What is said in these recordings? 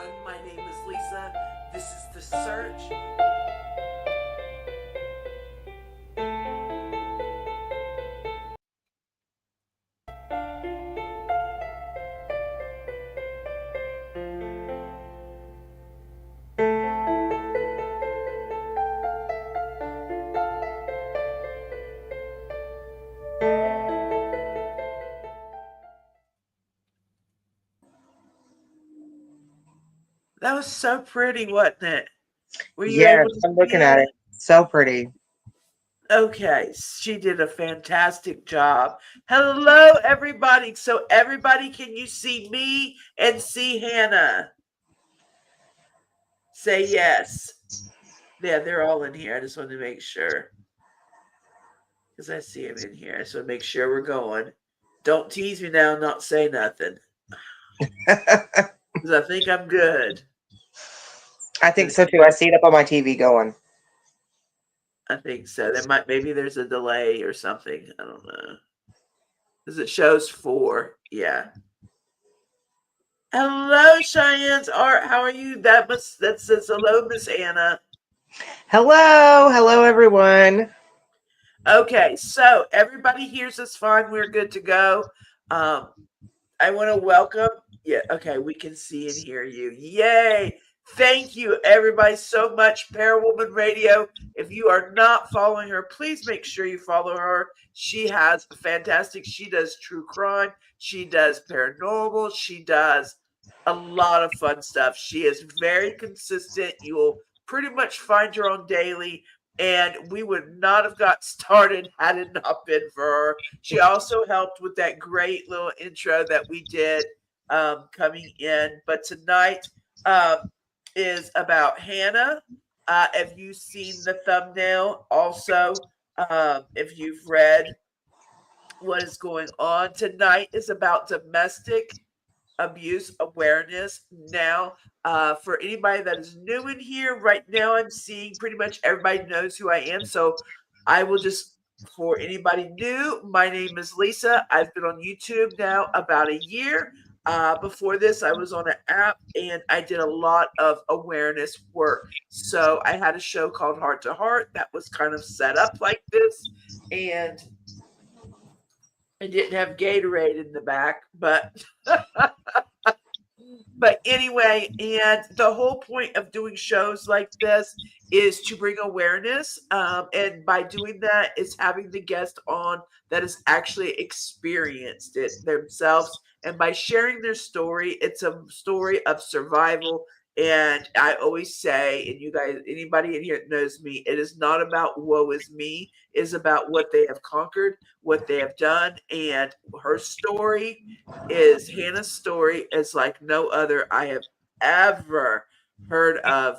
everyone. My name is Lisa. This is The Search. That was so pretty, wasn't it? Were you Yes, able to I'm see looking at it? it. So pretty. Okay, she did a fantastic job. Hello, everybody. So, everybody, can you see me and see Hannah? Say yes. Yeah, they're all in here. I just wanted to make sure because I see them in here. So, make sure we're going. Don't tease me now, not say nothing because I think I'm good. I think so too. I see it up on my TV going. I think so. Maybe there's a delay or something. I don't know. Because it shows 4. Yeah. Hello, Cheyenne's Art. How are you? That says hello, Miss Anna. Hello. Hello, everyone. Okay, so everybody hears us fine. We're good to go. Um, I want to welcome. Yeah, okay, we can see and hear you. Yay! Thank you, everybody, so much. Parawoman Radio. If you are not following her, please make sure you follow her. She has fantastic. She does true crime. She does paranormal. She does a lot of fun stuff. She is very consistent. You will pretty much find her on daily. And we would not have got started had it not been for her. She also helped with that great little intro that we did coming in. But tonight is about Hannah. If you've seen the thumbnail, also, if you've read what is going on, tonight is about domestic abuse awareness. Now, for anybody that is new in here, right now I'm seeing pretty much everybody knows who I am. So I will just, for anybody new, my name is Lisa. I've been on YouTube now about a year. Before this, I was on an app and I did a lot of awareness work. So I had a show called Heart to Heart that was kind of set up like this. And I didn't have Gatorade in the back, but anyway, and the whole point of doing shows like this is to bring awareness. And by doing that, is having the guest on that has actually experienced it themselves. And by sharing their story, it's a story of survival. And I always say, and you guys, anybody in here that knows me, it is not about woe is me, it is about what they have conquered, what they have done. And her story is Hannah's story is like no other I have ever heard of.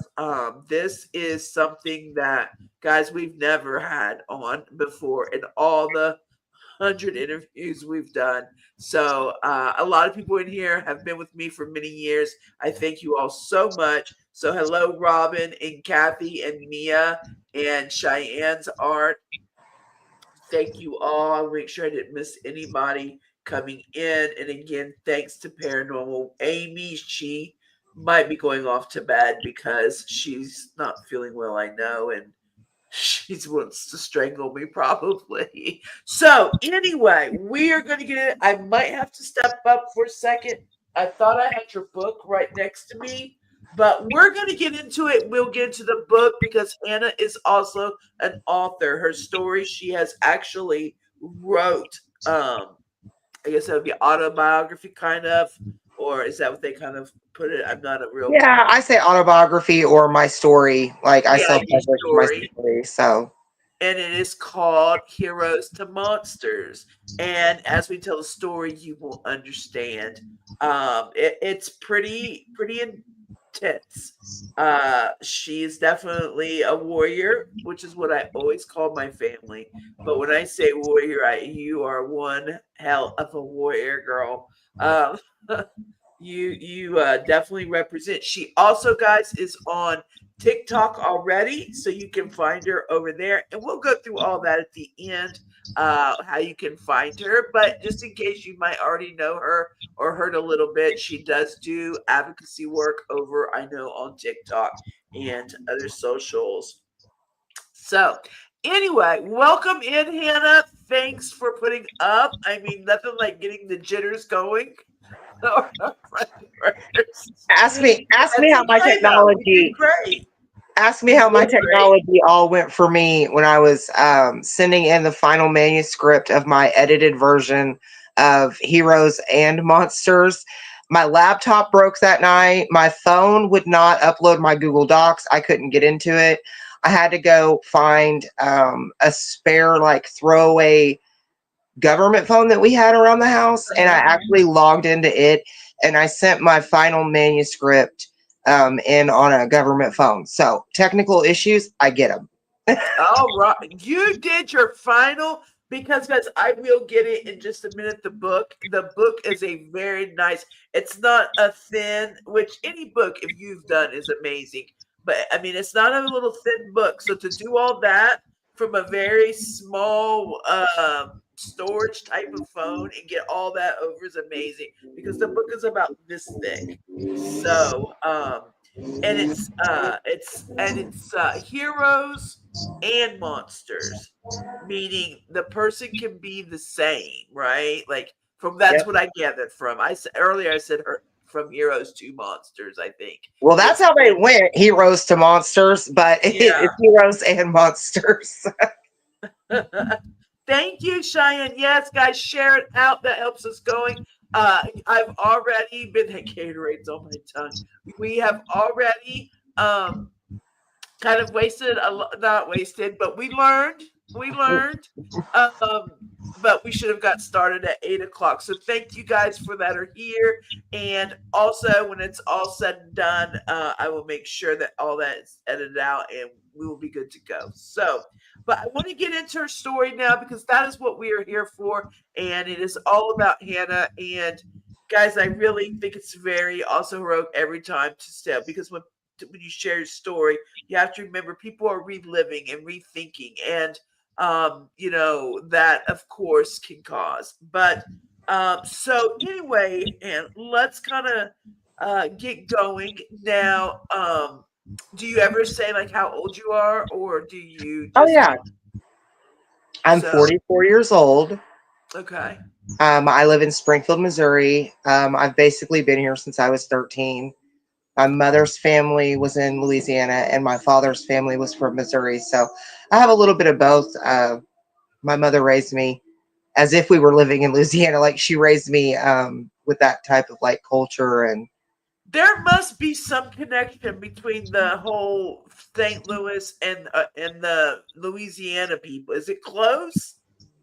This is something that, guys, we've never had on before in all the 100 interviews we've done. So a lot of people in here have been with me for many years. I thank you all so much. So hello, Robin and Kathy and Mia and Cheyenne's Art. Thank you all. I'll make sure I didn't miss anybody coming in. And again, thanks to Paranormal Amy. She might be going off to bed because she's not feeling well, I know, and she wants to strangle me probably. So anyway, we are going to get it. I might have to step up for a second. I thought I had your book right next to me, but we're going to get into it. We'll get into the book because Hannah is also an author. Her story, she has actually wrote, I guess that would be autobiography kind of, or is that what they kind of put it? I'm not a real, Yeah, I say autobiography or my story. Like I yeah, your self-published my story. story. So And it is called Heroes to Monsters. And as we tell the story, you will understand. It's pretty intense. She is definitely a warrior, which is what I always call my family. But when I say warrior, you are one hell of a warrior, girl. You definitely represent. She also, guys, is on TikTok already, so you can find her over there, and we'll go through all that at the end, how you can find her. But just in case you might already know her or heard a little bit, she does do advocacy work over, I know, on TikTok and other socials. So, anyway, welcome in, Hannah. Thanks for putting up. I mean, nothing like getting the jitters going. Ask me That's how my okay though. We did technology great. ask me You how my did great. technology all went for me when I was sending in the final manuscript of my edited version of Heroes and Monsters. My laptop broke that night. My phone would not upload my Google Docs. I couldn't get into it. I had to go find a spare, like, throwaway government phone that we had around the house, and I actually logged into it and I sent my final manuscript in on a government phone. So technical issues, I get them. All right. You did your final because guys, I will get it in just a minute. The book is a very nice, it's not a thin, which any book if you've done is amazing. But I mean it's not a little thin book. So to do all that from a very small storage type of phone and get all that over is amazing because the book is about this thick. So and it's heroes and monsters, meaning the person can be the same, right? Like from that's Yep. what I gathered from. I said earlier. I said her from heroes to monsters. I think Well, that's is how they went, heroes to monsters, but yeah. it's heroes and monsters. Thank you, Cheyenne. Yes, guys, share it out. That helps us going. I've already been Gatorade's on my tongue. We have already kind of wasted not wasted, but we learned um but we should have got started at 8 o'clock. So thank you guys for that are here, and also when it's all said and done, I will make sure that all that is edited out and we will be good to go. So but I want to get into her story now because that is what we are here for, and it is all about Hannah. And guys, I really think it's very also heroic every time to step because when you share your story, you have to remember people are reliving and rethinking, and that of course can cause. But so anyway, and let's kind of get going now. Do you ever say like how old you are, or do you Oh, just yeah. not? I'm So 44 years old. okay, I live in Springfield, Missouri. I've basically been here since I was 13. My mother's family was in Louisiana, and my father's family was from Missouri. So I have a little bit of both. My mother raised me as if we were living in Louisiana, like she raised me with that type of like culture. And there must be some connection between the whole St. Louis and the Louisiana people. Is it close?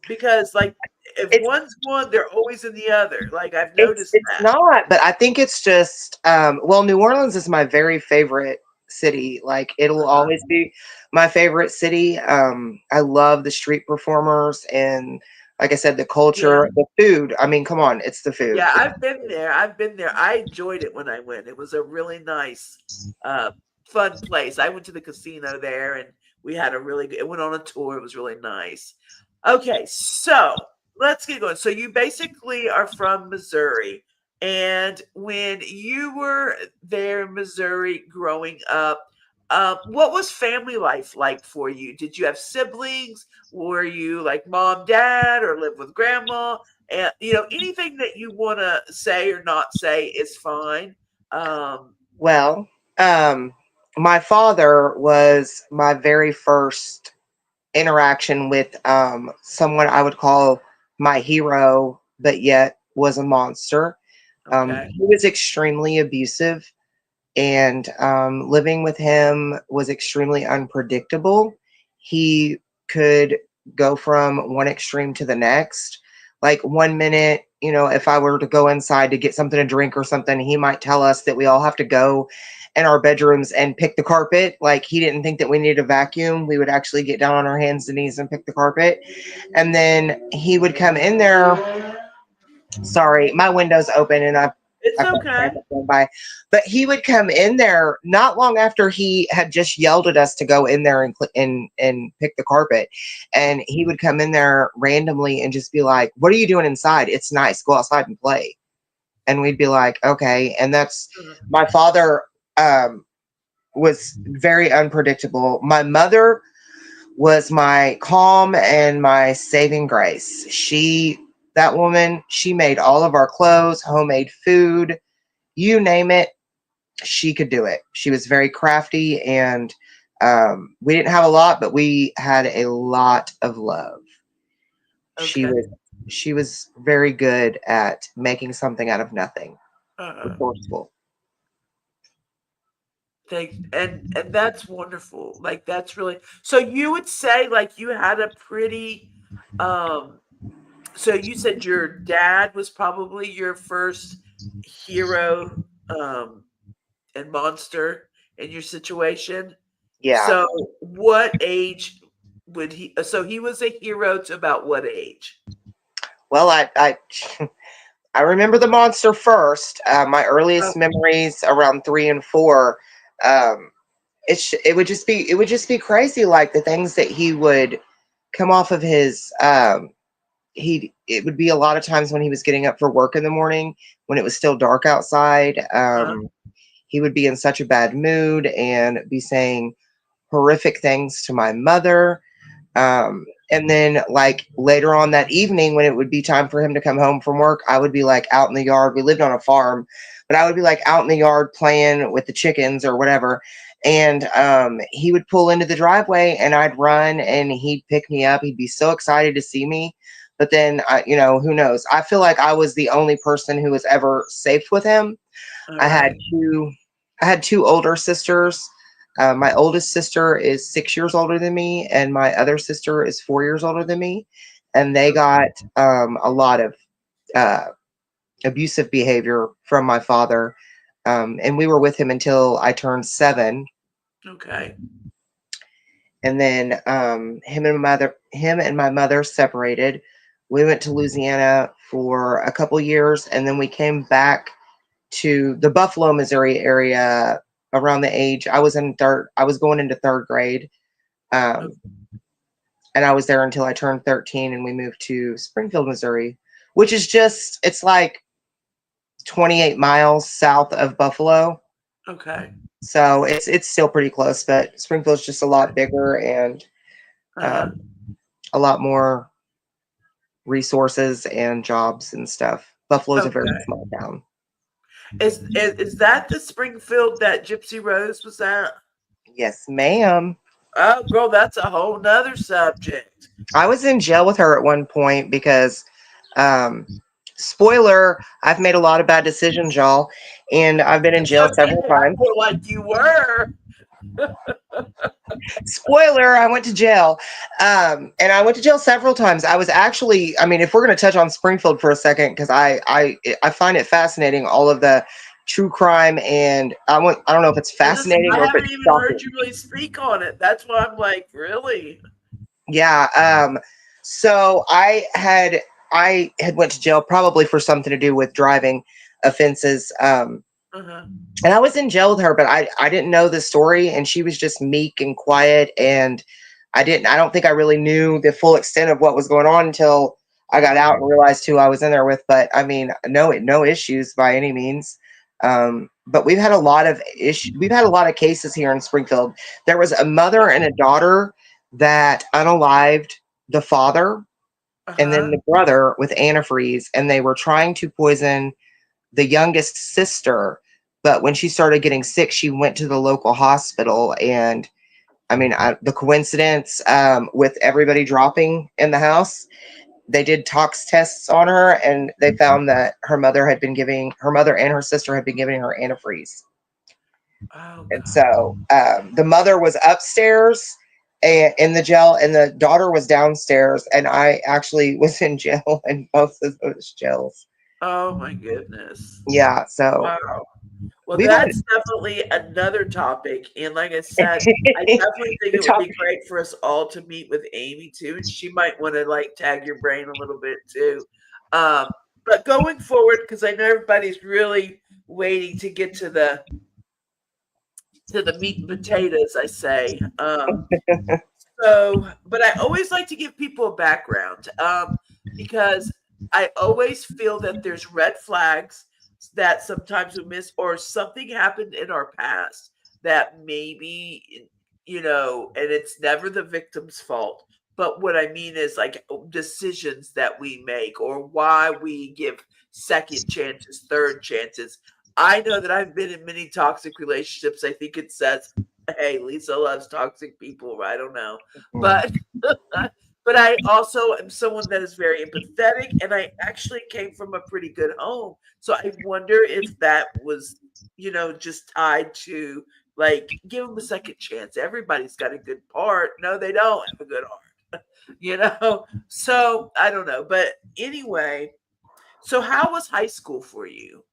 Because like if it's one's one, they're always in the other. Like I've it's noticed it's that. not, but I think it's just well, New Orleans is my very favorite city. Like it'll Uh-huh. always be my favorite city. I love the street performers and, like I said, the Yeah. culture, the food. I mean, come on, it's the food. Yeah, I've been there. I've been there. I enjoyed it when I went. It was a really nice, uh, fun place. I went to the casino there, and we had a really good. It went on a tour. It was really nice. Okay, so let's get going. So you basically are from Missouri, and when you were there in Missouri growing up, what was family life like for you? Did you have siblings? Were you like mom, dad, or live with grandma? And anything that you want to say or not say is fine. Um, Well, um, my father was my very first interaction with someone I would call my hero, but yet was a monster. okay. He was extremely abusive, and living with him was extremely unpredictable. He could go from one extreme to the next. Like one minute, if I were to go inside to get something to drink or something, he might tell us that we all have to go in our bedrooms and pick the carpet. Like he didn't think that we needed a vacuum. We would actually get down on our hands and knees and pick the carpet. And then he would come in there. Sorry, my window's open and I It's I felt the okay. traffic going by. But he would come in there not long after he had just yelled at us to go in there and pick the carpet. And he would come in there randomly and just be like, "What are you doing inside? It's nice. Go outside and play." And we'd be like, "Okay." And that's my father was very unpredictable. My mother was my calm and my saving grace. That woman, she made all of our clothes, homemade food, you name it, she could do it. She was very crafty, and we didn't have a lot, but we had a lot of love. She Okay. was she was very good at making something out of nothing. Uh, Resourceful. and that's wonderful. Like that's really so you would say like you had a pretty um so you said your dad was probably your first hero um and monster in your situation. Yeah. So what age would he so he was a hero to about what age? Well, I remember the monster first. My Oh, earliest memories around 3 and 4. Um, it would just be crazy, like the things that he would come off of his. It would be a lot of times when he was getting up for work in the morning when it was still dark outside. uh, He would be in such a bad mood and be saying horrific things to my mother. And then, like later on that evening, when it would be time for him to come home from work, I would be like out in the yard. We lived on a farm, but I would be like out in the yard playing with the chickens or whatever. And he would pull into the driveway, and I'd run, and he'd pick me up. He'd be so excited to see me. But then, who knows? I feel like I was the only person who was ever safe with him. all I had right. two, I had two older sisters. My oldest sister is 6 years older than me, and my other sister is 4 years older than me. And they got a lot of uh, abusive behavior from my father. And we were with him until I turned 7. Okay. And then him and my mother separated. We went to Louisiana for a couple years, and then we came back to the Buffalo, Missouri area around the age I was going into third grade. Okay. Um, and I was there until I turned 13, and we moved to Springfield, Missouri, which is it's like 28 miles south of Buffalo. Okay. So it's still pretty close, but Springfield's just a lot bigger and Uh-huh. um, a lot more resources and jobs and stuff. Buffalo's a very Okay. small town. Is that the Springfield that Gypsy Rose was at? Yes, ma'am. Oh, girl, that's a whole nother subject. I was in jail with her at one point because, um, spoiler, I've made a lot of bad decisions, y'all, and I've been in It's jail okay. several I times. feel like you were. Spoiler, I went to jail. And I went to jail several times. I was actually, I mean, if we're going to touch on Springfield for a second, because I find it fascinating, all of the true crime, and I don't know if it's Listen, fascinating I or if haven't it's even heard shocking. you really speak on it. That's why I'm like, really? Yeah. So I had went to jail probably for something to do with driving offenses. Uh-huh. And I was in jail with her, but I didn't know the story, and she was just meek and quiet, and I don't think I really knew the full extent of what was going on until I got Uh-huh. out and realized who I was in there with. But I mean, no issues by any means. But we've had a lot of issues. We've had a lot of cases here in Springfield. There was a mother and a daughter that unalived the father and then Uh-huh. the brother with antifreeze, and they were trying to poison the youngest sister. But when she started getting sick, she went to the local hospital. And I mean, the coincidence with everybody dropping in the house, they did tox tests on her, and they found that her mother and her sister had been giving her antifreeze. Oh And God. so the mother was upstairs in the jail, and the daughter was downstairs. And I actually was in jail in both of those jails. Oh my goodness. Yeah, so Wow. Well, we've had that's definitely another topic. And like I said, I definitely think the it would topic. be great for us all to meet with Amy too. And she might want to like tag your brain a little bit too. Um, But going forward, because I know everybody's really waiting to get to the meat and potatoes, I say. But I always like to give people a background because I always feel that there's red flags that sometimes we miss, or something happened in our past that maybe, and it's never the victim's fault. But what I mean is like decisions that we make or why we give second chances, third chances. I know that I've been in many toxic relationships. I think it says, hey, Lisa loves toxic people. I don't know. But but I also am someone that is very empathetic, and I actually came from a pretty good home. So I wonder if that was, just tied to like give them a second chance. Everybody's got a good part. No, they don't have a good heart. So I don't know. But anyway, so how was high school for you?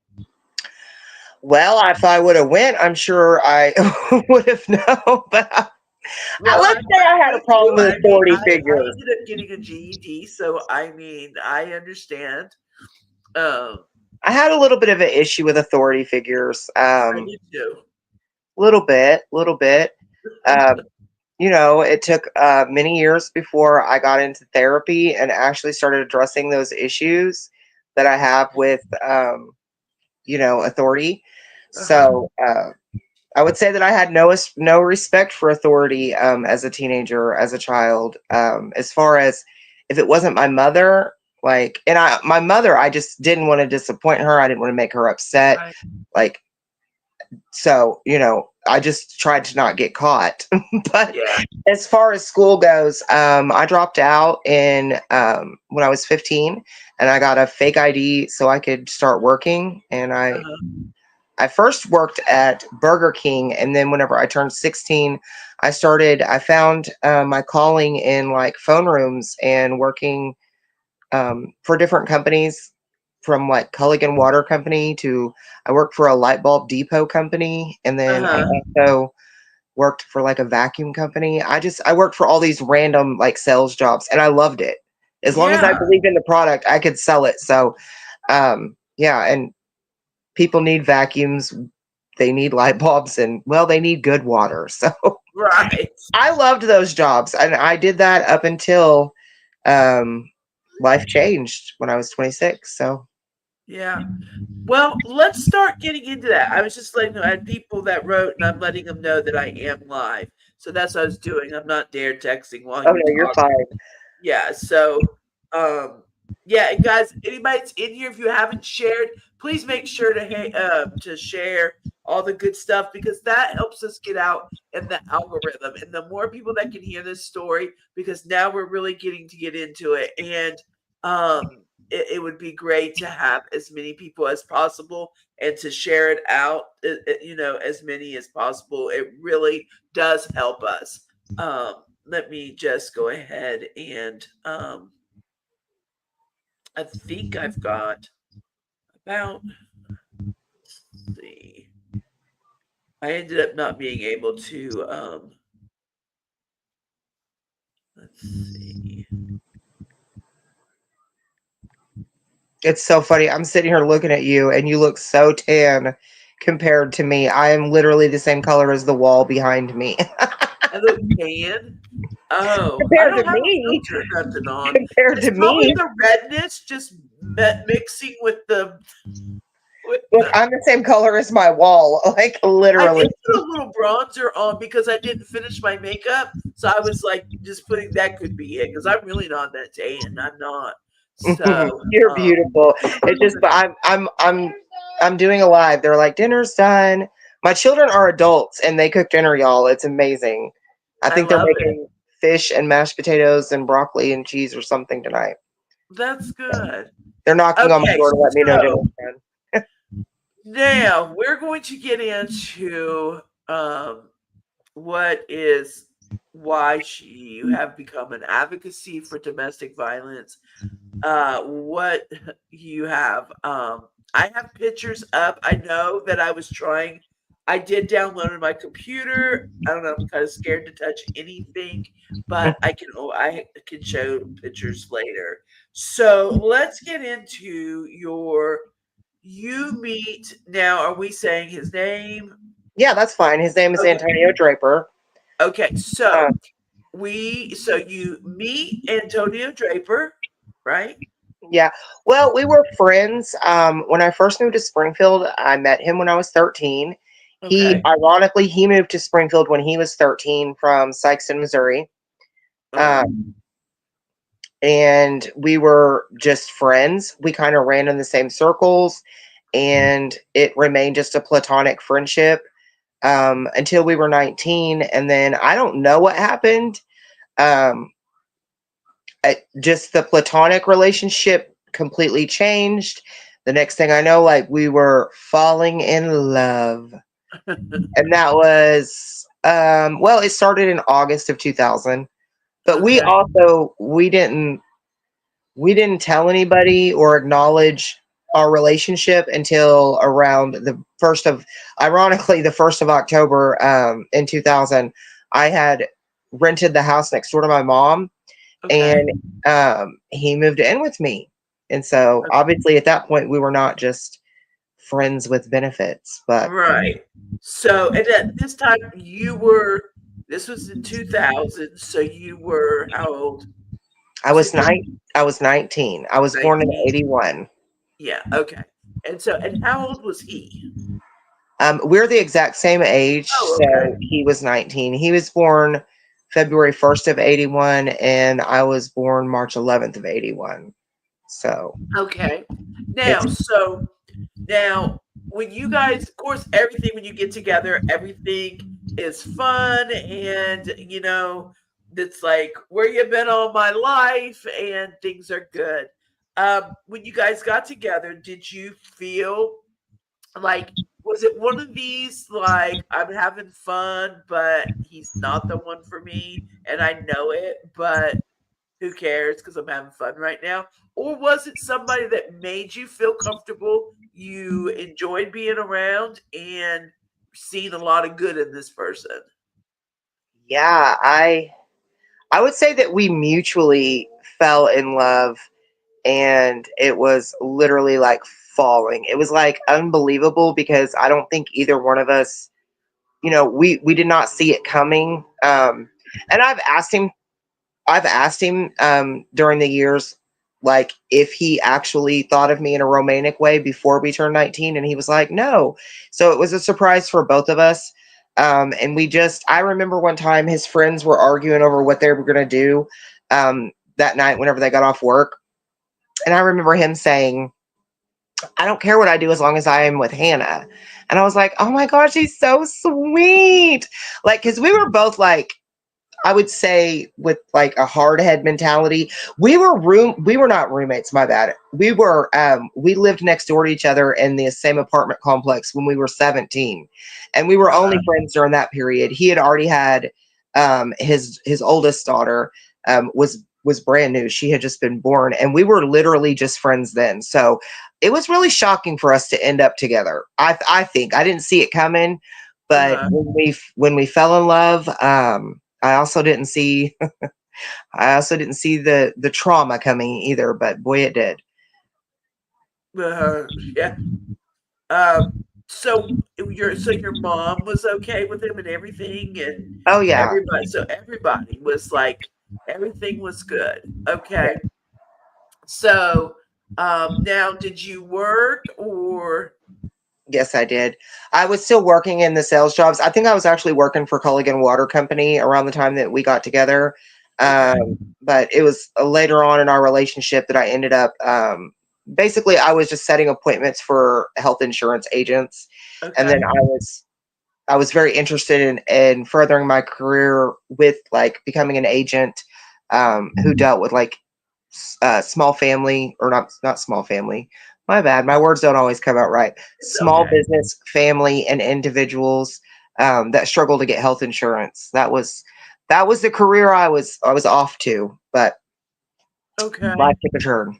Well, if I would have went, I'm sure I would have known. But Well, let's I'm say I right had a with you. problem with I mean, authority I figures. ended up getting a GED, so I mean, I understand. Um, I had a little bit of an issue with authority figures. I did too. Little bit. Um, it took many years before I got into therapy and actually started addressing those issues that I have with, authority. Uh-huh. So I would say that I had no respect for authority as a teenager, as a child. As far as if it wasn't my mother, like, and my mother, I just didn't want to disappoint her. I didn't want to make her upset. Right. Like, so, I just tried to not get caught. But Yeah. as far as school goes, I dropped out in when I was 15, and I got a fake ID so I could start working. And Uh-huh. I first worked at Burger King, and then whenever I turned 16, I found my calling in like phone rooms and working for different companies, from like Culligan Water Company to I worked for a light bulb depot company, and then I Uh-huh. also worked for like a vacuum company. I worked for all these random like sales jobs, and I loved it. As long as I Yeah. believed in the product, I could sell it. So, yeah, and people need vacuums, they need light bulbs, and well, they need good water. So Right. I loved those jobs, and I did that up until um, life changed when I was 26. So Yeah. Well, let's start getting into that. I was just letting I had people that wrote, and I'm letting them know that I am live. So that's what I was doing. I'm not dare texting while oh you no, you're talk. fine. Yeah, so yeah, and guys, anybody that's in here, if you haven't shared, please make sure to share all the good stuff, because that helps us get out in the algorithm, and the more people that can hear this story, because now we're really getting to get into it. And it would be great to have as many people as possible and to share it out, as many as possible. It really does help us. Let me just go ahead and I think I've got about, let's see. I ended up not being able to let's see. It's so funny. I'm sitting here looking at you, and you look so tan compared to me. I am literally the same color as the wall behind me. I look tan. Oh, I compared to don't have a me, filter or nothing on. compared It's to probably me. the redness just mixing with Look, the I'm the same color as my wall, like I literally. did put a little bronzer on because I didn't finish my makeup. So I was like, just putting that could be it, because I'm really not that tan. I'm not. So, You're um, beautiful. It's just, but I'm doing a live. They're like, dinner's done. My children are adults, and they cook dinner, y'all. It's amazing. I I think they're love it. making fish and mashed potatoes and broccoli and cheese or something tonight. That's good. They're knocking on my Okay, door to let me know so dinner's done. now we're going to get into what is why you have become an advocacy for domestic violence. What you have. I have pictures up. I know that I did download on my computer. I don't know, I'm kind of scared to touch anything, but I can show pictures later. So let's get into you meet now. Are we saying his name? Yeah, that's fine. His name is Okay. Antonio Draper. Okay. Uh, So you meet Antonio Draper, right? yeah. Well, we were friends. When I first moved to Springfield, I met him when I was 13. He, Okay. ironically, he moved to Springfield when he was 13 from Sikeston, Missouri. Uh-huh. Um, and we were just friends. We kind of ran in the same circles, and it remained just a platonic friendship until we were 19. And then I don't know what happened. Um, just the platonic relationship completely changed. The next thing I know, like we were falling in love. And that was, well, it started in August of 2000. But Okay. we didn't tell anybody or acknowledge our relationship until around ironically, the 1st of October in 2000. I had rented the house next door to my mom, Okay. and he moved in with me. And so, obviously, at that point, we were not just friends with benefits, but Right. So, and at this time, this was in 2000. So you were how old? I Two, was I was 19. I was born in 19. 81. Yeah. Okay. And how old was he? We're the exact same age. Oh, okay. So he was 19. He was born February 1st of 81, and I was born March 11th of 81. So Okay. it's, Now, when you guys, of course, everything when you get together, everything is fun, and it's like where you been all my life, and things are good. When you guys got together, did you feel like was it one of these like I'm having fun, but he's not the one for me, and I know it, but who cares because I'm having fun right now? Or was it somebody that made you feel comfortable? You enjoyed being around and seeing a lot of good in this person. yeah, I would say that we mutually fell in love, and it was literally like falling. It was like unbelievable because I don't think either one of us, we did not see it coming. And I've asked him during the years, like, if he actually thought of me in a romantic way before we turned 19, and he was like, no. So it was a surprise for both of us. And I remember one time his friends were arguing over what they were going to do that night whenever they got off work. And I remember him saying, I don't care what I do as long as I am with Hannah. And I was like, oh my gosh, he's so sweet. Like, because we were both like, I would say with like a hard head mentality. We were not roommates, my bad. We lived next door to each other in the same apartment complex when we were 17. And we were only Uh-huh. friends during that period. He had already had his oldest daughter was brand new. She had just been born, and we were literally just friends then. So it was really shocking for us to end up together. I think I didn't see it coming, but Uh-huh. when we fell in love, I also didn't see the trauma coming either, but boy, it did. Yeah. Um, so your mom was okay with him and everything, and Oh yeah, everybody was like everything was good. yeah. Okay. So now did you work or Yes, I did. I was still working in the sales jobs. I think I was actually working for Culligan Water Company around the time that we got together. okay, But it was later on in our relationship that I ended up. Basically, I was just setting appointments for health insurance agents, and then okay, I was very interested in furthering my career with like becoming an agent who dealt with like small family, or not small family. My bad. My words don't always come out right. it's Small okay. business, family, and individuals that struggle to get health insurance. That was the career I was off to, but Okay. life took a turn.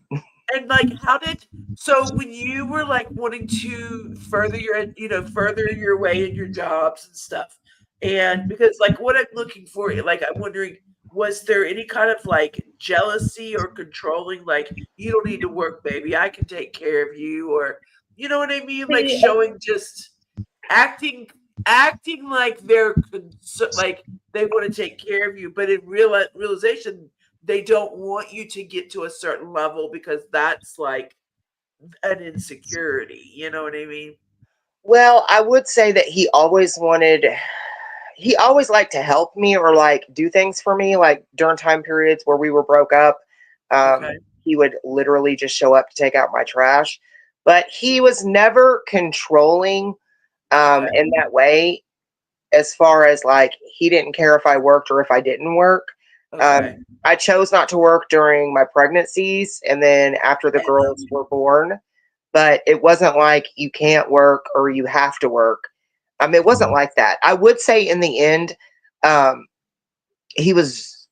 And like how did so when you were like wanting to further your way in your jobs and stuff, and because like what I'm looking for, like I'm wondering was there any kind of like jealousy or controlling, like, you don't need to work, baby, I can take care of you, or you know what I mean, like See, showing just acting acting like like they want to take care of you, but in realization they don't want you to get to a certain level because that's like an insecurity, you know what I mean? well, I would say that he always liked to help me or like do things for me, like during time periods where we were broke up. Okay. He would literally just show up to take out my trash, but he was never controlling Okay. in that way. As far as like, he didn't care if I worked or if I didn't work. Okay. I chose not to work during my pregnancies and then after the girls were born, but it wasn't like you can't work or you have to work. It wasn't like that. I would say in the end, um, he was,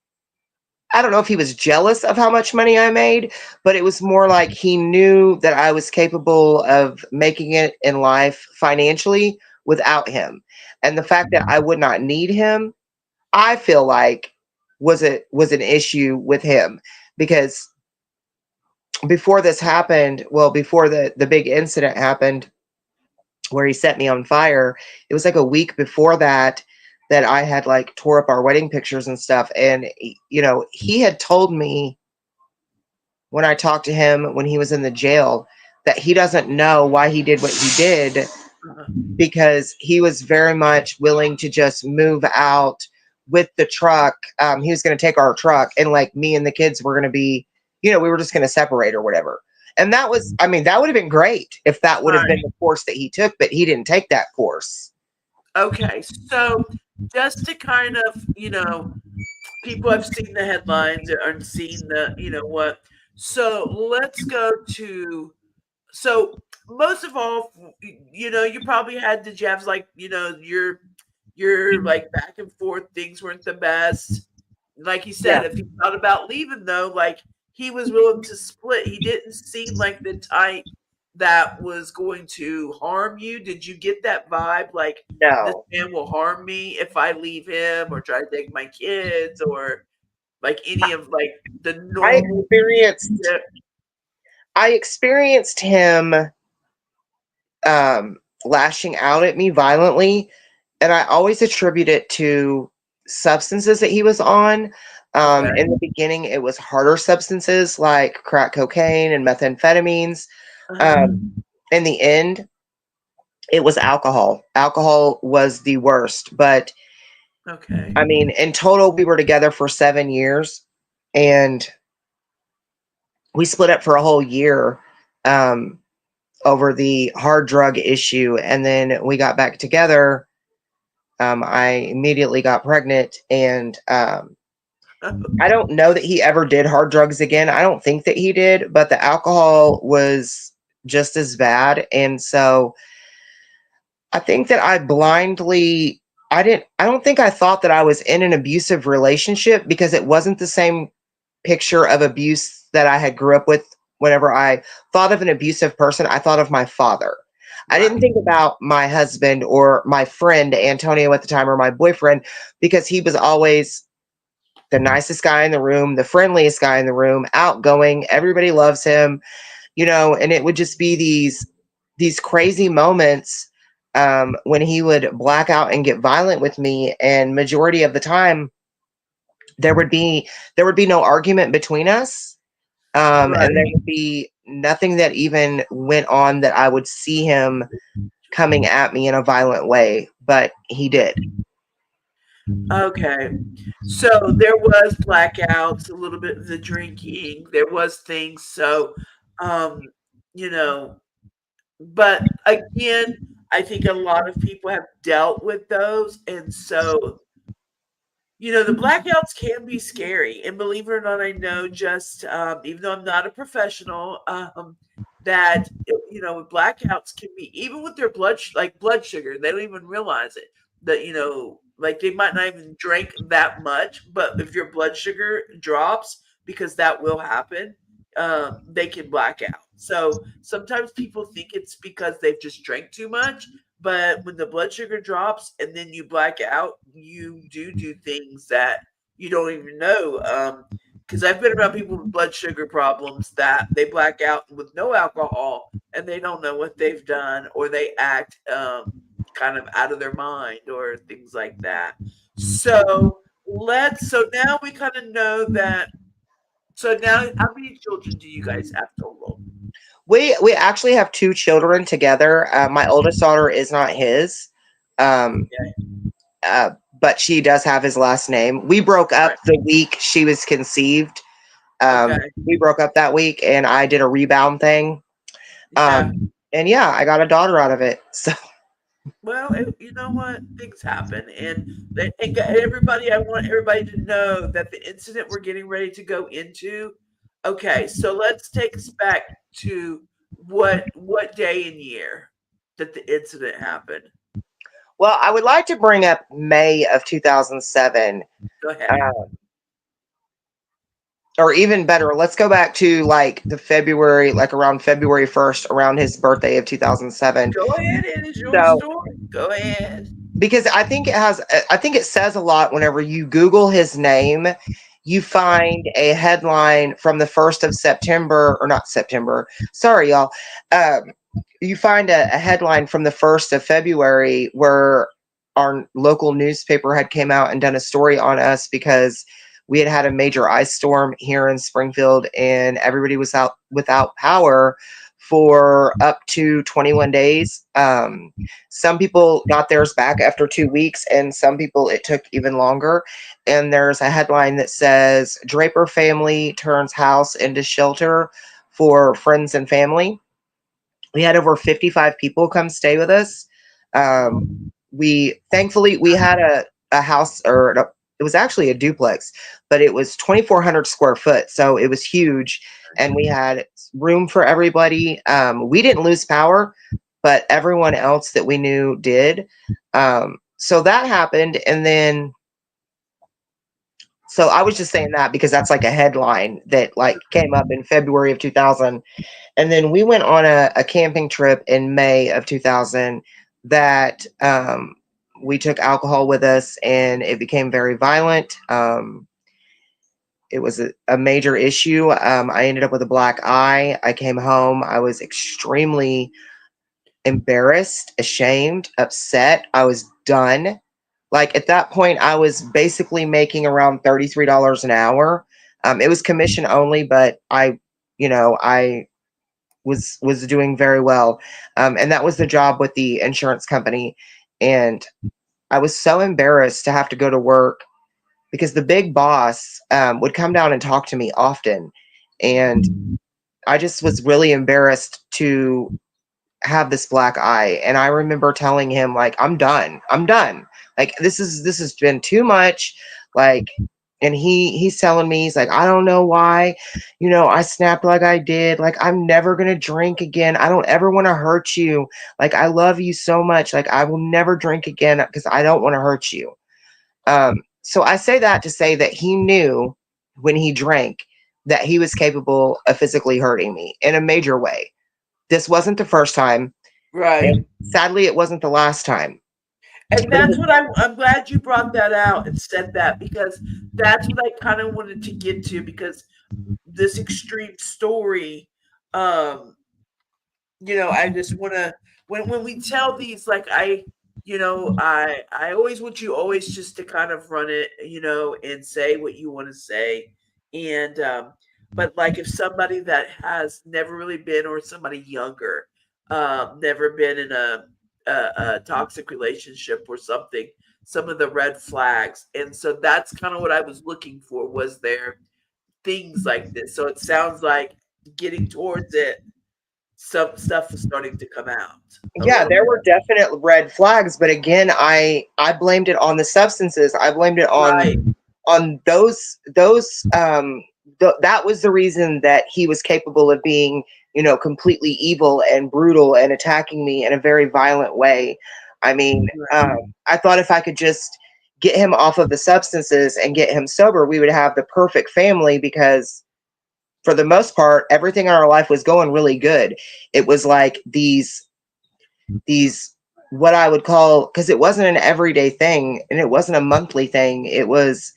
I don't know if he was jealous of how much money I made, but it was more like he knew that I was capable of making it in life financially without him. And the fact that I would not need him, I feel like was an issue with him because before this happened, well, before the big incident happened where he set me on fire, it was like a week before that that I had like tore up our wedding pictures and stuff. And you know, he had told me when I talked to him when he was in the jail that he doesn't know why he did what he did Uh-huh. because he was very much willing to just move out with the truck. He was going to take our truck, and like me and the kids were going to be, you know, we were just going to separate or whatever. And that was, I mean, that would have been great if that would have been Right. the course that he took, but he didn't take that course. Okay. So just to kind of, people have seen the headlines and seen the, what. So let's go to, so most of all, you probably had the jabs, like, your like back and forth things weren't the best. Like you Yeah, said, if he thought about leaving though, like he was willing to split. He didn't seem like the type that was going to harm you. Did you get that vibe? Like, this no. man will harm me if I leave him or try to take my kids, or like any of like the I normal experienced relationship. I experienced him um lashing out at me violently, and I always attribute it to substances that he was on. Okay. In the beginning, it was harder substances like crack cocaine and methamphetamines. Uh-huh. Um, in the end, it was alcohol. Alcohol was the worst. But Okay. I mean, in total, we were together for 7 years, and we split up for a whole year um, over the hard drug issue. And then we got back together. I immediately got pregnant, and I don't know that he ever did hard drugs again. I don't think that he did, but the alcohol was just as bad. And so I think that I don't think I thought that I was in an abusive relationship because it wasn't the same picture of abuse that I had grew up with. Whenever I thought of an abusive person, I thought of my father. I didn't Right. think about my husband or my friend Antonio at the time or my boyfriend because he was always the nicest guy in the room, the friendliest guy in the room, outgoing. Everybody loves him, you know, and it would just be these crazy moments when he would black out and get violent with me. And majority of the time, there would be there would be no argument between us, and there Right. would be nothing that even went on that I would see him coming at me in a violent way, but he did. Okay. So there was blackouts, a little bit of the drinking, there was things. So, um, you know, but again, I think a lot of people have dealt with those, and so, the blackouts can be scary. And believe it or not, I know, just even though I'm not a professional, that blackouts can be, even with their like blood sugar, they don't even realize it. That like they might not even drink that much, but if your blood sugar drops, because that will happen, they can black out. So sometimes people think it's because they've just drank too much, but when the blood sugar drops and then you black out, you do things that you don't even know. Because I've been around people with blood sugar problems that they black out with no alcohol and they don't know what they've done, or they act kind of out of their mind or things like that. So now we kind of know that. So now, how many children do you guys have total? We actually have two children together. My oldest daughter is not his, um, Okay. uh, but she does have his last name. We broke up Right. the week she was conceived. Okay. We broke up that week, and I did a rebound thing. Yeah. And yeah, I got a daughter out of it. So Well, you know what? Things happen, and everybody. I want everybody to know that the incident we're getting ready to go into. Okay, so let's take us back to what day and year that the incident happened. well, I would like to bring up May of 2007. Go ahead. Uh, or even better, let's go back to like the February, like around February 1st, around his birthday of 2007. Go ahead. It is your So, story. Go ahead. because I think it says a lot whenever you Google his name, you find a headline from the 1st of September, or not September, sorry, y'all. Um, you find a headline from the 1st of February where our local newspaper had came out and done a story on us because we had had a major ice storm here in Springfield and everybody was out without power for up to 21 days. Some people got theirs back after 2 weeks, and some people it took even longer. And there's a headline that says Draper family turns house into shelter for friends and family. We had over 55 people come stay with us. Wow. We thankfully we had a house, it was actually a duplex, but it was 2,400 square foot, so it was huge, and we had room for everybody. We didn't lose power, but everyone else that we knew did. So that happened, and then so I was just saying that because that's like a headline that like came up in February of 2000. And then we went on a camping trip in May of 2000 that we took alcohol with us and it became very violent. It was a major issue. I ended up with a black eye. I came home. I was extremely embarrassed, ashamed, upset. I was done. Like at that point, I was basically making around $33 an hour. It was commission only, but I was doing very well, and that was the job with the insurance company. And I was so embarrassed to have to go to work because the big boss would come down and talk to me often, and I just was really embarrassed to have this black eye. And I remember telling him like, I'm done, like this has been too much, like. And he's telling me, he's like, I don't know why, I snapped like I did, like I'm never gonna drink again, I don't ever want to hurt you, like I love you so much, like I will never drink again because I don't want to hurt you. So I say that to say that he knew when he drank that he was capable of physically hurting me in a major way. This wasn't the first time, Right. and sadly, it wasn't the last time. And But that's what I'm glad you brought that out and said that, because that's what I kind of wanted to get to, because this extreme story, um, I just want to, when we tell these, like, I always want you always just to kind of run it, and say what you want to say. And but like, if somebody that has never really been, or somebody younger, never been in a toxic relationship or something, some of the red flags. And so that's kind of what I was looking for, was there things like this. So it sounds like getting towards it, some stuff is starting to come out a yeah, little there bit. were definite red flags, but again, I blamed it on the substances. I blamed it Right, on that was the reason that he was capable of being, completely evil and brutal and attacking me in a very violent way. I mean, right, I thought if I could just get him off of the substances and get him sober, we would have the perfect family because for the most part, everything in our life was going really good. It was like these what I would call, because it wasn't an everyday thing and it wasn't a monthly thing. It was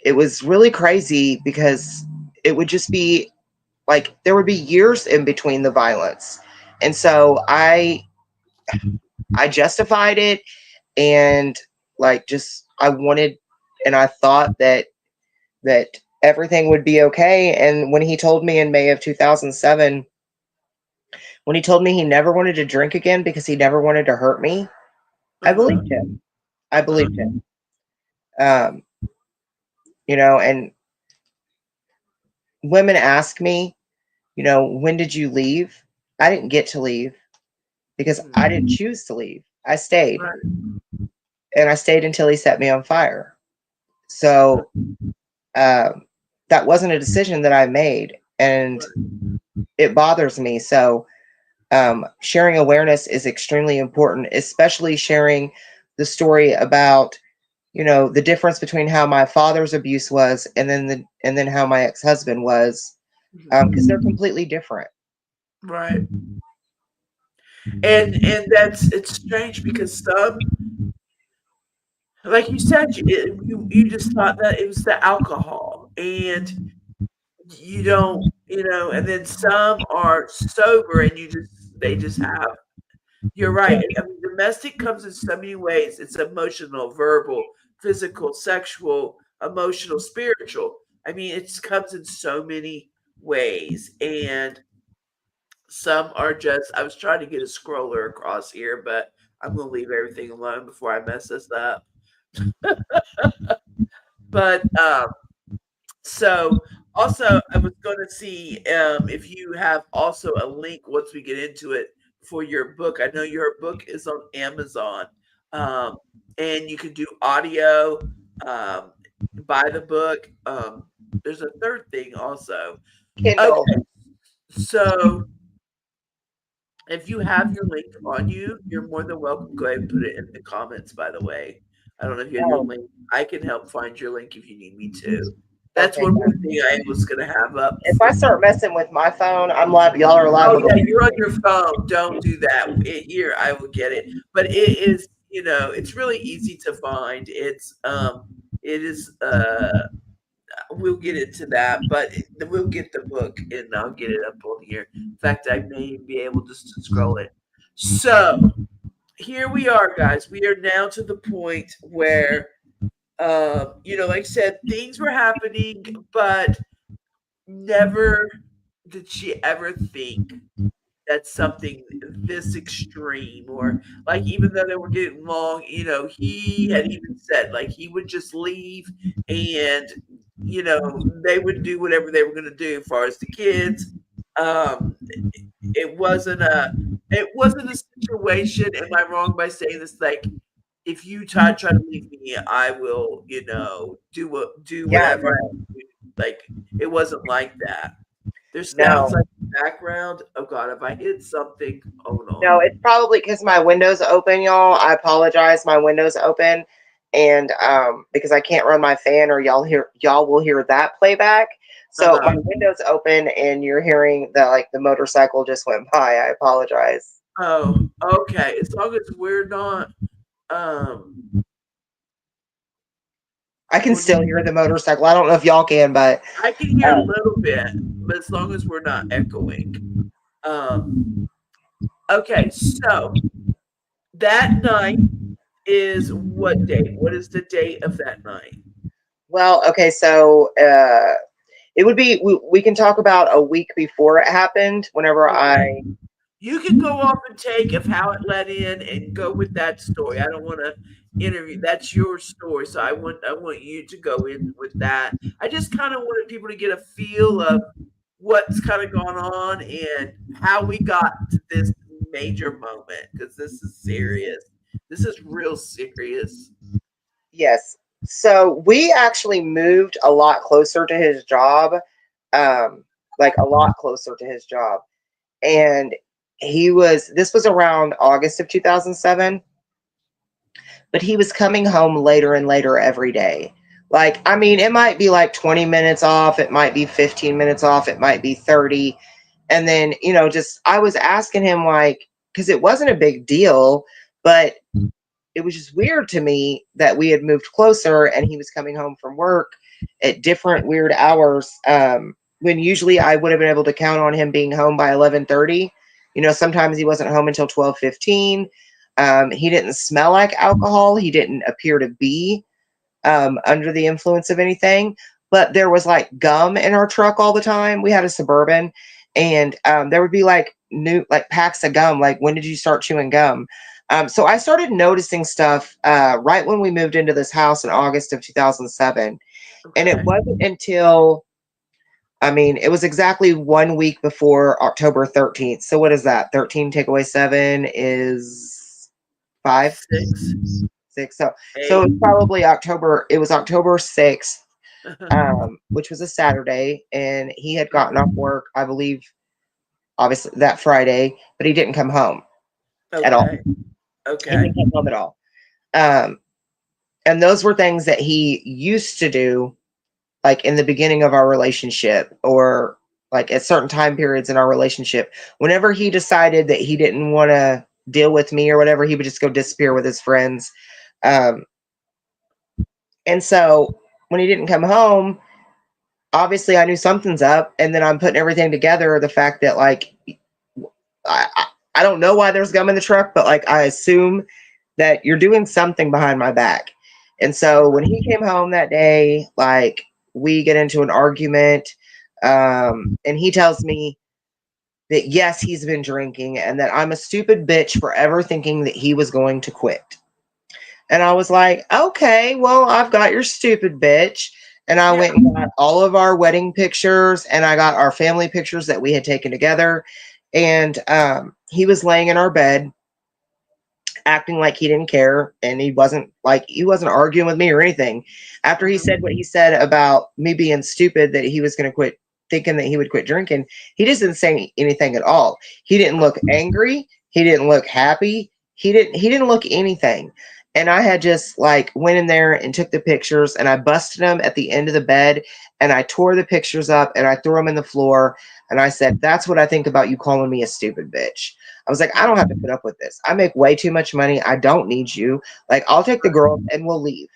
it was really crazy because it would just be like there would be years in between the violence. And so I justified it, and like just I wanted, and I thought that everything would be okay. And when he told me in May of 2007, when he told me he never wanted to drink again because he never wanted to hurt me, I Uh-huh. believed him. I Uh-huh. believed him. Um, you know, and women ask me, you know, when did you leave? I didn't get to leave because I didn't Mhm. choose to leave. I stayed, Right. and I stayed until he set me on fire. Right. So that wasn't a decision that I made, and it bothers me. So sharing awareness is extremely important, especially sharing the story about, you know, the difference between how my father's abuse was and then how my ex-husband was, because they're Mhm. completely different. Right. And that's it's strange because some, like you said, you just thought that it was the alcohol, and you don't, and then some are sober and they just have. You're right. I mean, domestic comes in so many ways. It's emotional, verbal, physical, sexual, emotional, spiritual. I mean, it comes in so many ways. And some are just, I was trying to get a scroller across here, but I'm going to leave everything alone before I mess this up. But so also, I was going to see if you have also a link once we get into it for your book. I know your book is on Amazon, um, and you can do audio, um, buy the book. There's a third thing also. Kindle. Okay, so if you have your link on you, you're more than welcome. Go ahead and put it in the comments, by the way. I don't know if you have your Oh, link. I can help find your link if you need me to. That's okay. one more thing I was going to have up If for. I start messing with my phone, I'm liable. Y'all are Oh liable to yeah, lose you're on me. your phone. Don't do that. Here, I will get it. But it is, it's really easy to find. It is. We'll get into that, but we'll get the book and I'll get it up on here. In fact, I may even be able just to scroll it. So here we are, guys. We are now to the point where, like I said, things were happening, but never did she ever think that something this extreme, or like even though they were getting along, he had even said like he would just leave, and they would do whatever they were going to do as far as the kids. um it wasn't a situation, am I wrong by saying this, like if you try to leave me, I will, do Yeah, whatever I do. Like it wasn't like that. There sounds no, like background. Oh God, if I hit something, hold on. no. It's probably because my window's open, y'all. I apologize. My window's open, and because I can't run my fan, or y'all will hear that playback. So my Uh-huh. window's open, and you're hearing that like the motorcycle just went by. I apologize. Oh, okay. As long as we're not, um, I can well, still hear the motorcycle. I don't know if y'all can, but I can hear a uh, little bit, but as long as we're not echoing. Um, okay, so that night is what date? What is the date of that night? well, okay. So it would be we can talk about a week before it happened. Whenever Okay. I You can go off and take of how it led in and go with that story. I don't want to interview. That's your story, so I want you to go in with that. I just kind of wanted people to get a feel of what's kind of gone on and how we got to this major moment, because this is serious. This is real serious. yes, so we actually moved a lot closer to his job, like a lot closer to his job, and this was around August of 2007, but he was coming home later and later every day. Like, I mean, it might be like 20 minutes off, it might be 15 minutes off, it might be 30. And then, just I was asking him, like, because it wasn't a big deal, but it was just weird to me that we had moved closer and he was coming home from work. at different weird hours. When usually I would have been able to count on him being home by 11:30. Sometimes he wasn't home until 12:15. He didn't smell like alcohol. He didn't appear to be under the influence of anything. But there was like gum in our truck all the time. We had a Suburban, and there would be like new like packs of gum. Like, when did you start chewing gum? So I started noticing stuff right when we moved into this house in August of 2007. And it Okay. wasn't until, it was exactly 1 week before October 13th. So what is that? 13 take away 7 is 5, 6, 6. So 8. it's probably October. It was October 6th, which was a Saturday. And he had gotten off work, I believe, obviously that Friday, but he didn't come home at all. Okay. He didn't come home at all. And those were things that he used to do, like in the beginning of our relationship, or like at certain time periods in our relationship. Whenever he decided that he didn't want to deal with me or whatever, he would just go disappear with his friends. And so when he didn't come home, obviously I knew something's up. And then I'm putting everything together. The fact that like, I don't know why there's gum in the truck, but like, I assume that you're doing something behind my back. And so when he came home that day, like, we get into an argument, and he tells me that yes, he's been drinking and that I'm a stupid bitch for ever thinking that he was going to quit. And I was like, okay, well, I've got your stupid bitch. And I went and got all of our wedding pictures, and I got our family pictures that we had taken together. And he was laying in our bed acting like he didn't care, and he wasn't arguing with me or anything. After he said what he said about me being stupid, that he was going to quit, thinking that he would quit drinking, he just didn't say anything at all. He didn't look angry, he didn't look happy, he didn't look anything. And I had just like went in there and took the pictures, and I busted them at the end of the bed, and I tore the pictures up and I threw them in the floor, and I said, that's what I think about you calling me a stupid bitch. I was like, I don't have to put up with this. I make way too much money. I don't need you. Like, I'll take the girls and we'll leave,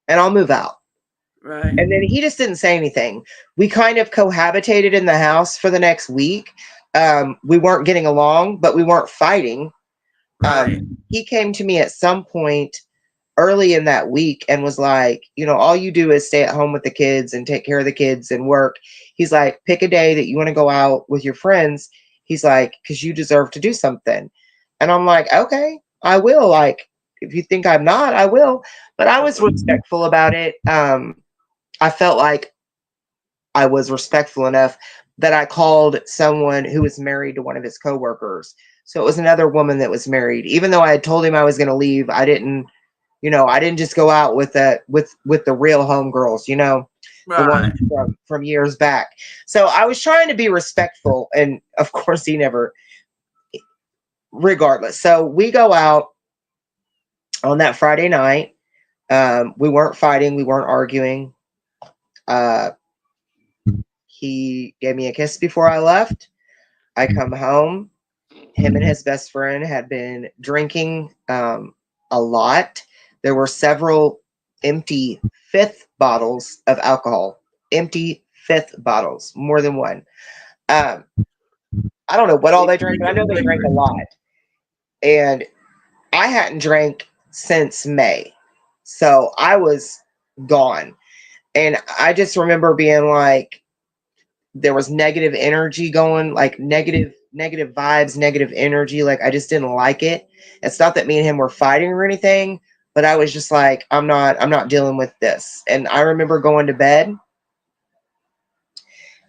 and I'll move out. Right. And then he just didn't say anything. We kind of cohabitated in the house for the next week. We weren't getting along, but we weren't fighting. Right. He came to me at some point early in that week and was like, all you do is stay at home with the kids and take care of the kids and work. He's like, pick a day that you want to go out with your friends. He's like, because you deserve to do something. And I'm like, okay, I will. Like, if you think I'm not, I will. But I was respectful about it. I felt like I was respectful enough that I called someone who was married to one of his coworkers. So it was another woman that was married. Even though I had told him I was going to leave, I didn't just go out with the real homegirls, the Right. ones from years back. So I was trying to be respectful, and of course he never, regardless. So we go out on that Friday night. We weren't fighting, we weren't arguing. He gave me a kiss before I left. I come home. Him and his best friend had been drinking a lot. There were several empty fifth bottles of alcohol. Empty fifth bottles, more than one. I don't know what all they drank, but I know they drank a lot. And I hadn't drank since May. So I was gone. And I just remember being like, there was negative energy going, like negative vibes, negative energy. Like, I just didn't like it. It's not that me and him were fighting or anything, but I was just like, I'm not dealing with this. And I remember going to bed.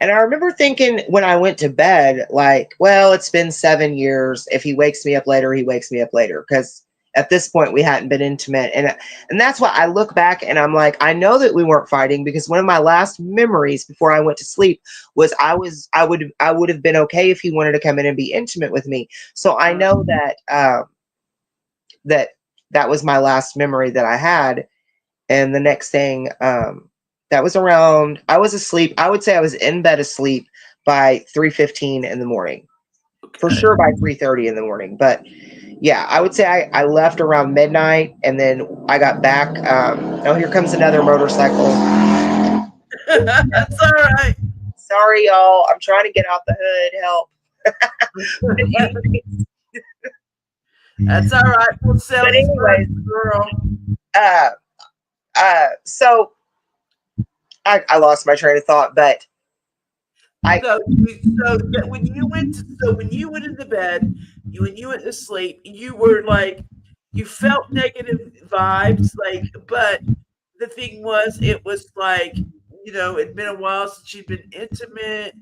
And I remember thinking when I went to bed, like, well, it's been 7 years. If he wakes me up later, he wakes me up later. Because at this point we hadn't been intimate. And that's why I look back and I'm like, I know that we weren't fighting, because one of my last memories before I went to sleep was I would have been okay if he wanted to come in and be intimate with me. So I know that that was my last memory that I had. And the next thing, that was around, I was asleep. I would say I was in bed asleep by 3:15 in the morning. For sure by 3:30 in the morning. But yeah, I would say I left around midnight, and then I got back. Oh, here comes another motorcycle. That's all right. Sorry, y'all. I'm trying to get out the hood. Help. But anyways, That's all right. We'll sell but these anyways, books, girl. uh, so I lost my train of thought, but I, When you went into bed, when you went to sleep, you were like, you felt negative vibes, like, but the thing was, it was like, it'd been a while since you'd been intimate.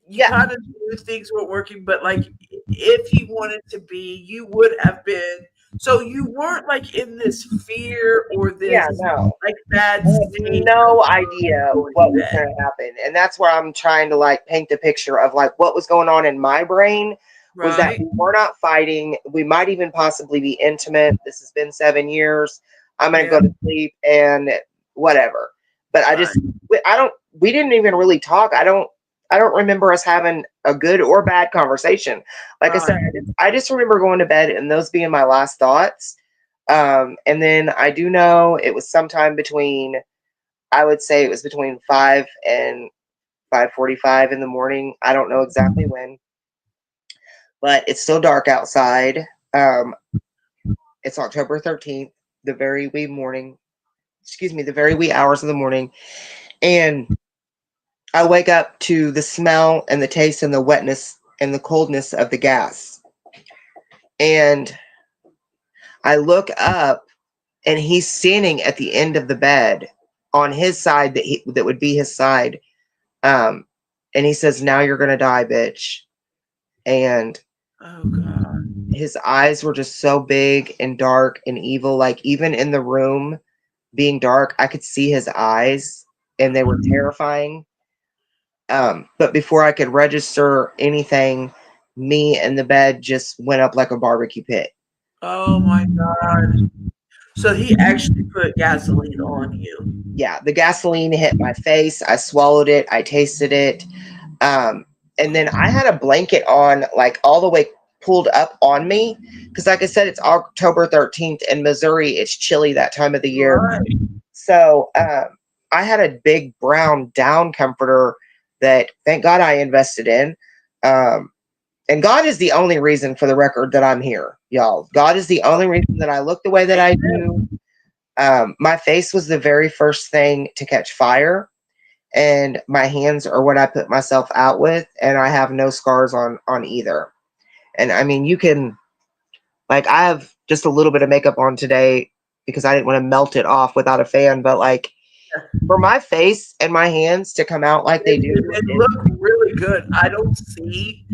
You yeah, kind of knew things weren't working, but like, if you wanted to be, you would have been. So you weren't like in this fear or yeah, this no. like bad I had state of no idea going what to was bed. going to happen. And that's where I'm trying to like paint the picture of like what was going on in my brain was that Right? we were not fighting. We might even possibly be intimate. This has been 7 years. I'm going to Yeah. go to sleep and whatever. But Right. we didn't even really talk. I don't remember us having a good or bad conversation. Like I said, Right. I just remember going to bed and those being my last thoughts. And then I do know it was sometime between, I would say it was between 5 and 5:45 in the morning. I don't know exactly when, but it's still dark outside. Um, it's October 13th, the very wee morning, excuse me, the very wee hours of the morning. And I wake up to the smell and the taste and the wetness and the coldness of the gas. And I look up and he's standing at the end of the bed on his side that would be his side. Um, and he says, "Now you're gonna die, bitch." And Oh God. his eyes were just so big and dark and evil. Like even in the room being dark, I could see his eyes, and they were terrifying. But before I could register anything, me and the bed just went up like a barbecue pit. Oh my God. So he actually put gasoline on you. Yeah, the gasoline hit my face. I swallowed it. I tasted it. Um, and then I had a blanket on, like all the way pulled up on me. Because, like I said, it's October 13th in Missouri. It's chilly that time of the year. Right. So I had a big brown down comforter that, thank God, I invested in. Um, and God is the only reason, for the record, that I'm here, y'all. God is the only reason that I look the way that I do. My face was the very first thing to catch fire, and my hands are what I put myself out with, and I have no scars on either. And I mean, you can, like, I have just a little bit of makeup on today because I didn't want to melt it off without a fan, but like for my face and my hands to come out like they do, They look really good. I don't see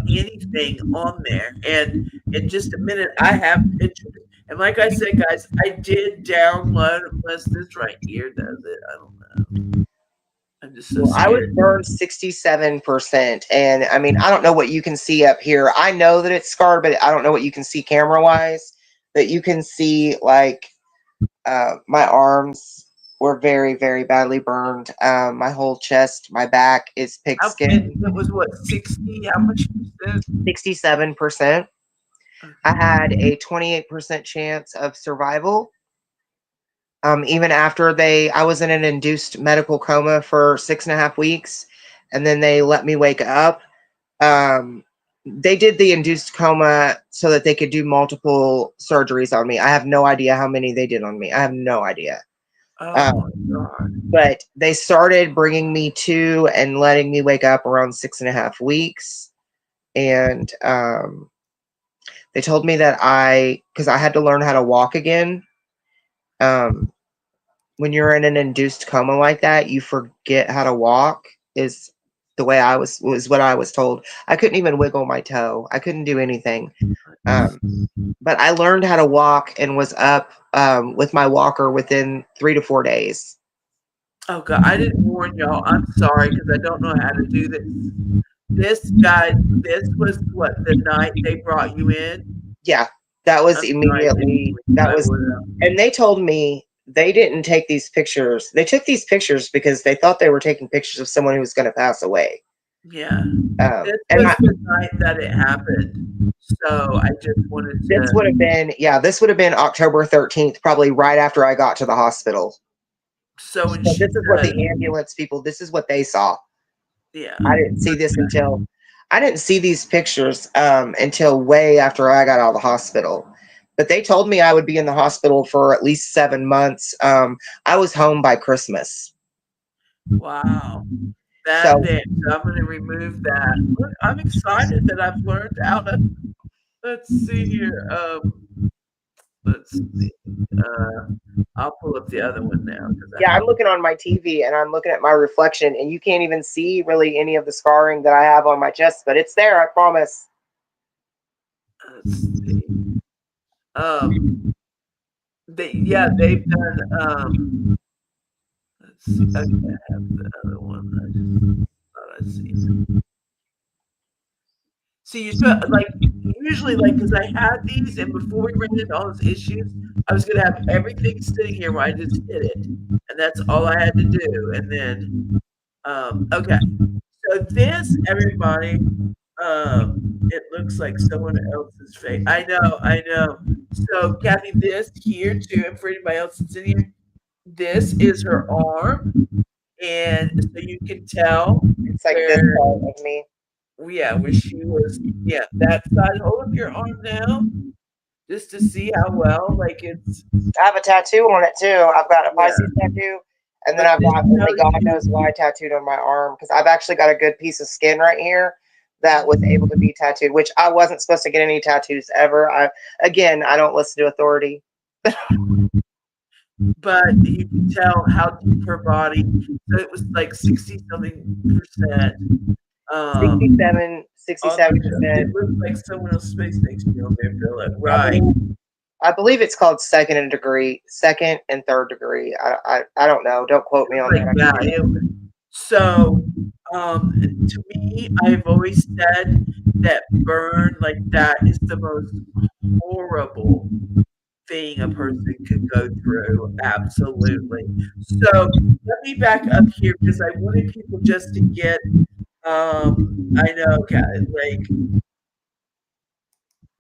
anything on there. And in just a minute, I have pictures. And like I said, guys, I did download, unless this right here does it. I don't know. I'm just so well, I was scared. burned 67%. And I mean, I don't know what you can see up here. I know that it's scarred, but I don't know what you can see camera wise. But you can see, like, my arms were very, very badly burned. My whole chest, my back is And pigskin. it was what, 60? How much you said? 67%. I Okay. had a 28% chance of survival. Even after I was in an induced medical coma for 6.5 weeks, and then they let me wake up. Um, they did the induced coma so that they could do multiple surgeries on me. I have no idea how many they did on me. I have no idea. Oh my Um, God. but they started bringing me to and letting me wake up around 6.5 weeks. And they told me that because I had to learn how to walk again. Um, when you're in an induced coma like that, you forget how to walk. Is the way was what I was told. I couldn't even wiggle my toe. I couldn't do anything. Um, but I learned how to walk and was up with my walker within 3 to 4 days. Oh God. I didn't warn y'all. I'm sorry because I don't know how to do this. This was what, the night they brought you in? Yeah, that was I'm sorry I didn't immediately. warn you. That I was, would have. and they told me they didn't take these pictures. They took these pictures because they thought they were taking pictures of someone who was going to pass away. Yeah. This And was the night that it happened. So I just wanted this to. would have been, yeah, this would have been October 13th, probably right after I got to the hospital. So when So she this is what said, the ambulance people, this is what they saw. yeah, I didn't see this until, I didn't see these pictures until way after I got out of the hospital. But they told me I would be in the hospital for at least 7 months. I was home by Christmas. wow, that So thing. So I'm going to remove that. Look, I'm excited that I've learned how to. Let's see here. Let's see. I'll pull up the other one now because I yeah, have. I'm looking on my TV and I'm looking at my reflection, and you can't even see really any of the scarring that I have on my chest, but it's there, I promise. Let's see. They've done. Let's see. Okay, I have the other one. I just thought I seen it. See, you spent like usually like because I had these, and before we ran into all those issues, I was gonna have everything sitting here where I just hit it, and that's all I had to do. And then, okay, so this everybody, it looks like someone else's face. I know. So Kathy, this here too, and for anybody else that's in here, this is her arm, and so you can tell It's like this where, part of me. yeah, where she was, yeah, that side. Hold up your arm now, just to see how well, like it's, I have a tattoo on it too. I've got a yeah. Pisces tattoo, and then But I've this got only shows God you, knows why tattooed on my arm, because I've actually got a good piece of skin right here that was able to be tattooed, which I wasn't supposed to get any tattoos ever. I don't listen to authority. but you can tell how deep her body. So it was like 60 something percent. Um, 67, on the, it 67%. looks like someone else's space station on there, Philip. I Right. believe, I believe it's called second and third degree. I don't know. Don't quote me on Like that. that. So, to me, I've always said that burn like that is the most horrible thing a person could go through. Absolutely. So let me back up here because I wanted people just to get. I know,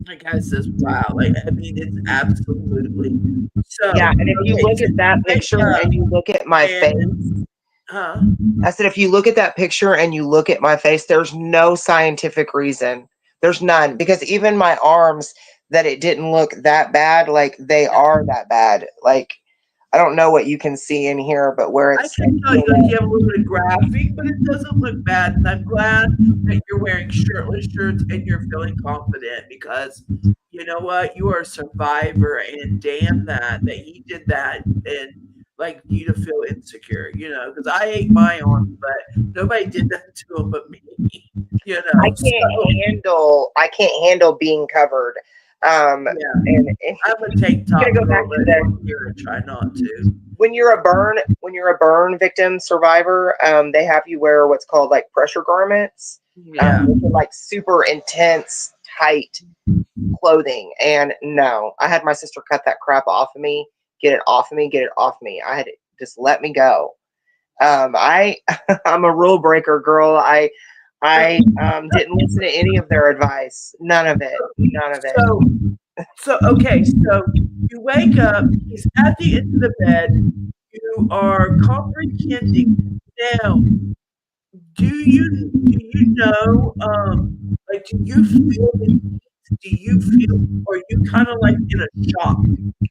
like guy says, wow. Like I mean, it's absolutely. So Yeah, and if you okay, look so at you that wake picture up and you look at my and face, huh? I said, if you look at that picture and you look at my face, there's no scientific reason. There's none. Because even my arms, that it didn't look that bad, like they are that bad. Like, I don't know what you can see in here, but where I it's can tell you, like, you have a little bit of graphing, but it doesn't look bad, and I'm glad that you're wearing shirtless shirts and you're feeling confident because you know what? You are a survivor, and damn that he did that and, like, you to feel insecure, because I ate my arms, but nobody did that to him but me, so, I can't handle being covered. yeah. And I'm a tank I'm gonna top go girl, back but to on the here I try not to. when you're a burn victim survivor, they have you wear what's called like pressure garments, Yeah. which are like super intense, tight clothing. And no, I had my sister cut that crap off of me, get it off of me, get it off of me. I had to just let me go. I I'm a rule breaker, girl. I didn't listen to any of their advice. None of it. None of it. So okay, so you wake up, he's at the end of the bed, you are comprehending. Now, do you know, like, do you feel the heat? Do you feel, or are you kinda like in a shock?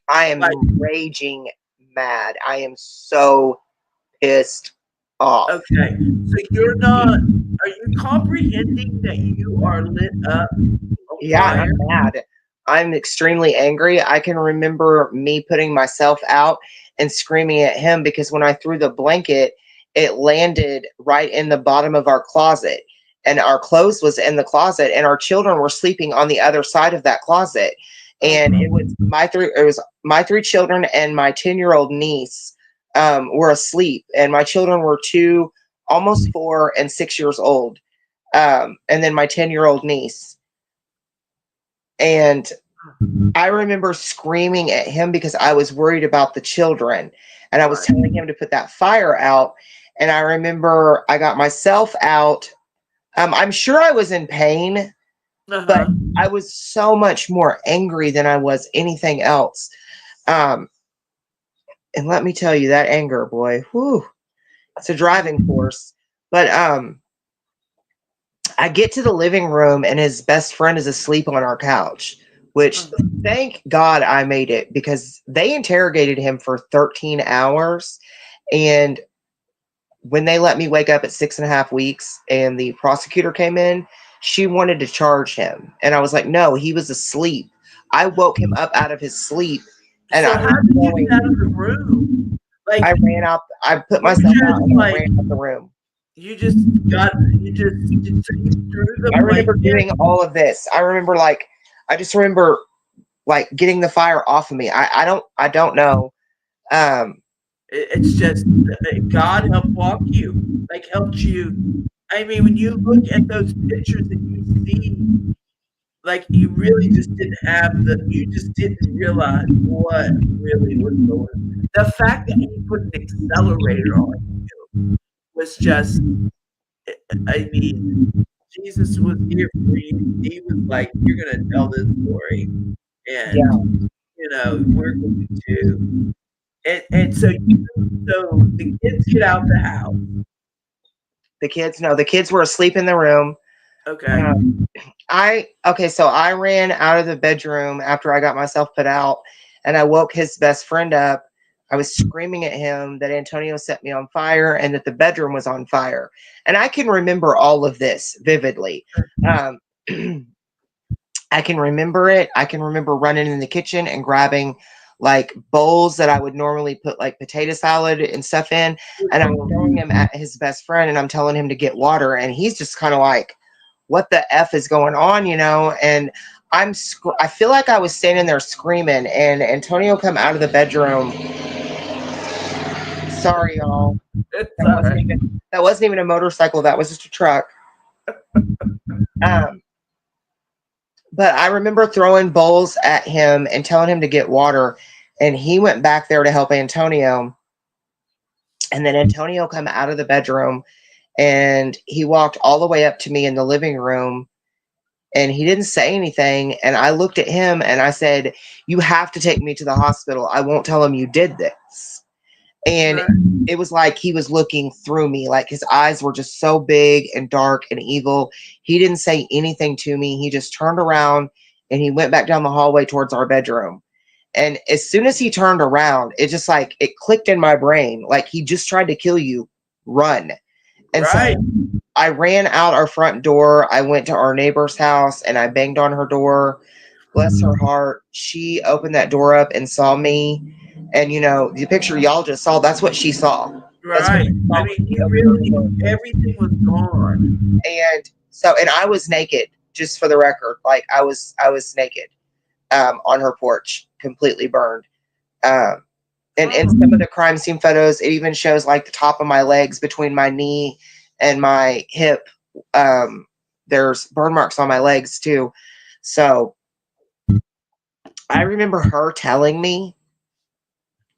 I am Like, raging mad. I am so pissed off. okay, so you're not, are you comprehending that you are lit up on Yeah, fire? I'm mad. I'm extremely angry. I can remember me putting myself out and screaming at him because when I threw the blanket, it landed right in the bottom of our closet. And our clothes was in the closet, and our children were sleeping on the other side of that closet. And Uh-huh. it was my three children and my 10-year-old niece were asleep. And my children were two, almost 4 and 6 years old. And then my 10-year-old niece. And I remember screaming at him because I was worried about the children. And I was Right. telling him to put that fire out. And I remember I got myself out. I'm sure I was in pain, but Uh-huh. I was so much more angry than I was anything else. Um, And let me tell you, that anger, boy, whew, it's a driving force. But I get to the living room and his best friend is asleep on our couch, which thank God I made it, because they interrogated him for 13 hours. And when they let me wake up at 6.5 weeks and the prosecutor came in, she wanted to charge him. And I was like, no, he was asleep. I woke him up out of his sleep. And So I how did you get out of the room? Like, I ran out. I put you myself out just and I like ran out the room. you just got you just so you threw the I remember blanket. doing all of this. I just remember like getting the fire off of me. I don't know. Um, It's just God helped walk you, like helped you. I mean, when you look at those pictures and you see, like you really just didn't have you just didn't realize what really was going. The fact that he put an accelerator on was just, I mean, Jesus was here for you. He was like, "You're gonna tell this story, and yeah, we're going to." And so the kids get out the house. the kids were asleep in the room. Okay. Um, so I ran out of the bedroom after I got myself put out, and I woke his best friend up. I was screaming at him that Antonio set me on fire and that the bedroom was on fire. And I can remember all of this vividly. Um, I can remember it. I can remember running in the kitchen and grabbing like bowls that I would normally put like potato salad and stuff in. And I'm throwing them at his best friend and I'm telling him to get water. And he's just kind of like, what the F is going on, And I feel like I was standing there screaming, and Antonio come out of the bedroom. Sorry, y'all. It's all right. That wasn't even a motorcycle. That was just a truck. Um, but I remember throwing bowls at him and telling him to get water, and he went back there to help Antonio. And then Antonio come out of the bedroom, and he walked all the way up to me in the living room, and he didn't say anything. And I looked at him and I said, "You have to take me to the hospital. I won't tell him you did this." And Right. it was like he was looking through me, like his eyes were just so big and dark and evil. He didn't say anything to me. He just turned around and he went back down the hallway towards our bedroom. And as soon as he turned around, it just like it clicked in my brain, like he just tried to kill you, run. And so Right. I ran out our front door. I went to our neighbor's house and I banged on her door. Bless her heart. She opened that door up and saw me. And the picture y'all just saw, that's what she saw. That's what Right. she I saw mean, when she you opened up the really door. everything was gone. And I was naked, just for the record. Like I was naked on her porch, completely burned. Um, and in some of the crime scene photos, it even shows like the top of my legs between my knee and my hip. There's burn marks on my legs too. So I remember her telling me,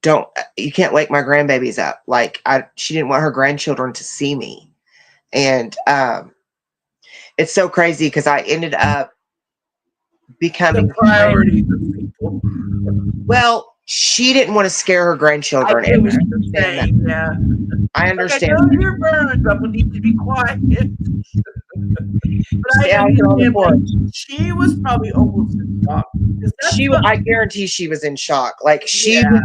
"Don't you can't wake my grandbabies up." Like she didn't want her grandchildren to see me. And it's so crazy because I ended up The becoming priorities of people. well, she didn't want to scare her I grandchildren, get and what I you're understand that. saying. Yeah. I Like, I understand know that. you're burned. I'm gonna need you to be quiet. But I Stay out here on the understand, like, porch. she was probably almost in shock because that's what. I guarantee she was in shock. Like Yeah.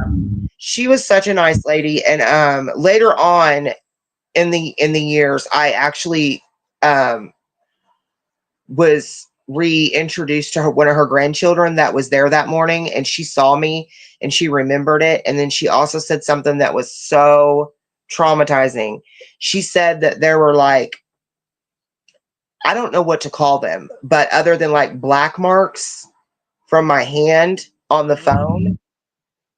she was such a nice lady. And later on in the years, I actually um was reintroduced to one of her grandchildren that was there that morning, and she saw me and she remembered it. And then she also said something that was so traumatizing. She said that there were like, I don't know what to call them, but other than like black marks from my hand on the phone.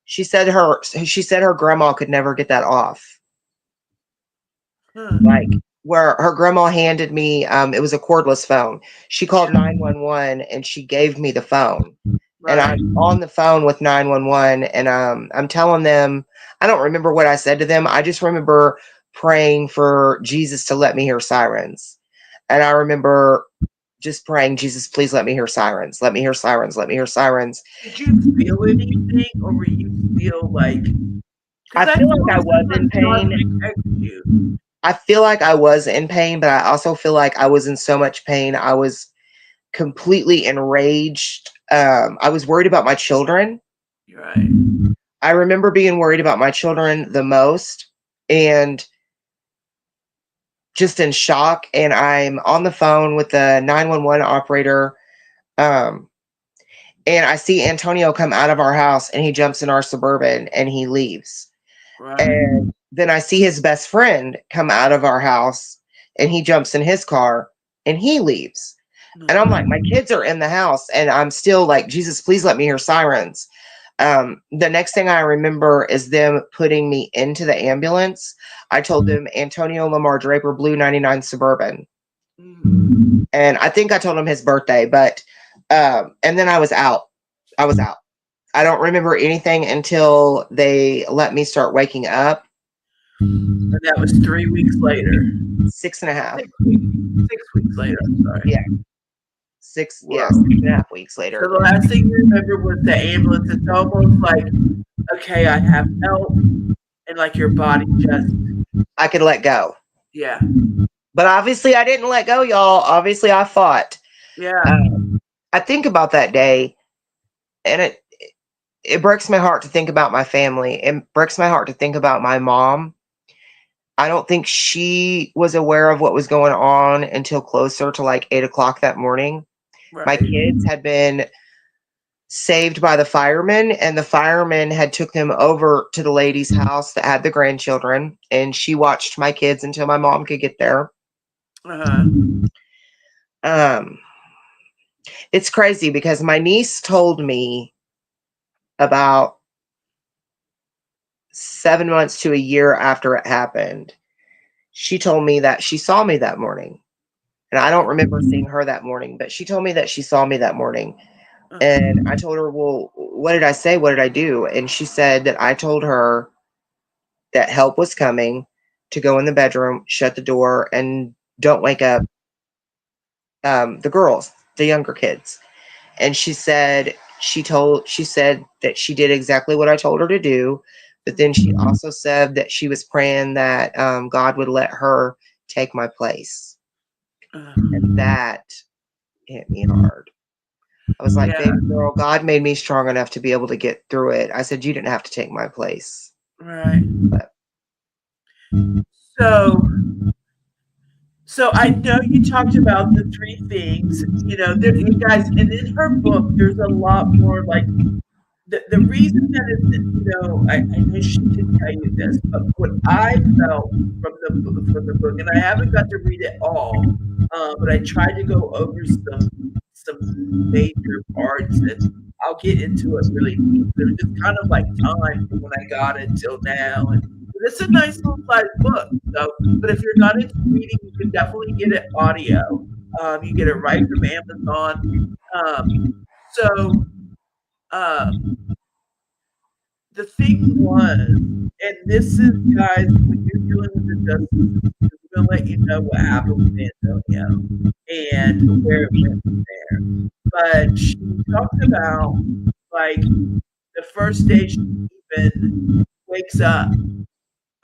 She said her grandma could never get that off. Huh. Like where her grandma handed me, it was a cordless phone. She called 911 and she gave me the phone. And Right. I'm on the phone with 911 and I'm telling them, I don't remember what I said to them. I just remember praying for Jesus to let me hear sirens. And I remember just praying, Jesus, please let me hear sirens. Let me hear sirens. Let me hear sirens. Did you feel anything, or were you still like? Because I feel feel like I like was in sometimes God pain. protects you. I feel like I was in pain, but I also feel like I was in so much pain. I was completely enraged. I was worried about my children. Right. I remember being worried about my children the most and just in shock. And I'm on the phone with the 911 operator. Um, and I see Antonio come out of our house and he jumps in our Suburban and he leaves. Right. And then I see his best friend come out of our house and he jumps in his car and he leaves. And I'm like, my kids are in the house and I'm still like, Jesus, please let me hear sirens. The next thing I remember is them putting me into the ambulance. I told them Antonio Lamar Draper, blue 99 Suburban. And I think I told him his birthday, but, and then I was out. I was out. I don't remember anything until they let me start waking up. And that was 3 weeks later. 6.5. 6 weeks later, I'm sorry. Yeah. Six, Whoa. yeah, 6.5 weeks later. So the last thing you remember was the ambulance. It's almost like, okay, I have help, and like your body just, I could let go. yeah. But obviously I didn't let go, y'all. Obviously I fought. Yeah. I think about that day and it breaks my heart to think about my family. It breaks my heart to think about my mom. I don't think she was aware of what was going on until closer to like 8 o'clock that morning. Right. My kids had been saved by the firemen, and the firemen had took them over to the lady's house that had the grandchildren, and she watched my kids until my mom could get there. It's crazy because my niece told me about 7 months to a year after it happened. She told me that she saw me that morning. And I don't remember seeing her that morning, but she told me that she saw me that morning. And I told her, well, what did I say? What did I do? And she said that I told her that help was coming, to go in the bedroom, shut the door, and don't wake up the girls, the younger kids. And she said that she did exactly what I told her to do. But then she also said that she was praying that God would let her take my place. And that hit me hard. I was like, baby girl, God made me strong enough to be able to get through it. I said, you didn't have to take my place. Right. But, so I know you talked about the 3 things, you guys, and in her book, there's a lot more like the reason that is, I know she did tell you this, but what I felt from the book, and I haven't got to read it all, but I tried to go over some major parts, and I'll get into it really deep. It was just kind of like time from when I got it till now, and it's a nice little size book. So, but if you're not into reading, you can definitely get it audio. You get it right from Amazon. So the thing was, and this is, guys, when you're dealing with the justice system, we're going to let you know what happened with Antonio and where it went from there. But she talks about, like, the first day she even wakes up.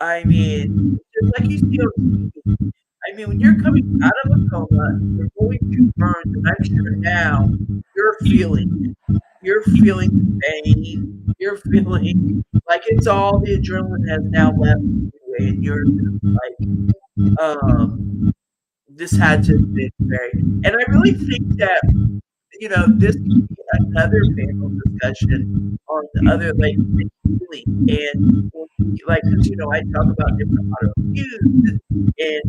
I mean, just like you see on TV. I mean, when you're coming out of a coma, you're going through burns, and I'm sure now you're feeling it. You're feeling the pain. You're feeling like it's all the adrenaline has now left you, and you're just like, this had to have been very. And I really think that this could be another panel discussion on other like healing and like because I talk about different autoimmune and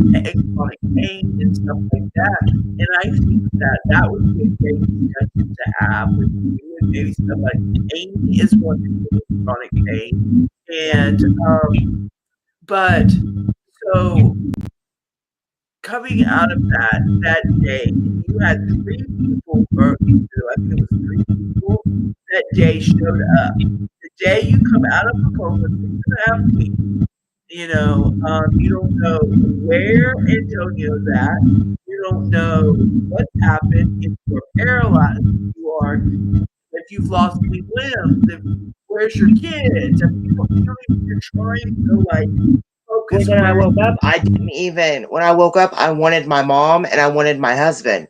chronic pain and stuff like that, and I think that would be a great discussion to have with you and maybe somebody. Amy is one who has chronic pain, and but so coming out of that day, and you had 3 people, or I think it was 3 people that day showed up. The day you come out of a coma, 6.5 weeks, you don't know where Antonio's at. You don't know what's happened. If you're paralyzed, if you've lost any limbs, where's your kids? And you're trying to like focus When I where. woke up, when I woke up, I wanted my mom and I wanted my husband.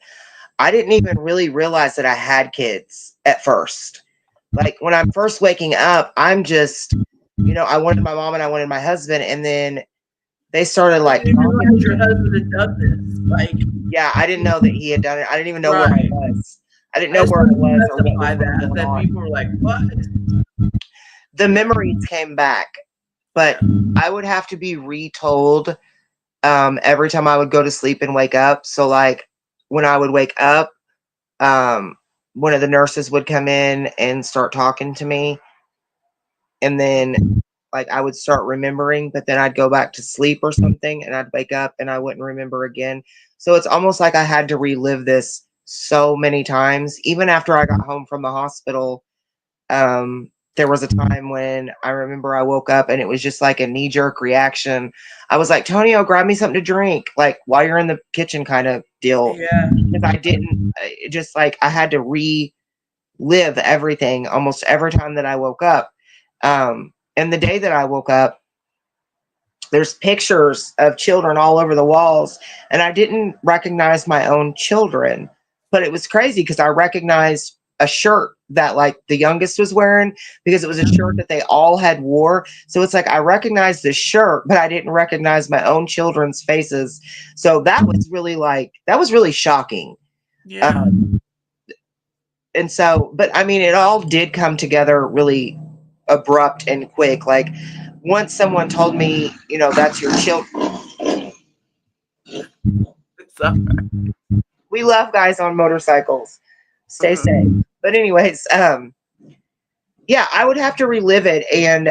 I didn't even really realize that I had kids at first. Like when I'm first waking up, I'm just, I wanted my mom and I wanted my husband. And then they started You like didn't talking realize to your me. husband had done this. Like, Yeah, I didn't know that he had done it. I didn't even know where I right. was. I didn't I know just where I wanted to was or what was specify really that going that people were on. like, what? The Yeah. memories came back, but Yeah. I would have to be retold every time I would go to sleep and wake up. So like when I would wake up, um, one of the nurses would come in and start talking to me, and then like I would start remembering, but then I'd go back to sleep or something, and I'd wake up and I wouldn't remember again. So it's almost like I had to relive this so many times. Even after I got home from the hospital, there was a time when I remember I woke up and it was just like a knee jerk reaction. I was like, Tonio, grab me something to drink, like while you're in the kitchen, kind of deal. Yeah. Because I didn't, just like I had to relive everything almost every time that I woke up. And the day that I woke up, there's pictures of children all over the walls, and I didn't recognize my own children. But it was crazy because I recognized a shirt that like the youngest was wearing, because it was a shirt that they all had wore. So it's like I recognized the shirt, but I didn't recognize my own children's faces. So that was really shocking. Yeah. Um, and so, but I mean, it all did come together really abrupt and quick. Like once someone told me, that's your child. So, We love guys on motorcycles. Stay safe. But anyways, yeah, I would have to relive it. And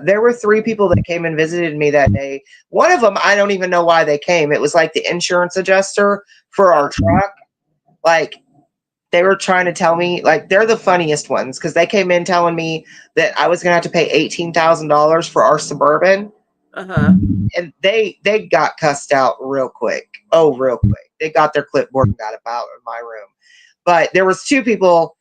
there were 3 people that came and visited me that day. One of them, I don't even know why they came. It was like the insurance adjuster for our truck. Like they were trying to tell me, like they're the funniest ones because they came in telling me that I was going to have to pay $18,000 for our Suburban. uh-huh. And they got cussed out real quick. Oh, real quick. They got their clipboard and got about in my room. But there was 2 people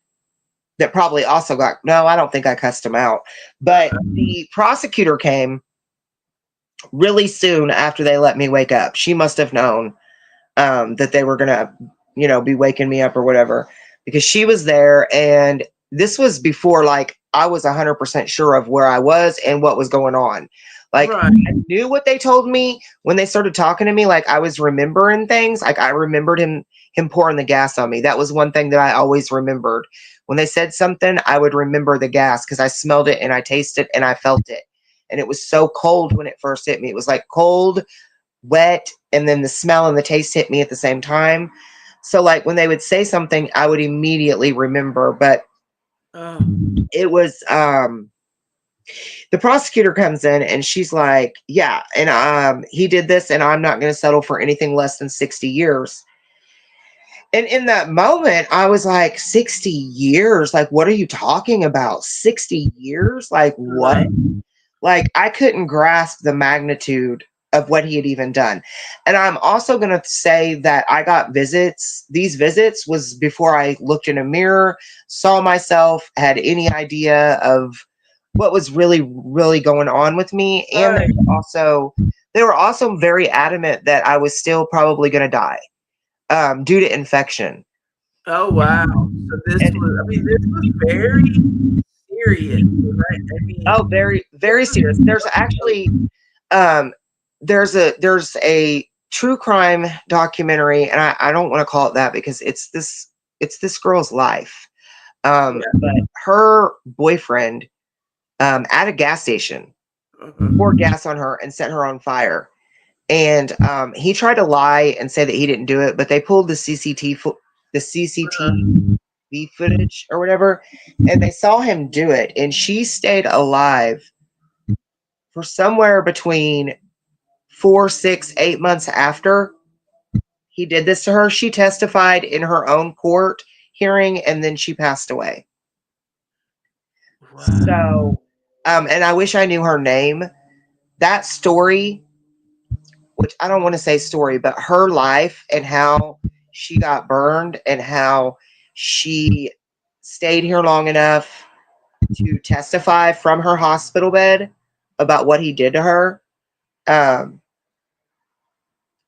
that probably also got, no, I don't think I cussed them out. But the prosecutor came really soon after they let me wake up. She must have known that they were going to, be waking me up or whatever, because she was there. And this was before, like, I was 100% sure of where I was and what was going on. Like, Right. I knew what they told me when they started talking to me. Like, I was remembering things. Like, I remembered him pouring the gas on me. That was one thing that I always remembered. When they said something, I would remember the gas because I smelled it and I tasted it and I felt it. And it was so cold when it first hit me. It was like cold, wet, and then the smell and the taste hit me at the same time. So like when they would say something, I would immediately remember. But Oh. it was the prosecutor comes in and she's like, yeah, and he did this and I'm not going to settle for anything less than 60 years. And in that moment, I was like, 60 years? Like, what are you talking about? 60 years? Like, what? Like, I couldn't grasp the magnitude of what he had even done. And I'm also going to say that I got visits. These visits was before I looked in a mirror, saw myself, had any idea of what was really, really going on with me. And Right. they were also very adamant that I was still probably going to die due to infection. Oh, wow. So this And was, I mean, this was very serious, right? I mean, oh, very, this very was, serious. There's actually um there's a true crime documentary, and I don't want to call it that because it's this girl's life. yeah. But her boyfriend at a gas station Uh-huh. poured gas on her and set her on fire. And he tried to lie and say that he didn't do it, but they pulled the CCTV footage or whatever, and they saw him do it. And she stayed alive for somewhere between 4, 6, 8 months after he did this to her. She testified in her own court hearing, and then she passed away. Wow. So, and I wish I knew her name. That story, which I don't want to say story, but her life and how she got burned and how she stayed here long enough to testify from her hospital bed about what he did to her.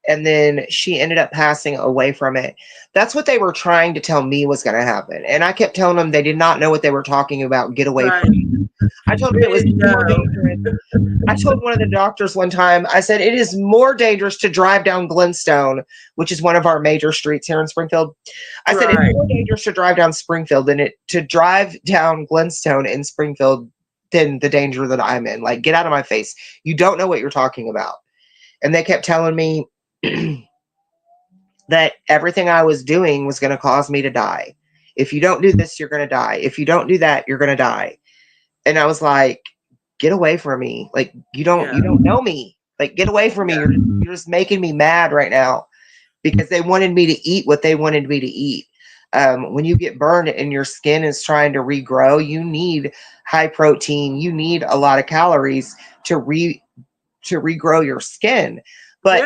And then she ended up passing away from it. That's what they were trying to tell me was going to happen. And I kept telling them they did not know what they were talking about. Get away from me. I told them it was more dangerous. I told one of the doctors one time, I said, it is more dangerous to drive down Glenstone, which is one of our major streets here in Springfield. I said, it's more dangerous to drive down Springfield than to drive down Glenstone in Springfield than the danger that I'm in. Like, get out of my face. You don't know what you're talking about. And they kept telling me that everything I was doing was going to cause me to die. If you don't do this, you're going to die. If you don't do that, you're going to die. And I was like, get away from me. Like, you don't know me. Like, get away from me. You're just making me mad right now, because they wanted me to eat what they wanted me to eat. When you get burned and your skin is trying to regrow, you need high protein. You need a lot of calories to regrow your skin. But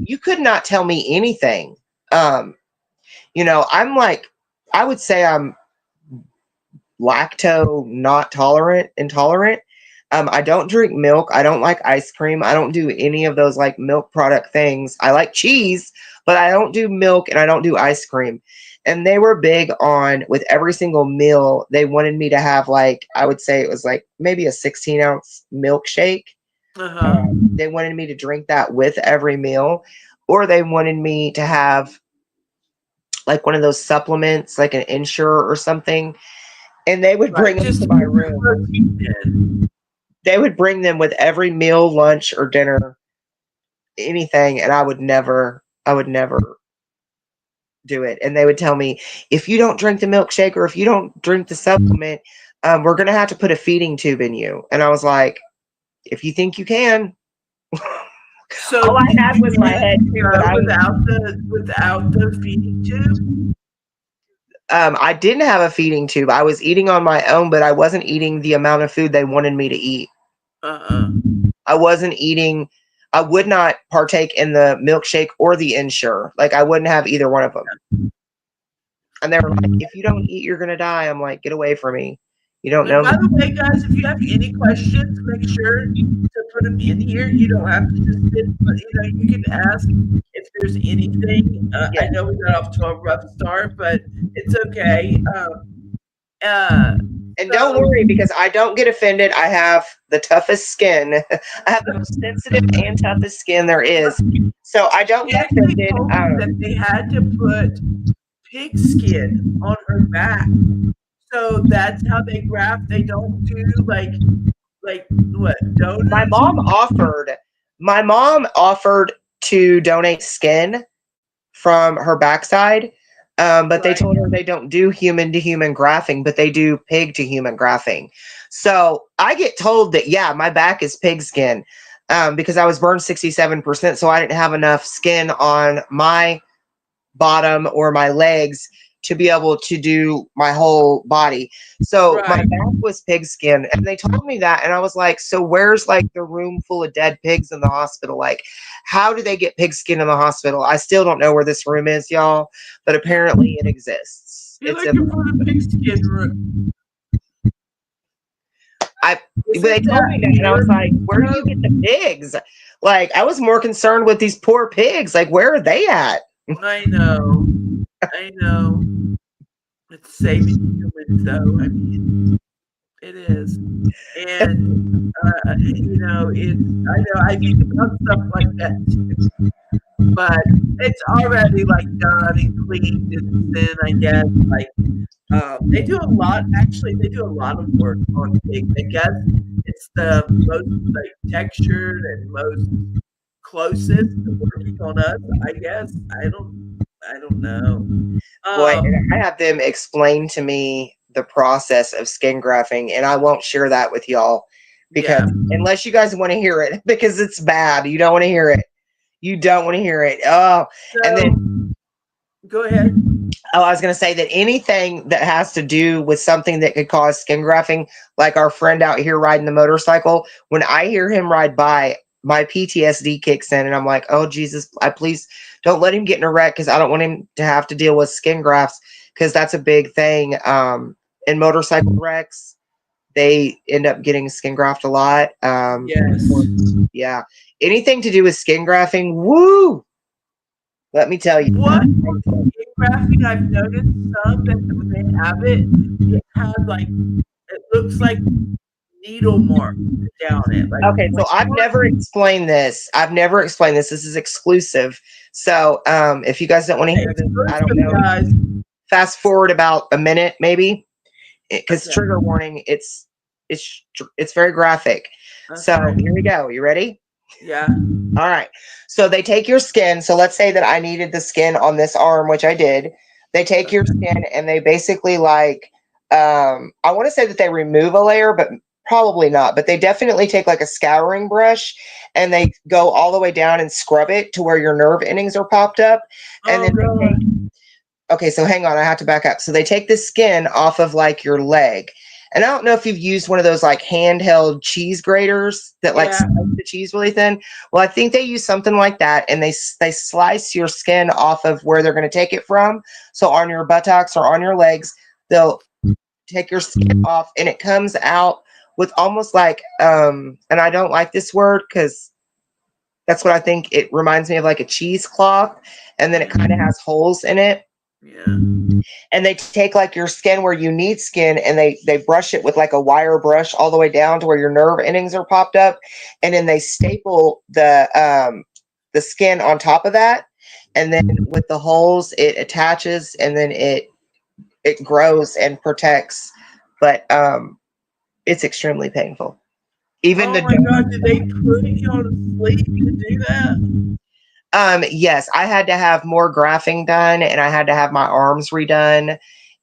you could not tell me anything. You know, I'm like, I would say I'm lacto not intolerant. I don't drink milk. I don't like ice cream. I don't do any of those like milk product things. I like cheese, but I don't do milk and I don't do ice cream. And they were big on, with every single meal, they wanted me to have, like, I would say it was like maybe a 16-ounce milkshake. They wanted me to drink that with every meal, or they wanted me to have like one of those supplements, like an Ensure or something. And they would bring them to my room. They would bring them with every meal, lunch, or dinner, anything, and I would never do it. And they would tell me, if you don't drink the milkshake or if you don't drink the supplement, we're going to have to put a feeding tube in you. And I was like, if you think you can. So all I had was my head too, but without the feeding tube. I didn't have a feeding tube. I was eating on my own, but I wasn't eating the amount of food they wanted me to eat. I wasn't eating. I would not partake in the milkshake or the Ensure. Like, I wouldn't have either one of them. And they were like, if you don't eat, you're going to die. I'm like, get away from me. You don't know. By the way, guys, if you have any questions, make sure to put them in here. You don't have to just sit, but you can ask if there's anything. I know we got off to a rough start, but it's okay. And don't worry, because I don't get offended. I have the toughest skin. I have the most sensitive and toughest skin there is. So I don't get offended. They told me that they had to put pig skin on her back. So that's how they graft. They don't do like what, donuts? My mom offered to donate skin from her backside. But they told her they don't do human to human grafting, but they do pig to human grafting. So I get told that, yeah, my back is pig skin, because I was burned 67%. So I didn't have enough skin on my bottom or my legs to be able to do my whole body. So my back was pig skin, and they told me that. And I was like, so where's like the room full of dead pigs in the hospital? Like, how do they get pig skin in the hospital? I still don't know where this room is, y'all, but apparently it exists. It's in the pig skin room. They told me that, and I was like, where do you get the pigs? Like, I was more concerned with these poor pigs. Like, where are they at? I know. It's saving humans, though. I mean, it is. And, I think about stuff like that, too. But it's already, like, done and cleaned and then, I guess, like, they do a lot of work on pigs. I guess it's the most, like, textured and most closest to working on us, I guess. I don't know. Boy, I have them explain to me the process of skin grafting, and I won't share that with y'all, because unless you guys want to hear it, because it's bad. You don't want to hear it. You don't want to hear it. Oh, so, and then go ahead. Oh, I was going to say that anything that has to do with something that could cause skin grafting, like our friend out here riding the motorcycle, when I hear him ride by, my PTSD kicks in, and I'm like, oh, Jesus, please don't let him get in a wreck, because I don't want him to have to deal with skin grafts, because that's a big thing in motorcycle wrecks. they end up getting skin graft a lot. Yes. Yeah. Anything to do with skin grafting, woo! Let me tell you. What skin grafting? I've noticed some that when they have it, it has like it looks like needle marks down it. Like Okay, so I've never explained this. This is exclusive. So if you guys don't want to hear this, I don't know. Guys. Fast forward about a minute, maybe, because Okay. trigger warning. It's very graphic. Okay. So here we go. You ready? Yeah. All right. So they take your skin. So let's say that I needed the skin on this arm, which I did. They take your skin and they basically like, I want to say that they remove a layer, but probably not. But they definitely take like a scouring brush and they go all the way down and scrub it to where your nerve endings are popped up. And then they take, okay, so hang on, I have to back up. So they take the skin off of like your leg. And I don't know if you've used one of those like handheld cheese graters that like slice the cheese really thin. Well, I think they use something like that, and they slice your skin off of where they're going to take it from. So on your buttocks or on your legs, they'll take your skin off, and it comes out with almost like and I don't like this word because that's what I think it reminds me of, like a cheesecloth, and then it kind of has holes in it. Yeah. And they take like your skin where you need skin, and they brush it with like a wire brush all the way down to where your nerve endings are popped up, and then they staple the skin on top of that, and then with the holes it attaches, and then it grows and protects, but it's extremely painful. Even oh my god, did they put you on sleep to do that? Yes, I had to have more grafting done, and I had to have my arms redone.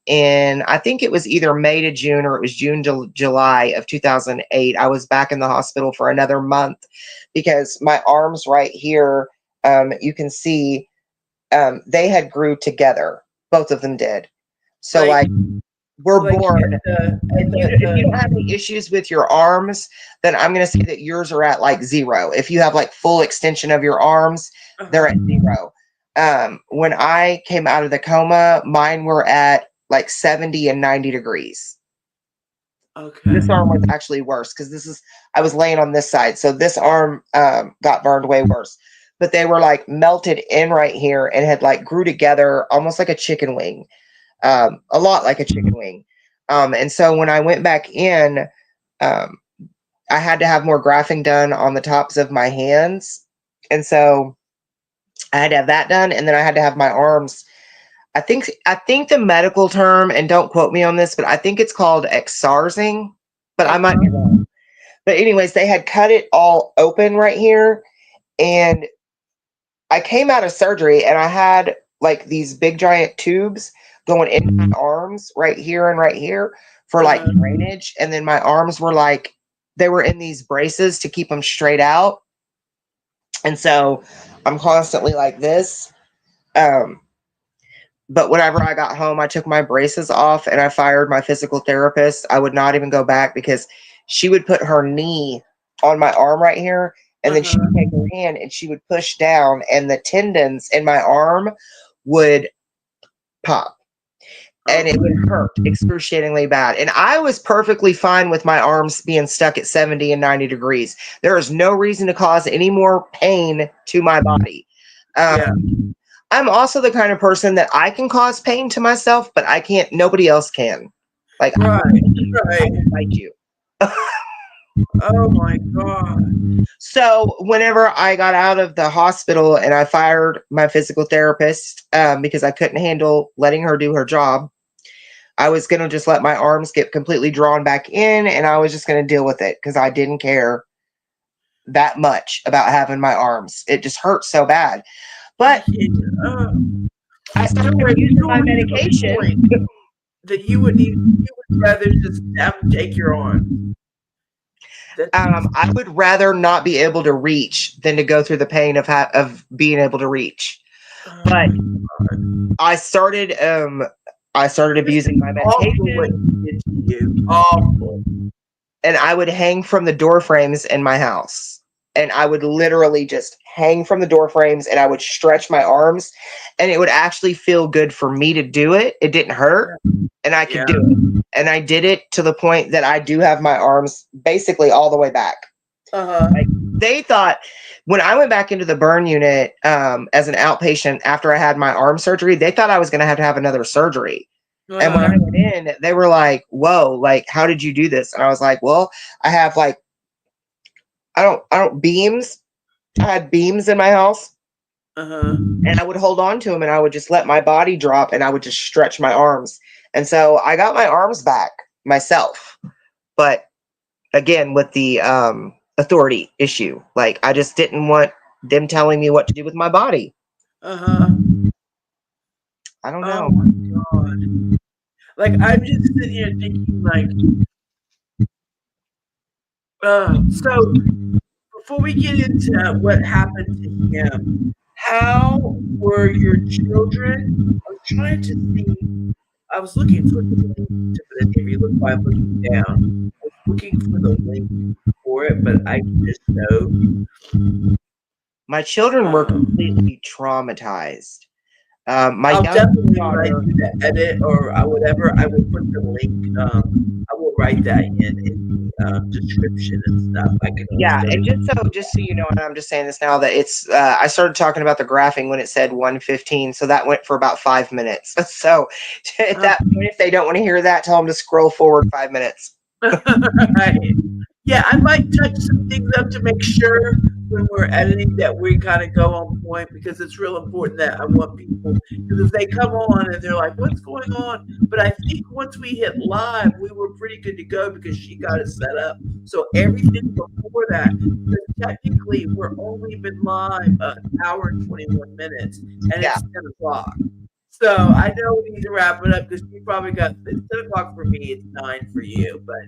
And I think it was either May to June, or it was June to July of 2008. I was back in the hospital for another month because my arms right here, you can see, they had grew together. Both of them did. So like we're born. If you don't have any issues with your arms, then I'm going to say that yours are at like 0. If you have like full extension of your arms, they're at 0. When I came out of the coma, mine were at like 70 and 90 degrees. Okay. This arm was actually worse because I was laying on this side. So this arm got burned way worse. But they were like melted in right here and had like grew together almost like a chicken wing. A lot like a chicken wing. And so when I went back in, I had to have more grafting done on the tops of my hands. And so I had to have that done. And then I had to have my arms. I think the medical term, and don't quote me on this, but I think it's called exarsing, but I might be wrong. But anyways, they had cut it all open right here. And I came out of surgery and I had like these big giant tubes going in my arms right here for like drainage. And then my arms were like, they were in these braces to keep them straight out. And so I'm constantly like this. But whenever I got home, I took my braces off and I fired my physical therapist. I would not even go back because she would put her knee on my arm right here. And then she would take her hand and she would push down, and the tendons in my arm would pop. And it would hurt excruciatingly bad. And I was perfectly fine with my arms being stuck at 70 and 90 degrees. There is no reason to cause any more pain to my body. I'm also the kind of person that I can cause pain to myself, but I can't, nobody else can. Like, I can fight you. Oh my god. So whenever I got out of the hospital and I fired my physical therapist because I couldn't handle letting her do her job, I was going to just let my arms get completely drawn back in, and I was just going to deal with it because I didn't care that much about having my arms. It just hurt so bad. But I started using my medication. That you would rather just take your arm. I would rather not be able to reach than to go through the pain of being able to reach. But I started abusing my medication. Awful. And I would hang from the door frames in my house. And I would literally just hang from the door frames, and I would stretch my arms, and it would actually feel good for me to do it. It didn't hurt, and I could do it. and I did it to the point that I do have my arms basically all the way back. Like, they thought when I went back into the burn unit as an outpatient after I had my arm surgery, they thought I was going to have another surgery. And when I went in, they were like, "Whoa, like, how did you do this?" And I was like, "Well, I have like, I don't beams. I had beams in my house." And I would hold on to them and I would just let my body drop and I would just stretch my arms. And so I got my arms back myself. But again, with the authority issue, like, I just didn't want them telling me what to do with my body. I don't know. Oh my God. Like, I'm just sitting here thinking, like, so before we get into what happened to him, how were your children? I was trying to see. I was looking for the link to it. If you look while I'm looking down, I was looking for the link for it, but I just know My children were completely traumatized. My I'll youngest definitely write daughter, the edit or whatever. I will put the link. I will write that in the description and stuff. I can yeah, also. and just so you know, and I'm just saying this now, that it's I started talking about the graphing when it said 1:15, so that went for about 5 minutes. So at that point, if they don't want to hear that, tell them to scroll forward 5 minutes. Right. Yeah, I might touch some things up to make sure when we're editing that we kind of go on point, because it's real important that I want people, because if they come on and they're like, "What's going on?" But I think once we hit live, we were pretty good to go because she got it set up. So everything before that, because technically we're only been live an hour and 21 minutes, and Yeah. it's 10 o'clock. So I know we need to wrap it up because you probably got, it's 10 o'clock for me, it's 9 for you. But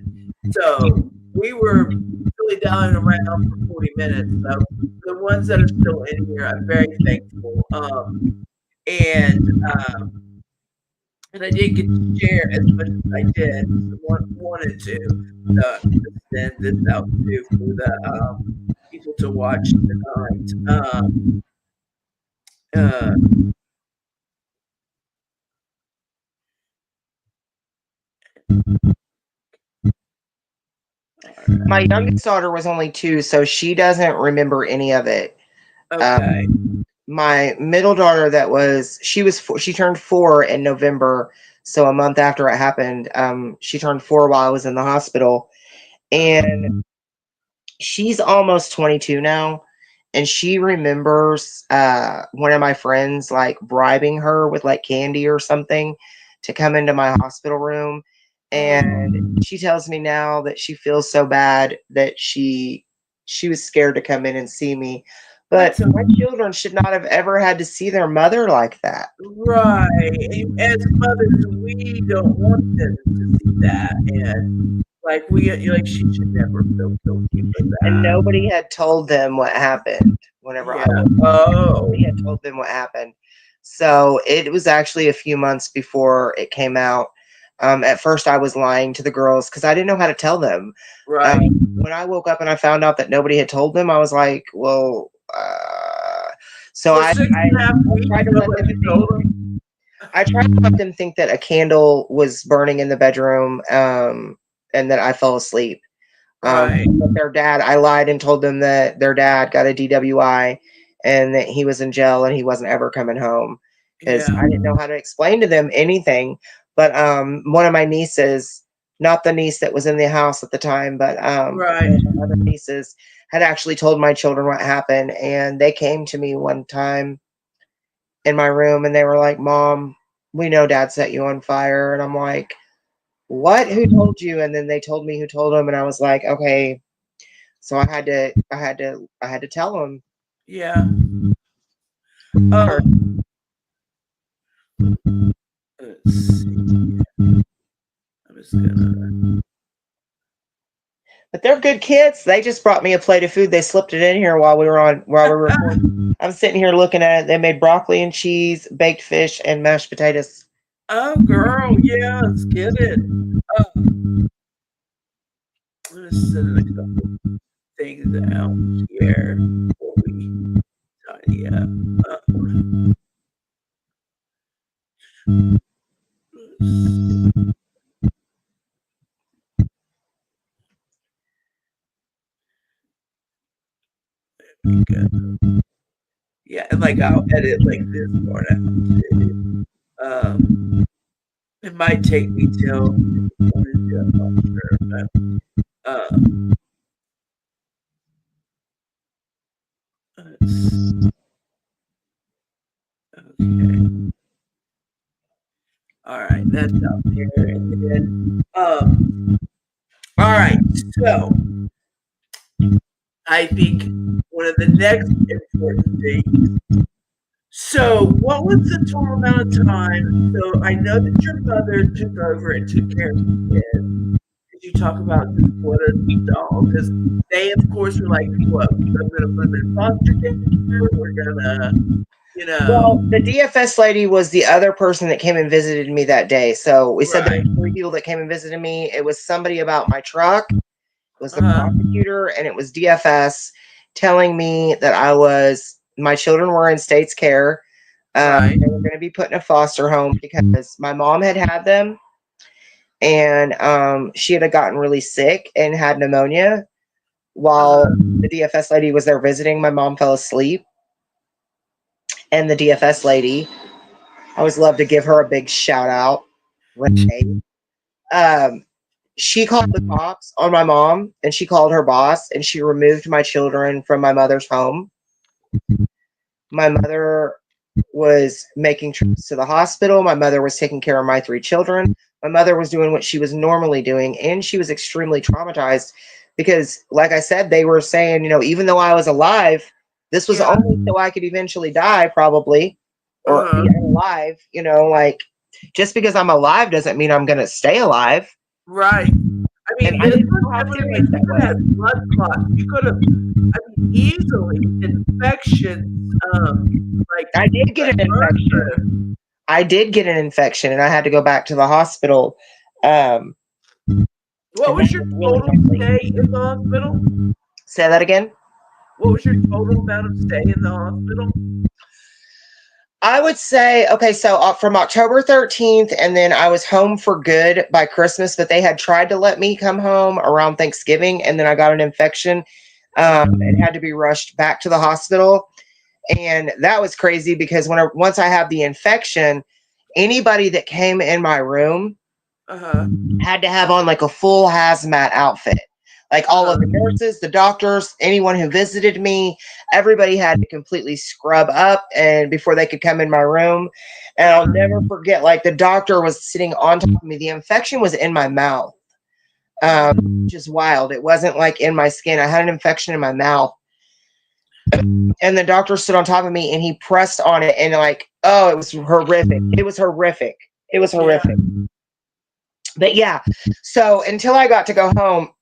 so we were really down and around for 40 minutes. So the ones that are still in here, I'm very thankful. And and I didn't get to share as much as I did. Wanted to send this out to for the people to watch tonight. Uh, My youngest daughter was only 2, so she doesn't remember any of it. okay. My middle daughter, she turned 4 in November, so a month after it happened. She turned 4 while I was in the hospital, and she's almost 22 now, and she remembers one of my friends like bribing her with like candy or something to come into my hospital room. And she tells me now that she feels so bad that she was scared to come in and see me. But my children should not have ever had to see their mother like that. Right. As mothers, we don't want them to see that. And like she should never feel guilty for And that. nobody had told them what happened whenever I Yeah. was. Oh. Nobody had told them what happened. So it was actually a few months before it came out. At first, I was lying to the girls because I didn't know how to tell them. Right. When I woke up and I found out that nobody had told them, I was like, well, so For I 6.5 weeks, tried to let them nobody told them. I tried to let them think that a candle was burning in the bedroom, and that I fell asleep. Right. But their dad, I lied and told them that their dad got a DWI and that he was in jail and he wasn't ever coming home, because Yeah. I didn't know how to explain to them anything. But one of my nieces, not the niece that was in the house at the time, but Right. one of my other nieces had actually told my children what happened, and they came to me one time in my room and they were like, "Mom, we know Dad set you on fire." And I'm like, "What? Who told you?" And then they told me who told them, and I was like, "Okay." So I had to tell them. Yeah. Or- Let's see. I'm just gonna. But they're good kids. They just brought me a plate of food. They slipped it in here while we were recording. I'm sitting here looking at it. They made broccoli and cheese, baked fish, and mashed potatoes. Oh, girl, yeah, let's get it. I'm just sending a couple things out here before we tidy up. Let's see. you go. Yeah, and like I'll edit like this part out too. It might take me till Wednesday, I'm not sure, but let's okay. All right, that's out there, and then all right. So I think one of the next important things. So, what was the total amount of time? So, I know that your mother took over and took care of the kids. Could you talk about just what a doll? Because they, of course, were like, "What? I'm going to put them in foster care. We're gonna, Well, the DFS lady was the other person that came and visited me that day. So we said right, the three people that came and visited me. It was somebody about my truck. It was the prosecutor, and it was DFS telling me that my children were in state's care. right, They were going to be put in a foster home because my mom had them, and she had gotten really sick and had pneumonia. While the DFS lady was there visiting, my mom fell asleep, and the DFS lady, I always love to give her a big shout out, Renee. She called the cops on my mom, and she called her boss, and she removed my children from my mother's home. My mother was making trips to the hospital. My mother was taking care of my three children. My mother was doing what she was normally doing, and she was extremely traumatized because, like I said, they were saying, even though I was alive, this was only so I could eventually die, probably, or be alive. Like, just because I'm alive doesn't mean I'm going to stay alive. right. I mean, this was you could have blood clots. You could have, easily infections. Like I did get an infection. I did get an infection, and I had to go back to the hospital. What was your total stay in the hospital? Say that again. What was your total amount of stay in the hospital? I would say, okay, so from October 13th, and then I was home for good by Christmas, but they had tried to let me come home around Thanksgiving, and then I got an infection and had to be rushed back to the hospital. And that was crazy because once I had the infection, anybody that came in my room had to have on like a full hazmat outfit. Like all of the nurses, the doctors, anyone who visited me, everybody had to completely scrub up and before they could come in my room. And I'll never forget, like the doctor was sitting on top of me. The infection was in my mouth, which is wild. It wasn't like in my skin. I had an infection in my mouth. And the doctor stood on top of me and he pressed on it and like, oh, it was horrific. It was horrific. It was horrific. Yeah. But yeah, so until I got to go home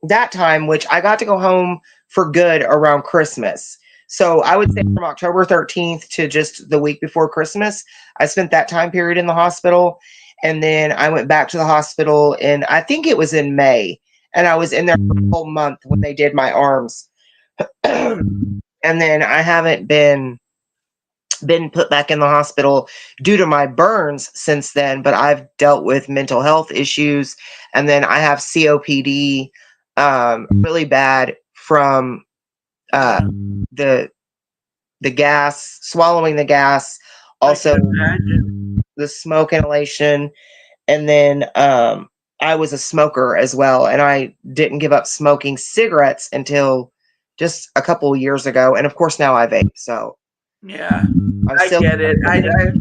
that time, which I got to go home for good around Christmas. So I would say from October 13th to just the week before Christmas, I spent that time period in the hospital. And then I went back to the hospital and I think it was in May. And I was in there for a whole month when they did my arms. And then I haven't been put back in the hospital due to my burns since then, but I've dealt with mental health issues, and then I have COPD really bad from the gas, swallowing the gas, also the smoke inhalation, and then I was a smoker as well, and I didn't give up smoking cigarettes until just a couple years ago, and of course now I vape. So yeah, I get it. I know.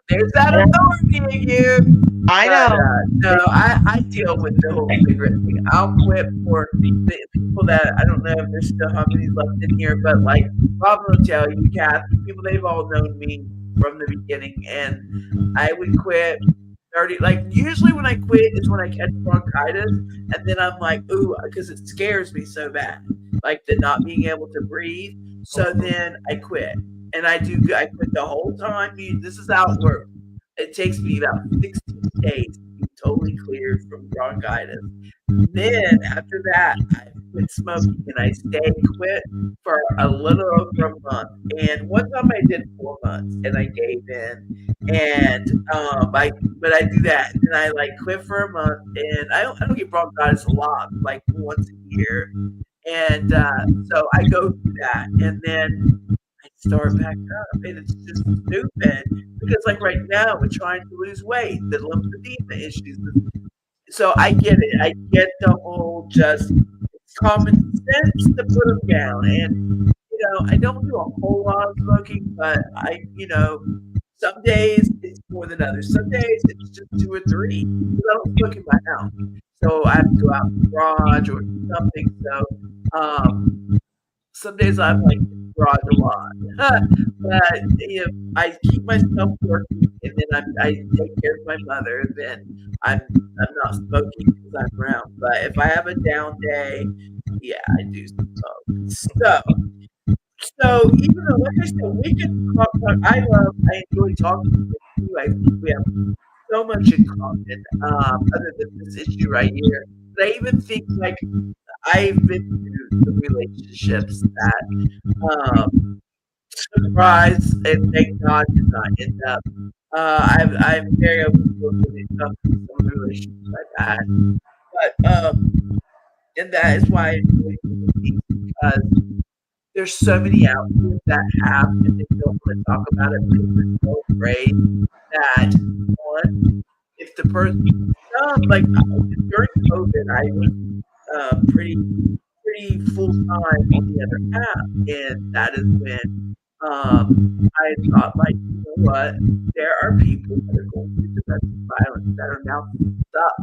There's that authority again. I know. No, I deal with the whole cigarette thing. I'll quit for the people that I don't know if there's still how many left in here, but like Bob will tell you, Kathy, people they've all known me from the beginning, and I would quit 30. Like usually when I quit is when I catch bronchitis, and then I'm like, ooh, because it scares me so bad, like the not being able to breathe. So then I quit, and I quit the whole time. This is how it works. It takes me about 16 days to be totally cleared from bronchitis. Then after that, I quit smoking and I stayed quit for a little over a month. And one time I did 4 months and I gave in. And but I do that and I like quit for a month and I don't get bronchitis a lot, like once a year. And so I go through that, and then I start back up, and it's just stupid because, like right now, we're trying to lose weight, the lymphedema issues. So I get it. I get the whole just it's common sense to put them down, and I don't do a whole lot of smoking, but some days it's more than others. Some days it's just 2 or 3 because I don't smoke in my house. So I have to go out in the garage or something. So, some days I'm, like, in the garage a lot. But if I keep myself working and then I take care of my mother, then I'm not smoking because I'm around. But if I have a down day, yeah, I do smoke. So even though, like I said, we can talk. I enjoy talking with you. I think we have so much in common, other than this issue right here. But I even think like I've been through some relationships that, surprise and thank God did not end up. I'm very open book when it comes to some relationships I've had, but and that is why I enjoy doing these because there's so many out there that have and they don't want to talk about it because they're so afraid that one, if the person, like during COVID, I was pretty full time on the other half, and that is when I thought, like, you know what, there are people that are going through domestic violence that are now stuck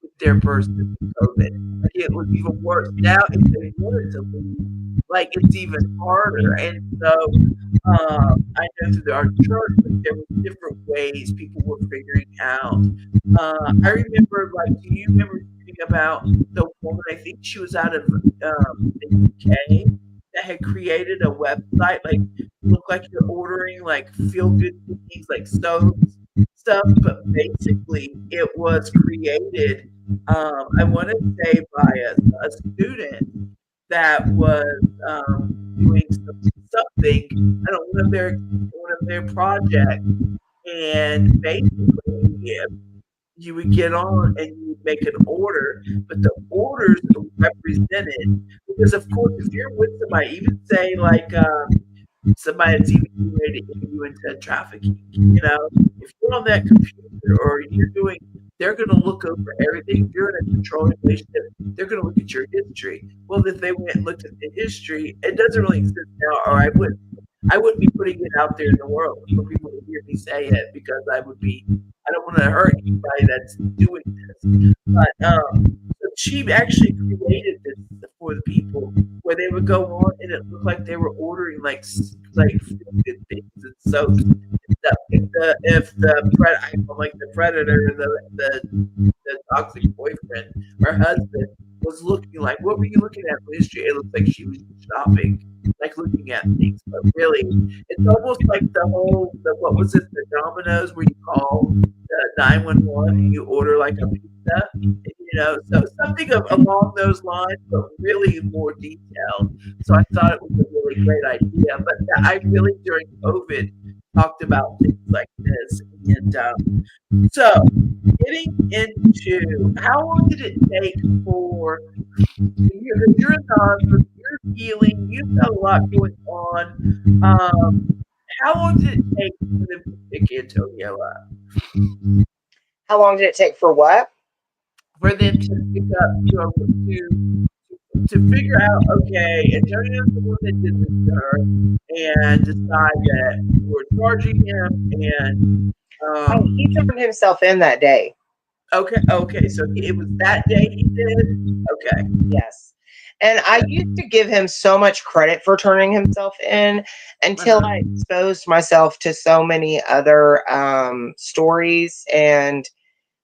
with their person with COVID. Like, it was even worse. Now, if they wanted to leave, like, it's even harder. And so, I know through our church, like, there was different ways people were figuring out. I remember, like, do you remember reading about the woman? I think she was out of the UK that had created a website, like, look like you're ordering like feel good things, like soaps, stuff, but basically it was created. I want to say by a student that was doing something. I don't know one of their projects, and basically you would get on and you would make an order, but the orders are represented because, of course, if you're with somebody, even say like somebody that's even getting ready to get you into trafficking, if you're on that computer or you're doing, they're going to look over everything. If you're in a control relationship, they're going to look at your history. Well, if they went and looked at the history, it doesn't really exist now, or I wouldn't be putting it out there in the world for people to hear me say it because I don't want to hurt anybody that's doing this. But so she actually created this for the people where they would go on and it looked like they were ordering like good things and soaps and stuff. I call like the predator, the toxic boyfriend or husband was looking like, what were you looking at in history? It looked like she was shopping, like looking at things, but really, it's almost like what was it, the Domino's where you call the 911 and you order like a pizza, so something along those lines, but really more detailed. So I thought it was a really great idea. But I really during COVID talked about things like this, and so getting into how long did it take for you're a nurse, you're healing, you've got a lot going on. How long did it take for them to pick Antonio up? How long did it take for what? For them to pick up to figure out, okay, Antonio's the one that did this to her, and decide that we're charging him, and He turned himself in that day. okay, so it was that day he did. Okay, Yes. And I used to give him so much credit for turning himself in until I exposed myself to so many other stories and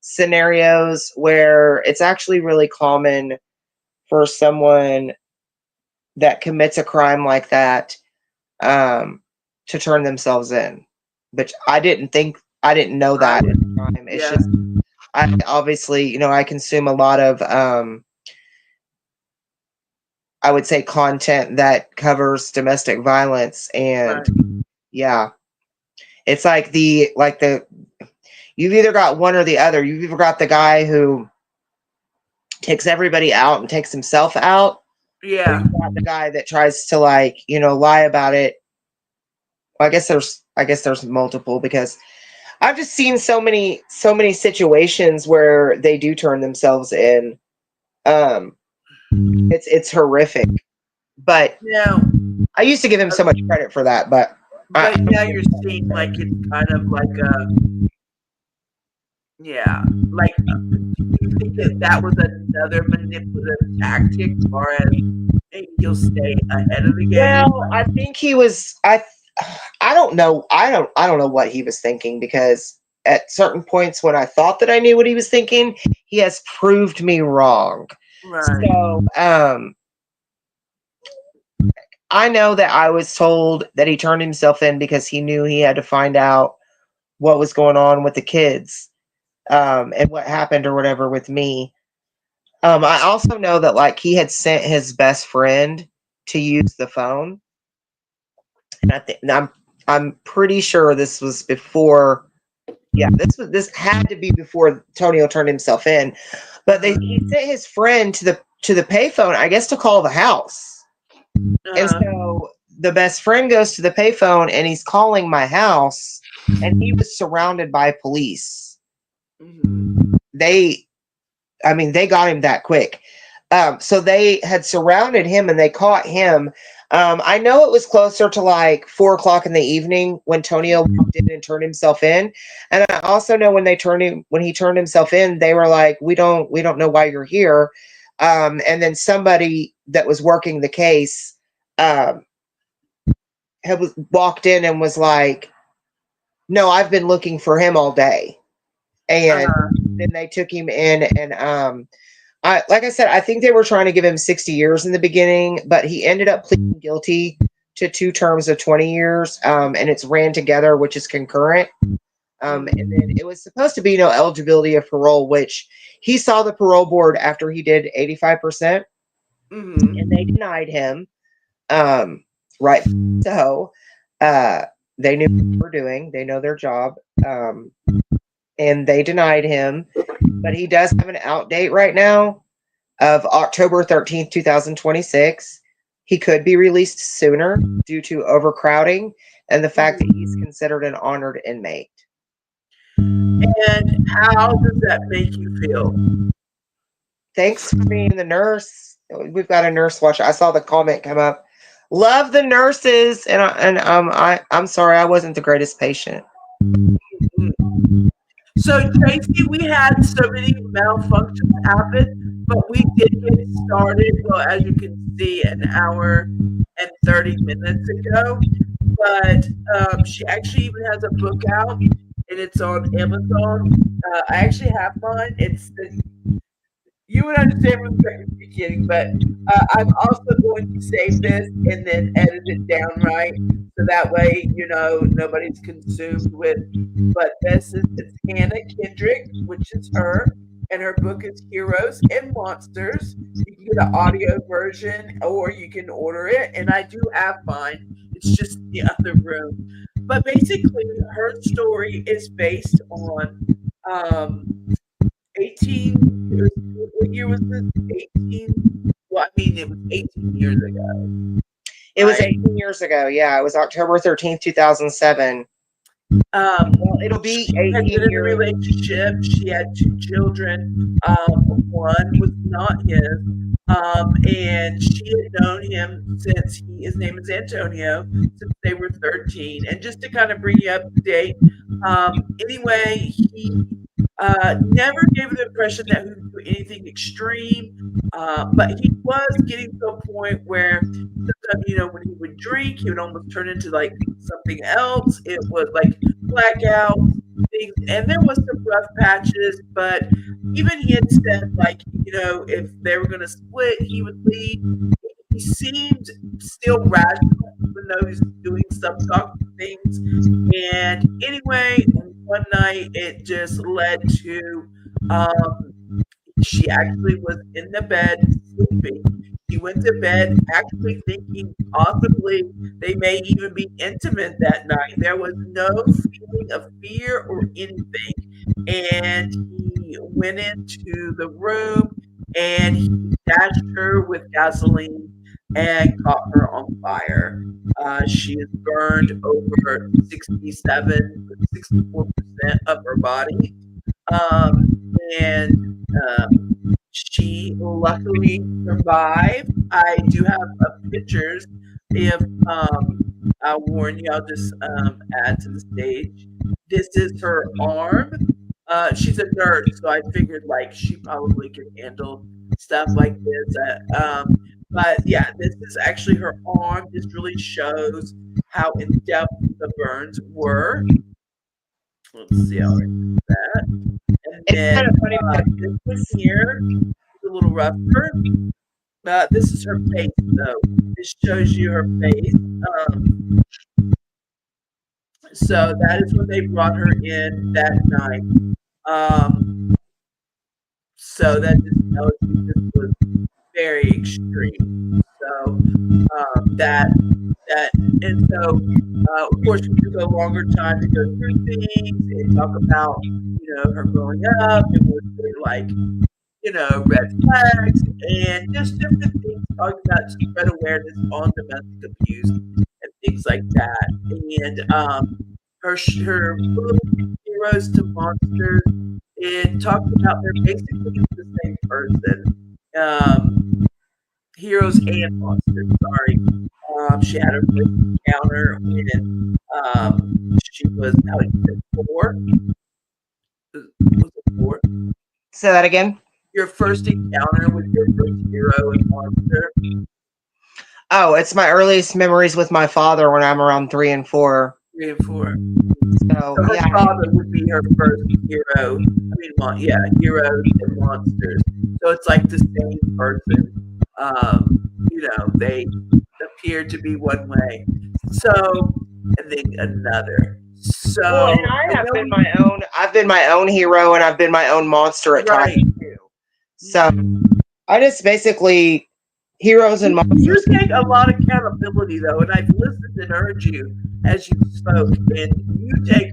scenarios where it's actually really common for someone that commits a crime like that to turn themselves in. But I didn't know that at the time. It's just, I obviously, I consume a lot of, I would say, content that covers domestic violence. And yeah, it's like you've either got one or the other. You've either got the guy who takes everybody out and takes himself out, Or Yeah. you got the guy that tries to like, lie about it. Well, I guess there's multiple because I've just seen so many situations where they do turn themselves in. Um, it's horrific. But Now, I used to give him so much credit for that, but I now you're seeing like it's kind of like a, yeah, like, do you think that that was another manipulative tactic, as far as maybe he'll stay ahead of the game? well, I think he was. I don't know. I don't know what he was thinking because at certain points when I thought that I knew what he was thinking, he has proved me wrong. Right. So, I know that I was told that he turned himself in because he knew he had to find out what was going on with the kids, and what happened or whatever with me. I also know that like he had sent his best friend to use the phone, and I'm pretty sure this was before. Yeah, this had to be before Tonio turned himself in. But he sent his friend to the payphone, I guess, to call the house. And Uh-huh. so the best friend goes to the payphone and he's calling my house, and he was surrounded by police. Hmm. They, I mean, they got him that quick. So they had surrounded him and they caught him. I know it was closer to like 4 o'clock in the evening when Tonio walked in and turned himself in. And I also know when he turned himself in, they were like, we don't know why you're here. And then somebody that was working the case, um, had walked in and was like, no, I've been looking for him all day. And Uh-huh. then they took him in, and like I said, I think they were trying to give him 60 years in the beginning, but he ended up pleading guilty to 2 terms of 20 years, and it's ran together, which is concurrent. And then it was supposed to be no eligibility of parole, which he saw the parole board after he did 85%, Hmm. and they denied him. Um, right. So, uh, they knew what they were doing. They know their job. Um, and they denied him, but he does have an out date right now of October 13th, 2026. He could be released sooner due to overcrowding and the fact that he's considered an honored inmate. And how does that make you feel? Thanks for being the nurse. We've got a nurse watcher. I saw the comment come up. Love the nurses, I'm sorry I wasn't the greatest patient. Mhm. So, Tracy, we had so many malfunctions happen, but we did get started, well, as you can see, an hour and 30 minutes ago. But she actually even has a book out, and it's on Amazon. I actually have mine. It's the, you would understand from the very beginning, but I'm also going to save this and then edit it down right, so that way nobody's consumed with. But this is it's Hannah Kendrick, which is her, and her book is Heroes and Monsters. You can get an audio version or you can order it, and I do have mine. It's just in the other room. But basically, her story is based on um, 18. What year was this? 18. Well, I mean, it was 18 years ago, It was right? 18 years ago. Yeah, it was October 13th, 2007. Well, it'll be She had 18 been in a years. relationship. She had two children. One was not his. And she had known him since his name is Antonio, since they were 13. And just to kind of bring you up to date, anyway, he never gave her the impression that he would do anything extreme, but he was getting to a point where sometimes, when he would drink, he would almost turn into like something else. It was like blackouts, things, and there was some rough patches, but even he had said, like, if they were going to split, he would leave. He seemed still rational, even though he's doing some toxic things. And anyway, one night it just led to um, she actually was in the bed sleeping. She went to bed actually thinking possibly they may even be intimate that night. There was no feeling of fear or anything. And he went into the room and he dashed her with gasoline and caught her on fire. She is burned over 64% of her body. Um, and she luckily survived. I do have pictures. If I'll warn you, I'll just add to the stage. This is her arm. She's a nurse, so I figured like she probably can handle stuff like this. But yeah, this is actually her arm. This really shows how in depth the burns were. Let's see how I do that. And It's then kind of funny this one because here is a little rougher. This is her face, though. This shows you her face. So that is when they brought her in that night. So that just tells you this was very extreme. So that and so of course we took a longer time to go through things and talk about her growing up and what like red flags and just different things talking about to spread awareness on domestic abuse and things like that. And her book, Heroes to Monsters, it talks about they're basically the same person. Heroes and monsters, sorry. She had her first encounter when she was, how do you say, 4? Was it 4? say that again. Your first encounter with your first hero and monster? Oh, it's my earliest memories with my father when I'm around 3 and 4. 3 and 4. So So her yeah, father would be her first hero. Heroes and monsters. So it's like the same person. They appear to be one way. So, and then another. So, well, and I've been my own hero and I've been my own monster at right. times too. So I just basically heroes and monsters. You take a lot of accountability though, and I've listened and heard you as you spoke, and you take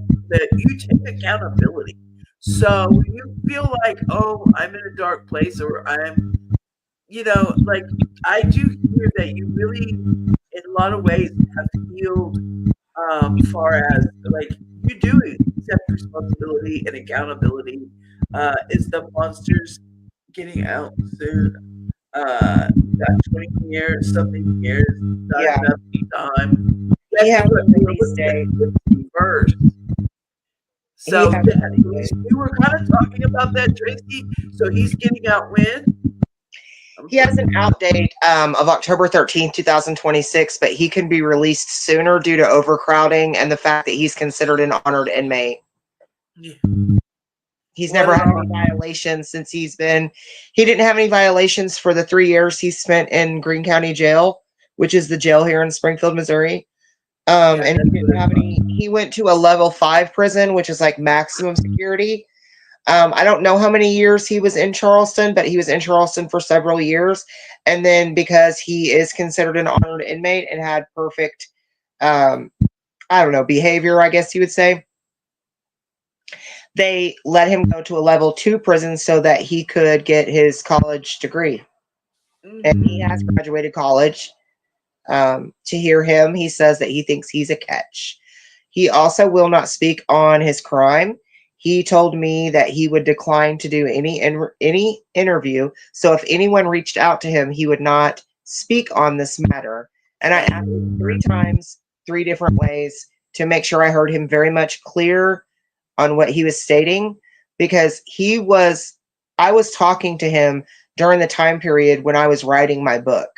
accountability. So when you feel like, oh, I'm in a dark place, or I'm, like I do hear that you really, in a lot of ways, have healed. Far as like you do accept responsibility and accountability. Is the monsters getting out soon? Got 20 years, something years, not Yeah. enough time. He has a we were release looking date. at first. So we were kind of talking about that, Tracy. So he's getting out when? He has an out date of October 13th, 2026, but he can be released sooner due to overcrowding and the fact that he's considered an honored inmate. Yeah. He's never had any violations since he didn't have any violations for the 3 years he spent in Greene County Jail, which is the jail here in Springfield, Missouri. And he didn't have he went to a level 5 prison, which is like maximum security. I don't know how many years he was in Charleston, but he was in Charleston for several years. And then because he is considered an honored inmate and had perfect, behavior, I guess you would say, they let him go to a level 2 prison so that he could get his college degree. Mm-hmm. And he has graduated college. To hear him, he says that he thinks he's a catch. He also will not speak on his crime. He told me that he would decline to do any interview. So if anyone reached out to him, he would not speak on this matter. And I asked him 3 times, 3 different ways to make sure I heard him very much clear on what he was stating, because I was talking to him during the time period when I was writing my book.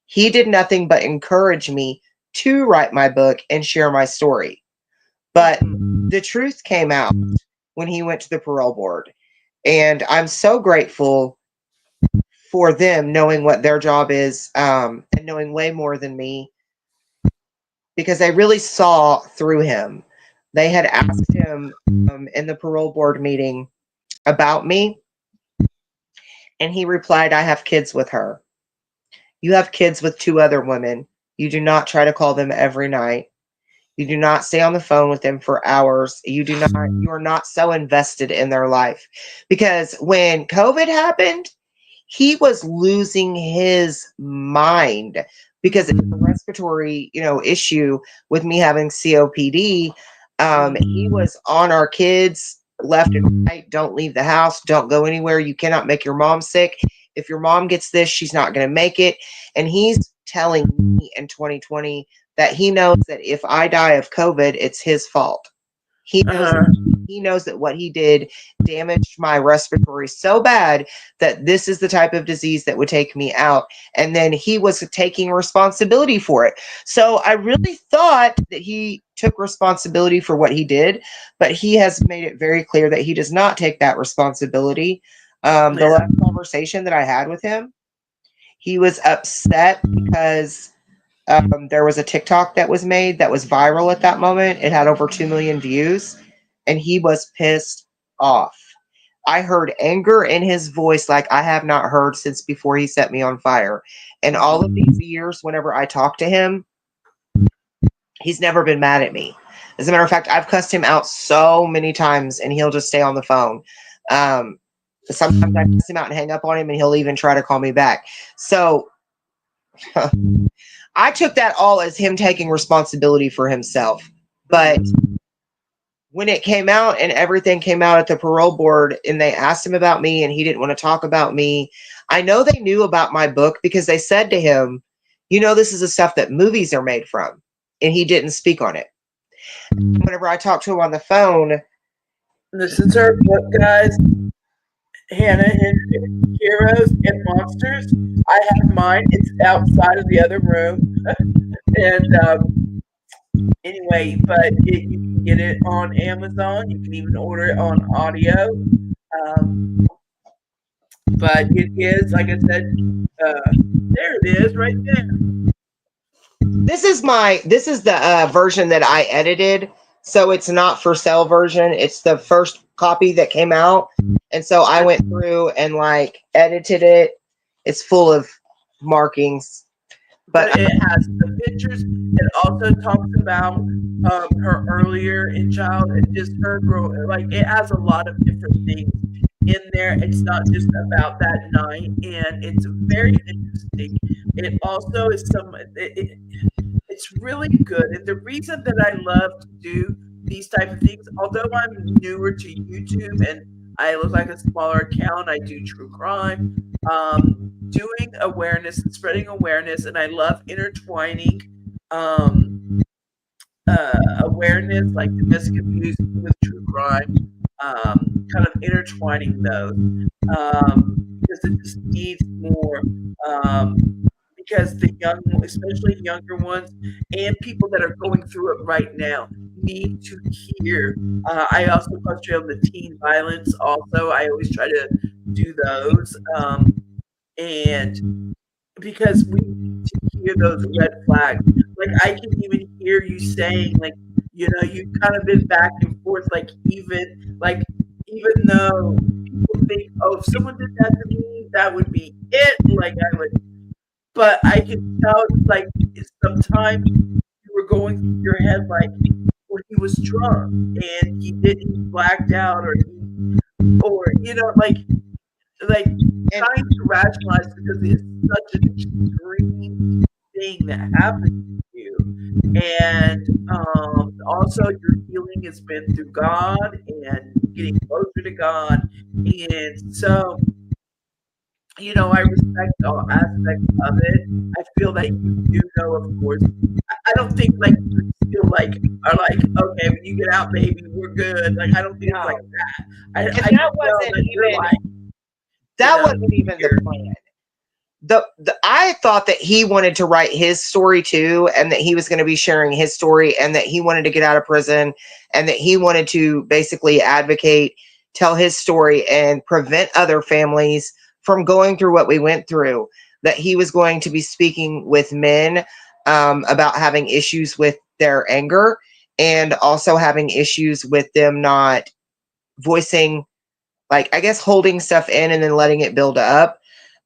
He did nothing but encourage me to write my book and share my story. But the truth came out when he went to the parole board. And I'm so grateful for them knowing what their job is, and knowing way more than me, because they really saw through him. They had asked him in the parole board meeting about me, and he replied, "I have kids with her. You have kids with 2 other women. You do not try to call them every night. You do not stay on the phone with them for hours. You are not so invested in their life." Because when COVID happened, he was losing his mind because it's a respiratory, issue with me having COPD. He was on our kids left and right. Don't leave the house. Don't go anywhere. You cannot make your mom sick. If your mom gets this, she's not going to make it. And he's telling me in 2020 that he knows that if I die of COVID, it's his fault. He knows that what he did damaged my respiratory so bad that this is the type of disease that would take me out. And then he was taking responsibility for it. So I really thought that he took responsibility for what he did, but he has made it very clear that he does not take that responsibility. The last conversation that I had with him, he was upset because there was a TikTok that was made that was viral at that moment. It had over 2 million views, and he was pissed off. I heard anger in his voice like I have not heard since before he set me on fire. And all of these years, whenever I talk to him, he's never been mad at me. As a matter of fact, I've cussed him out so many times, and he'll just stay on the phone. Sometimes I cuss him out and hang up on him, and he'll even try to call me back. So I took that all as him taking responsibility for himself. But when it came out and everything came out at the parole board and they asked him about me and he didn't want to talk about me, I know they knew about my book because they said to him, this is the stuff that movies are made from. And he didn't speak on it. Whenever I talked to him on the phone. This is her book, guys. Hannah Kendrick, Heroes and Monsters. I have mine. It's outside of the other room. And anyway, but you can get it on Amazon. You can even order it on audio. But it is, like I said, there it is right there. This is the version that I edited. So it's not for sale version. It's the first copy that came out. And so I went through and edited it. It's full of markings. But it has the pictures. It also talks about her earlier in childhood, just her growing. It has a lot of different things in there. It's not just about that night, and it's very interesting. It also is it's really good. And the reason that I love to do these type of things, although I'm newer to YouTube and I look like a smaller account, I do true crime, doing awareness and spreading awareness, and I love intertwining awareness like domestic abuse with true crime, kind of intertwining those because it just needs more. Because the young, especially younger ones, and people that are going through it right now need to hear. I also concentrate on the teen violence. Also, I always try to do those, and because we need to hear those red flags. I can even hear you saying, you've kind of been back and forth, even though people think, oh, if someone did that to me, that would be it. I would. But I can tell, sometimes you were going through your head, when he was drunk and he blacked out, or trying to rationalize because it's such an extreme thing that happened to you. And also your healing has been through God and getting closer to God. And so, I respect all aspects of it. I feel that you do know, of course. I don't think you still are okay, when you get out, baby, we're good. I don't think it's like that. I that wasn't even that wasn't even the plan. I thought that he wanted to write his story too, and that he was going to be sharing his story, and that he wanted to get out of prison, and that he wanted to basically advocate, tell his story, and prevent other families from going through what we went through. That he was going to be speaking with men about having issues with their anger, and also having issues with them not voicing, I guess, holding stuff in and then letting it build up.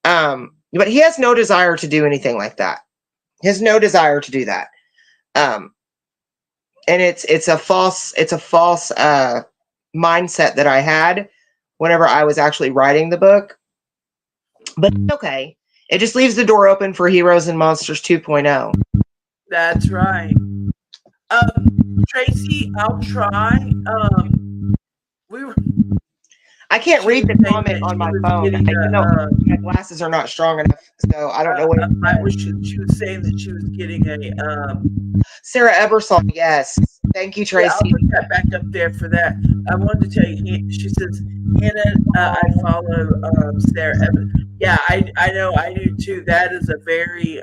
But he has no desire to do anything like that. He has no desire to do that. And it's a false mindset that I had whenever I was actually writing the book. But okay. It just leaves the door open for Heroes and Monsters 2.0. That's right. Tracy, I'll try. We were. I can't She read was the saying comment that on she my was phone. getting You know, my glasses are not strong enough, so I don't know what it she was saying that she was getting a Sarah Ebersol, yes. Thank you, yeah, I'll Tracy. put that back up there for that. I wanted to tell you, she says, Hannah, I follow Sarah. Yeah, I know, I do too. That is a very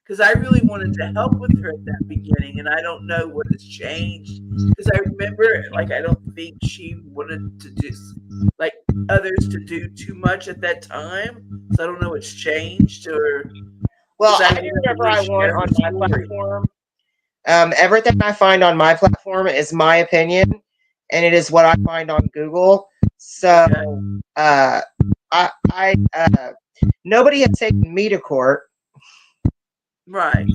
because I really wanted to help with her at that beginning, and I don't know what has changed. Because I remember, like, I don't think she wanted to just like others to do too much at that time. So I don't know what's changed, or Well, because I I do wanted to whatever I want reshare on her my story. platform. Everything I find on my platform is my opinion, and it is what I find on Google. So, Okay. I nobody has taken me to court, Right.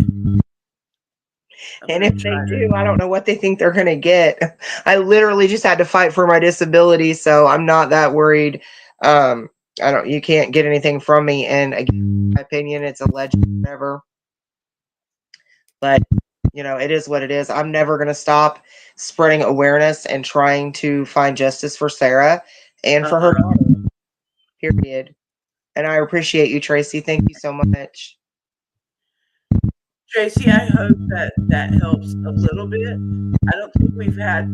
I'm and gonna if they try to. do, I don't know what they think they're going to get. I literally just had to fight for my disability, so I'm not that worried. I don't. You can't get anything from me, and again, my opinion, it's alleged, whatever. But it is what it is. I'm never going to stop spreading awareness and trying to find justice for Sarah and for her daughter. Period. And I appreciate you, Tracy. Thank you so much. Tracy, I hope that that helps a little bit. I don't think we had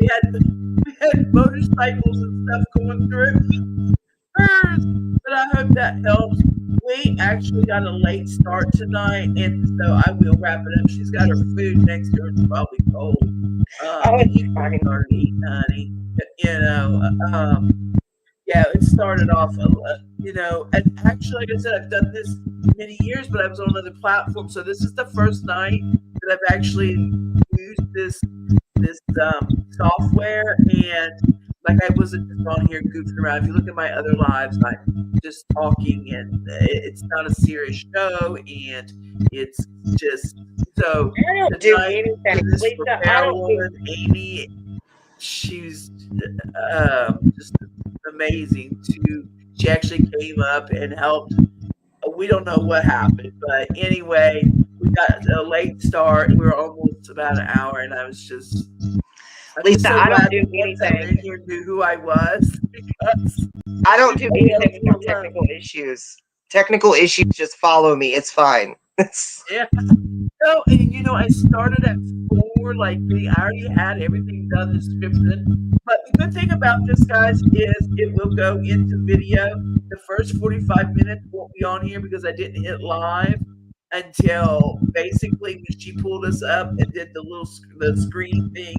we had motorcycles and stuff going through hers, but I hope that helps. We actually got a late start tonight, and so I will wrap it up. She's got her food next to her; it's probably cold. Oh, And it's you just fine. started eating, honey. You know, yeah, it started off, and actually, like I said, I've done this many years, but I was on another platform, so this is the first night that I've actually used this software, and like I wasn't just on here goofing around. If you look at my other lives, I'm just talking, and it's not a serious show, and it's just so I don't do tonight. So anything. this Lisa, I repair don't do woman, Amy, she's just amazing too. She actually came up and helped. We don't know what happened, but anyway, we got a late start. We were almost about an hour, and I'm just Lisa, so I don't glad do the ones that were anything. in here knew who I was because I don't do everybody else anything was without technical issues. Technical issues just follow me. It's fine. yeah. No, and I started at 4, like I already had everything done, the scripted. But the good thing about this, guys, is it will go into video. The first 45 minutes won't be on here because I didn't hit live until basically when she pulled us up and did the screen thing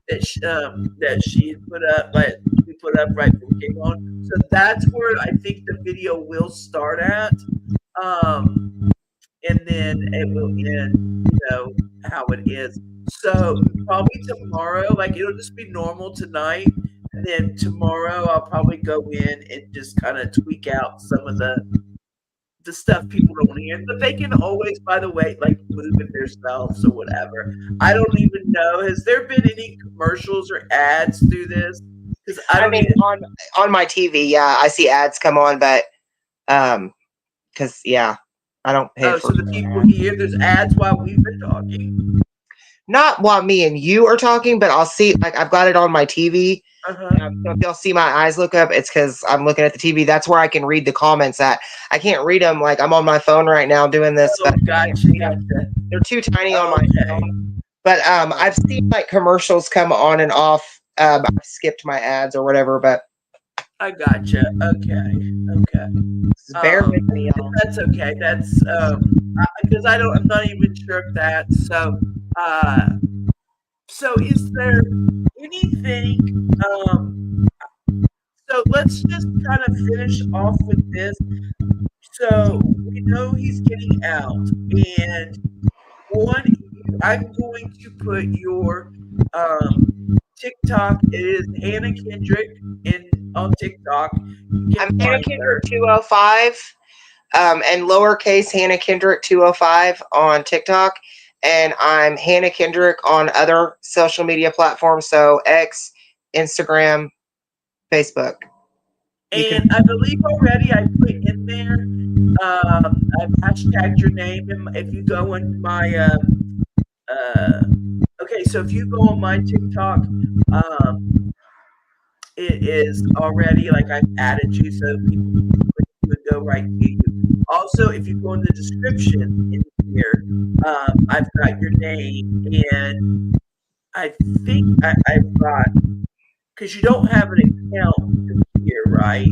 that she had put up, like we put up right before we came on. So that's where I think the video will start at. Um, and then it will end, how it is. So probably tomorrow, like it'll just be normal tonight. And then tomorrow I'll probably go in and just kind of tweak out some of the stuff people don't want to hear. But they can always, by the way, like move it themselves or whatever. I don't even know. Has there been any commercials or ads through this? Because I I don't mean, even. on my TV, yeah, I see ads come on, but because yeah, I don't pay Oh, for so the people here, there's ads while we've been talking. not while me and you are talking, but I'll see, like, I've got it on my TV. So if y'all see my eyes look up, it's because I'm looking at the TV. That's where I can read the comments at. I can't read them, like, I'm on my phone right now doing this, Oh, but gotcha. they're too tiny on my Okay. phone. But I've seen, like, commercials come on and off. I skipped my ads or whatever, but I gotcha. Okay. bear with me, y'all. That's okay. That's because I'm not even sure of that. Uh, so is there anything? Um, so let's just kind of finish off with this. So we know he's getting out, and one, I'm going to put your TikTok. It is Hannah Kendrick on TikTok. You can I'm Hannah find Kendrick her. 205, and lowercase Hannah Kendrick 205 on TikTok. And I'm Hannah Kendrick on other social media platforms. So X, Instagram, Facebook. And I believe already I put in there, I've hashtagged your name. If you go in my, okay, so if you go on my TikTok, it is already like I've added you so people can click you and go right to you. Also, if you go in the description in here, I've got your name, and I think I've got, because you don't have an account here, right?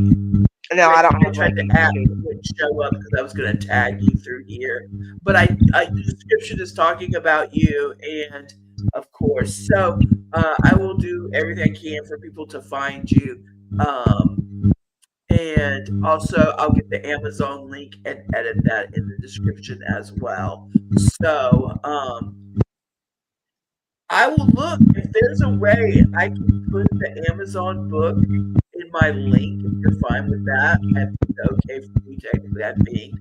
No, I don't I have tried like to add, it wouldn't show up because I was going to tag you through here. But the description is talking about you, and of course, so I will do everything I can for people to find you. And also, I'll get the Amazon link and edit that in the description as well. So, I will look if there's a way I can put the Amazon book in my link. If you're fine with that, if it's okay for me technically, I think.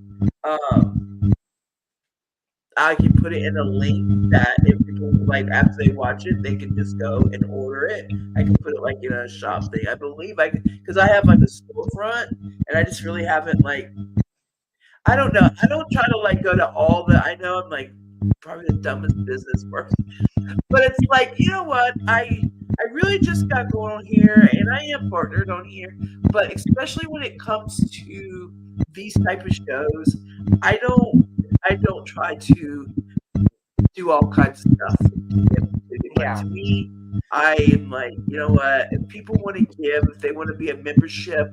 I can put it in a link that if people like after they watch it, they can just go and order it. I can put it like in a shop thing. I believe I can, because I have like a storefront, and I just really haven't like, I don't know. I don't try to like go to all the. I know I'm like probably the dumbest business person, but it's like, you know what? I really just got going on here, and I am partnered on here, but especially when it comes to these type of shows, I don't try to do all kinds of stuff. But Yeah. to me, I am like, you know what? If people want to give, if they want to be a membership,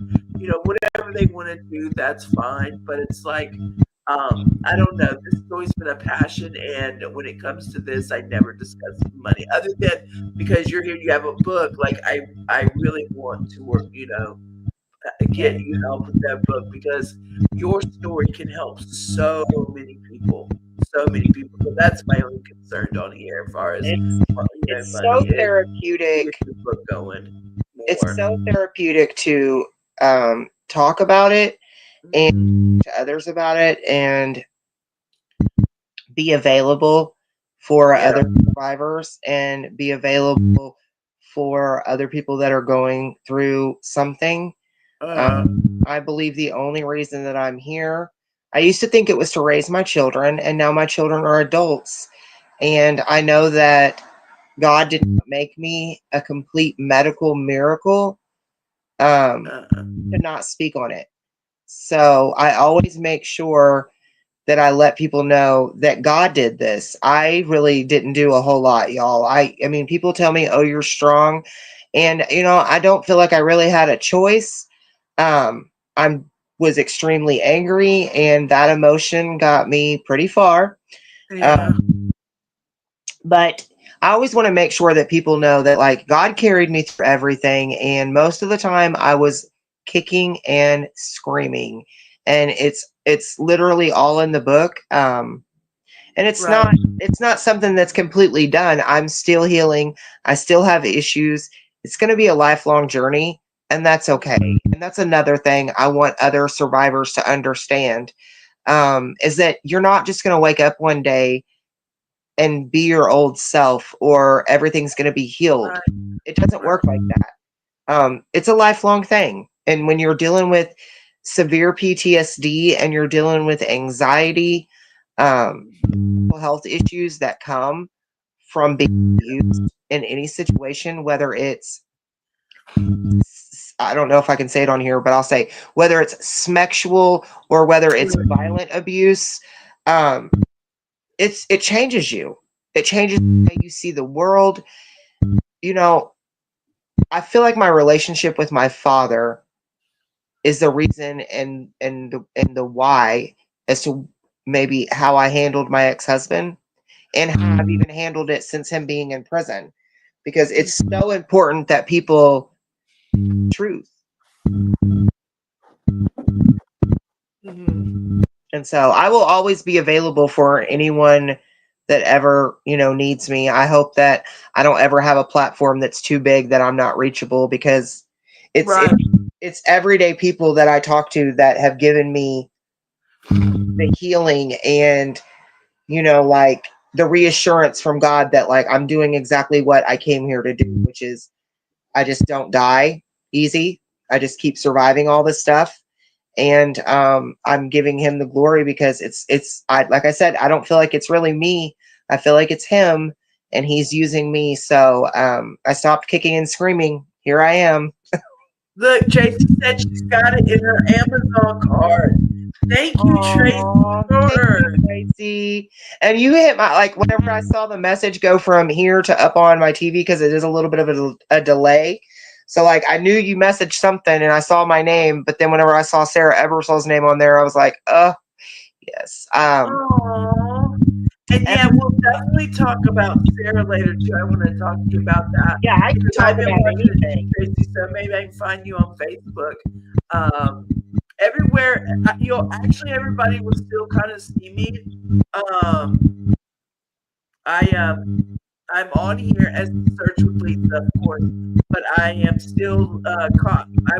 whatever they want to do, that's fine. But it's like, I don't know. This has always been a passion, and when it comes to this, I never discuss money, other than because you're here, you have a book. Like I really want to work, get you help with that book because your story can help so many people, so many people. So that's my only concern on here, as far as It's money. so therapeutic. Get the book going more. It's so therapeutic to talk about it and to others about it and be available for other survivors and be available for other people that are going through something. I believe the only reason that I'm here, I used to think it was to raise my children, and now my children are adults. And I know that God did not make me a complete medical miracle to not speak on it. So I always make sure that I let people know that God did this. I really didn't do a whole lot, y'all. I mean, people tell me, "Oh, you're strong." And I don't feel like I really had a choice. I was extremely angry, and that emotion got me pretty far. Yeah. But I always want to make sure that people know that like God carried me through everything, and most of the time I was kicking and screaming, and it's literally all in the book. And it's not something that's completely done. I'm still healing. I still have issues. It's going to be a lifelong journey, and that's okay. And that's another thing I want other survivors to understand, is that you're not just going to wake up one day and be your old self or everything's going to be healed. It doesn't work like that. It's a lifelong thing. And when you're dealing with severe PTSD and you're dealing with anxiety, mental health issues that come from being used in any situation, whether it's, I don't know if I can say it on here, but I'll say whether it's sexual or whether it's violent abuse, it changes you. It changes the way you see the world. I feel like my relationship with my father is the reason and the why as to maybe how I handled my ex-husband and how I've even handled it since him being in prison, because it's so important that people truth. And so I will always be available for anyone that ever, needs me. I hope that I don't ever have a platform that's too big that I'm not reachable, because it's everyday people that I talk to that have given me the healing and, like the reassurance from God that like I'm doing exactly what I came here to do, which is I just don't die easy. I just keep surviving all this stuff. And I'm giving him the glory because like I said, I don't feel like it's really me. I feel like it's him, and he's using me. So I stopped kicking and screaming. Here I am. Look, Tracy said she's got it in her Amazon card. Thank you, Tracy. Thank you, Tracy. And you hit my, like, whenever I saw the message go from here to up on my TV, because it is a little bit of a delay. So, like, I knew you messaged something and I saw my name, but then whenever I saw Sarah Ebersol's name on there, I was like, yes. Aww. And yeah, we'll definitely talk about Sarah later too. I want to talk to you about that. Yeah, I can talk about anything. Tracy, so maybe I can find you on Facebook. Everywhere, actually everybody will still kind of see me. I'm on here as Search with Lisa, of course, but I am still I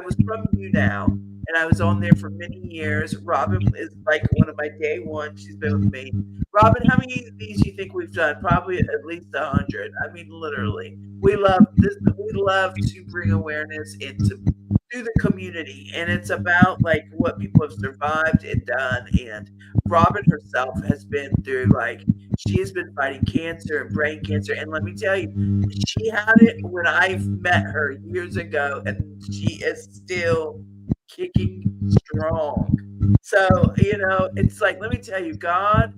was from You Now, and I was on there for many years. Robin is like one of my day one. She's been with me. Robin, how many of these do you think we've done? Probably at least 100. I mean, literally, we love this. We love to bring awareness into the community, and it's about like what people have survived and done. And Robin herself has been through, like, she has been fighting cancer and brain cancer, and let me tell you, she had it when I met her years ago, and she is still kicking strong. So, it's like, let me tell you, God,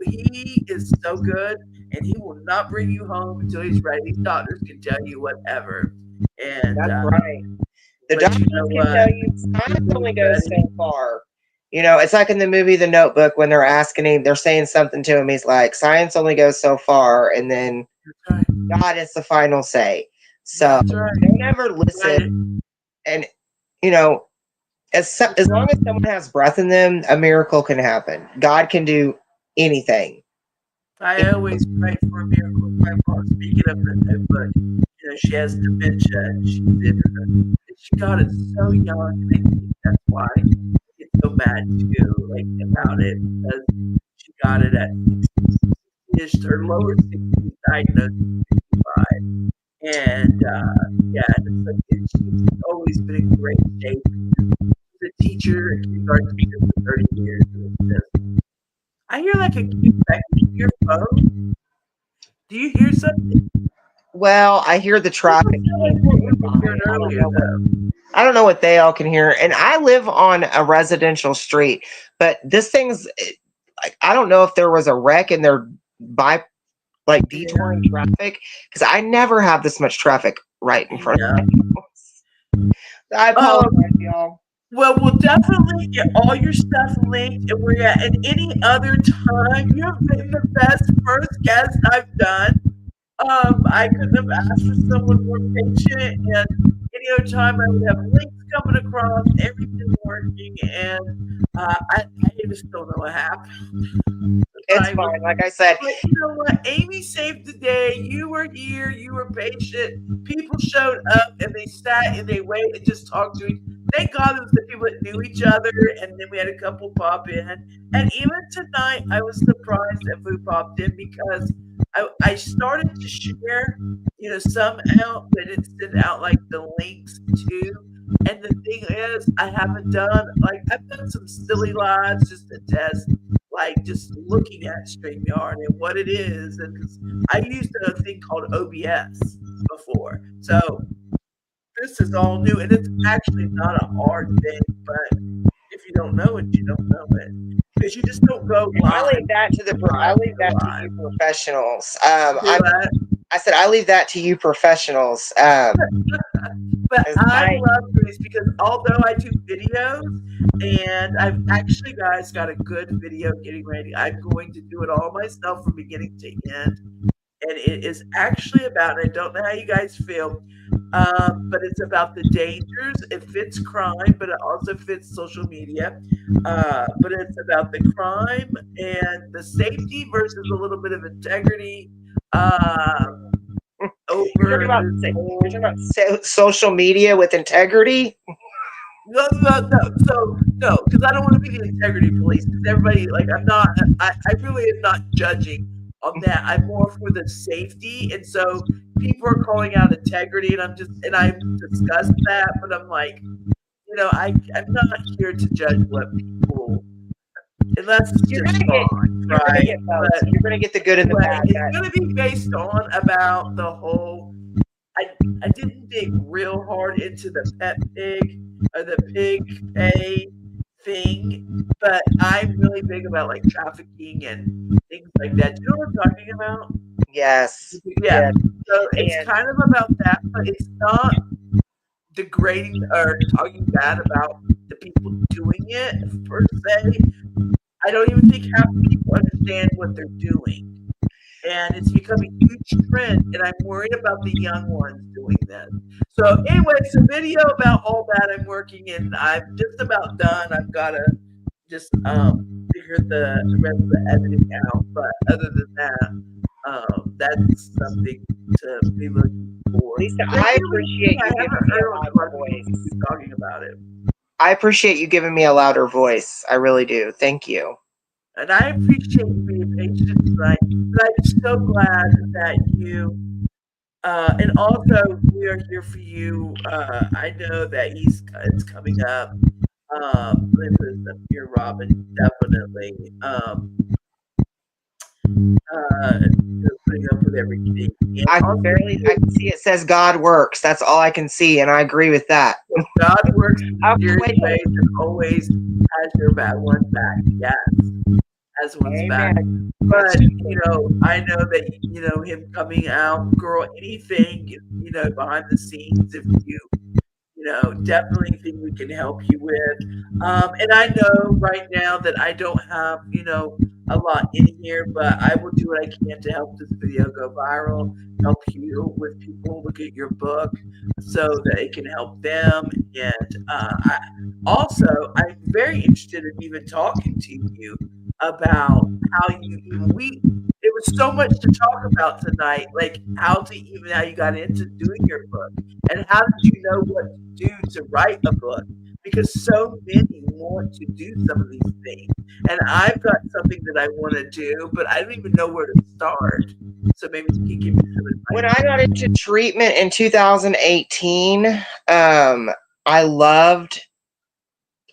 he is so good, and he will not bring you home until he's ready. These doctors can tell you whatever. And that's right. The doctors can tell you science only goes so far. It's like in the movie The Notebook, when they're asking him, they're saying something to him. He's like, science only goes so far. And then God is the final say. So don't ever listen. And, as long as someone has breath in them, a miracle can happen. God can do anything. I always pray for a miracle. My mom, speaking of the Notebook, she has dementia, and she got it so young, and I think that's why I get so mad too, like, about it, because she got it at 60, her lower 60s, diagnosed at 65, and it's like, she's always been in great shape. She's a teacher, a kindergarten teacher for 30 years, and it's just, I hear like a kickback in your phone. Do you hear something? Well, I hear the traffic. I don't know what they all can hear. And I live on a residential street, but this thing's like, I don't know if there was a wreck and they're detouring traffic, because I never have this much traffic right in front of me. I apologize, y'all. Well, we'll definitely get all your stuff linked, and we're at any other time. You have been the best first guest I've done. I couldn't have asked for someone more patient, and any other time I would have links coming across, everything working, and I just don't know what happened. It's fine, like I said. But you know what? Amy saved the day. You were here. You were patient. People showed up, and they sat and they waited and just talked to each other. Thank God it was the people that knew each other, and then we had a couple pop in. And even tonight, I was surprised that Vu popped in, because I started to share, some out, but it sent out like the links too. And the thing is, I haven't done, like, I've done some silly lives just to test, like, just looking at StreamYard and what it is. And I used a thing called OBS before. So this is all new, and it's actually not a hard thing, but if you don't know it, you don't know it, because you just don't go live. I leave that to you professionals. I said I leave that to you professionals. But I love these, because although I do videos, and I've actually, guys, got a good video getting ready. I'm going to do it all myself from beginning to end. And it is actually about, I don't know how you guys feel, but it's about the dangers. It fits crime, but it also fits social media. But it's about the crime and the safety versus a little bit of integrity. You're talking about social media with integrity? No, because I don't want to be the integrity police. Because everybody, like, I really am not judging on that. I'm more for the safety, and so people are calling out integrity, and I discuss that, but I'm like, I'm not here to judge what people, and that's You're just gonna get fine, you're gonna right? get both. But You're gonna get the good and the anyway, bad. it's going to be based on about the whole. I I didn't dig real hard into the pet pig or the pig pay thing, but I'm really big about like trafficking and things like that. Do you know what I'm talking about? Yes. Yeah. Yes. So it's And kind of about that, but it's not degrading or talking bad about the people doing it per se. I don't even think half the people understand what they're doing. And it's become a huge trend, and I'm worried about the young ones doing this. So anyway, it's a video about all that I'm working in. I'm just about done. I've got to just figure the rest of the editing out. But other than that, that's something to be looking for. Lisa, Thank I you for listening. appreciate I you haven't giving me heard a a louder lot of people voice. talking about it. I appreciate you giving me a louder voice. I really do. Thank you. And I appreciate you being patient tonight. But I'm so glad that you and also we are here for you. I know that it's coming up. Let me put this up here, Robin. Definitely. You're putting up with everything. And also I can see it says God works. That's all I can see, and I agree with that. God works in I'll mysterious wait. ways and always has your bad ones back. Yes, has one's back. Amen. But I know that him coming out, girl, anything behind the scenes. If definitely think we can help you with. And I know right now that I don't have a lot in here, but I will do what I can to help this video go viral. Help you with people look at your book so that it can help them. And I'm very interested in even talking to you about how it was so much to talk about tonight, like how you got into doing your book and how did you know what to do to write a book, because so many want to do some of these things, and I've got something that I want to do, but I don't even know where to start. So maybe you can give me some advice. When I got into treatment in 2018, I loved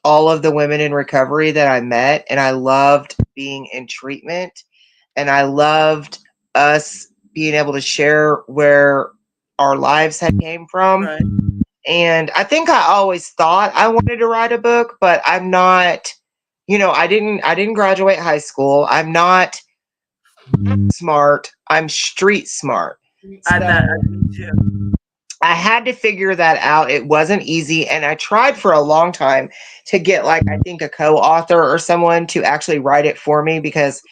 all of the women in recovery that I met, and I loved being in treatment, and I loved us being able to share where our lives had came from. Right. And I think I always thought I wanted to write a book, but I'm not, I didn't graduate high school. I'm not smart. I'm street smart. Me So too. I had to figure that out. It wasn't easy. And I tried for a long time to get, like, I think a co-author or someone to actually write it for me, because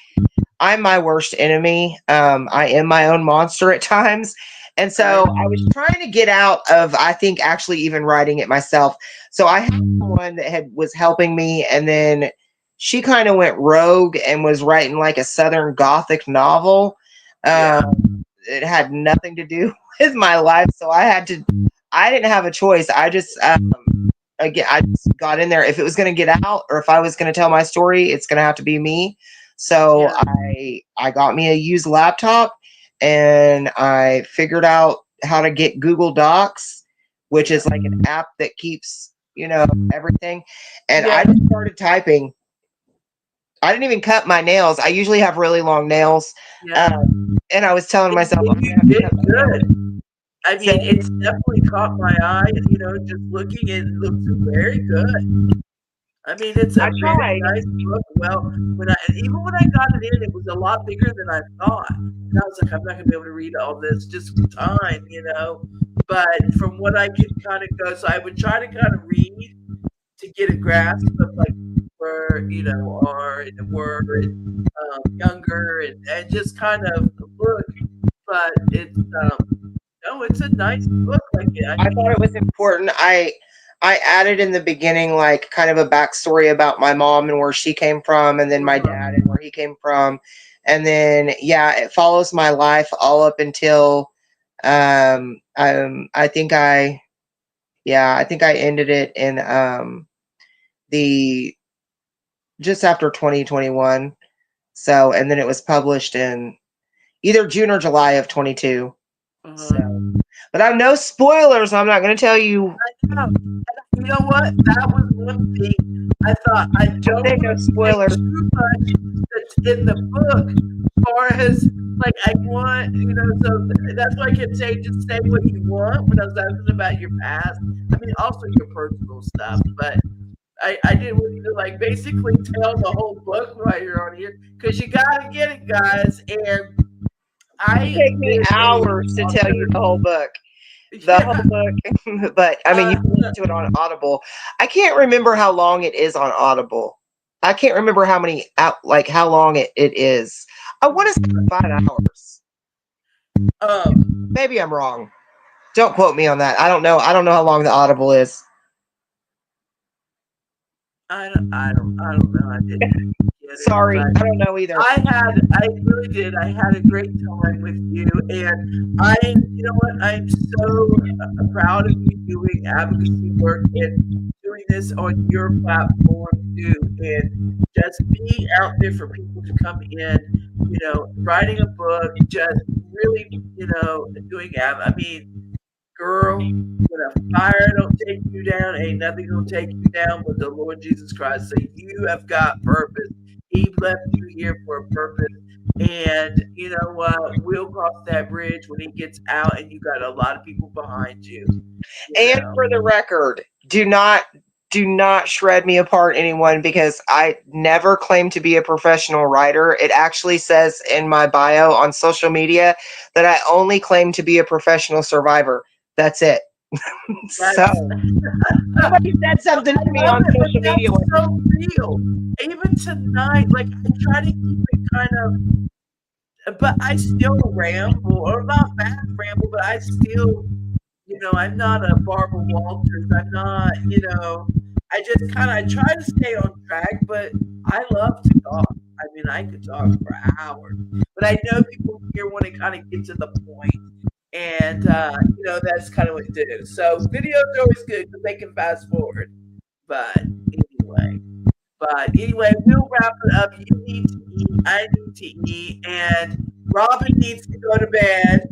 I'm my worst enemy. I am my own monster at times. And so I was trying to get out of, I think, actually even writing it myself. So I had someone that was helping me, and then she kind of went rogue and was writing like a Southern Gothic novel. It had nothing to do with my life. So I didn't have a choice. I just got in there. If it was going to get out, or if I was going to tell my story, it's going to have to be me. So I got me a used laptop, and I figured out how to get Google Docs, which is like an app that keeps, everything. And I just started typing. I didn't even cut my nails. I usually have really long nails. And I was telling myself, you did good. I mean, it's definitely caught my eye. Just looking, it looks very good. I mean, it's a very nice book. Well, when I got it in, it was a lot bigger than I thought. And I was like, I'm not gonna be able to read all this just with time, But from what I could kind of go, so I would try to kind of read to get a grasp of like where are and we're younger and just kind of look. But it's no, it's a nice book. Like I thought it was important. I added in the beginning, like, kind of a backstory about my mom and where she came from, and then my dad and where he came from. And then, it follows my life all up until, I think I ended it in, just after 2021. So, and then it was published in either June or July of 22. Uh-huh. So, but I have no spoilers. I'm not going to tell you. I know. You know what? That was one thing I thought I don't Say no want to say spoilers. too much that's in the book, as far as like I want, so that's why I kept saying just say what you want when I was asking about your past. I mean, also your personal stuff, but I didn't want you to like basically tell the whole book while you're on here because you gotta get it, guys. And It I take me did hours to tell you the whole book. The whole book. But I mean, you can listen to it on Audible. I can't remember how long it is on Audible. I can't remember how many how long it is. I want to say 5 hours. Maybe I'm wrong. Don't quote me on that. I don't know. I don't know how long the Audible is. I don't know. I didn't get it. Sorry, I don't know either. I really did. I had a great time with you, and you know what? I'm so proud of you doing advocacy work and doing this on your platform too, and just being out there for people to come in. Writing a book, just really, doing. I mean, girl, when a fire don't take you down, ain't nothing gonna take you down but the Lord Jesus Christ. So you have got purpose. He left you here for a purpose. And you know what? We'll cross that bridge when he gets out and you got a lot of people behind you. And for the record, do not shred me apart, anyone, because I never claimed to be a professional writer. It actually says in my bio on social media that I only claim to be a professional survivor. That's it. So somebody said something to me on social media. That's so real. Even tonight, like I try to keep it kind of, but I still ramble, or not bad ramble, but I still, I'm not a Barbara Walters. I'm not, I just I try to stay on track, but I love to talk. I mean, I could talk for hours, but I know people here want to kind of get to the point. And, that's kind of what they do. So videos are always good because they can fast forward. But anyway, we'll wrap it up. You need to eat. I need to eat. And Robin needs to go to bed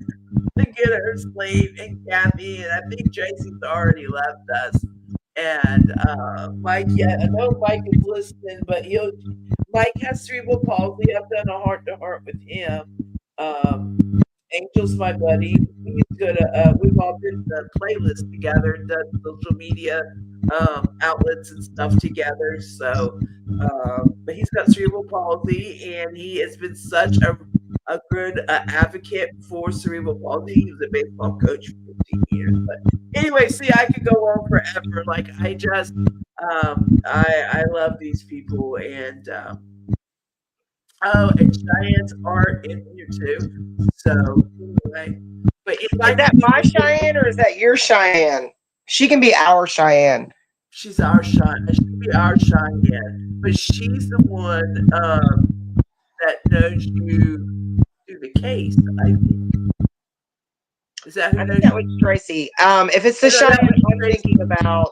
to get her sleep. And Kathy, and I think Tracy's already left us. And Mike, I know Mike is listening, but Mike has cerebral palsy. I've done a heart-to-heart with him. Angel's my buddy. He's good. We've all been the playlist together, done social media outlets and stuff together. So, but he's got cerebral palsy, and he has been such a good advocate for cerebral palsy. He was a baseball coach for 15 years. But anyway, see, I could go on forever. Like I just, I love these people, and and Cheyenne's art in here too. So anyway, but is that my Cheyenne or is that your Cheyenne? She can be our Cheyenne. She's our Cheyenne. She can be our Cheyenne, but she's the one that knows you through the case. I think. Is that who knows? That was Tracy. If it's the Cheyenne I'm thinking about,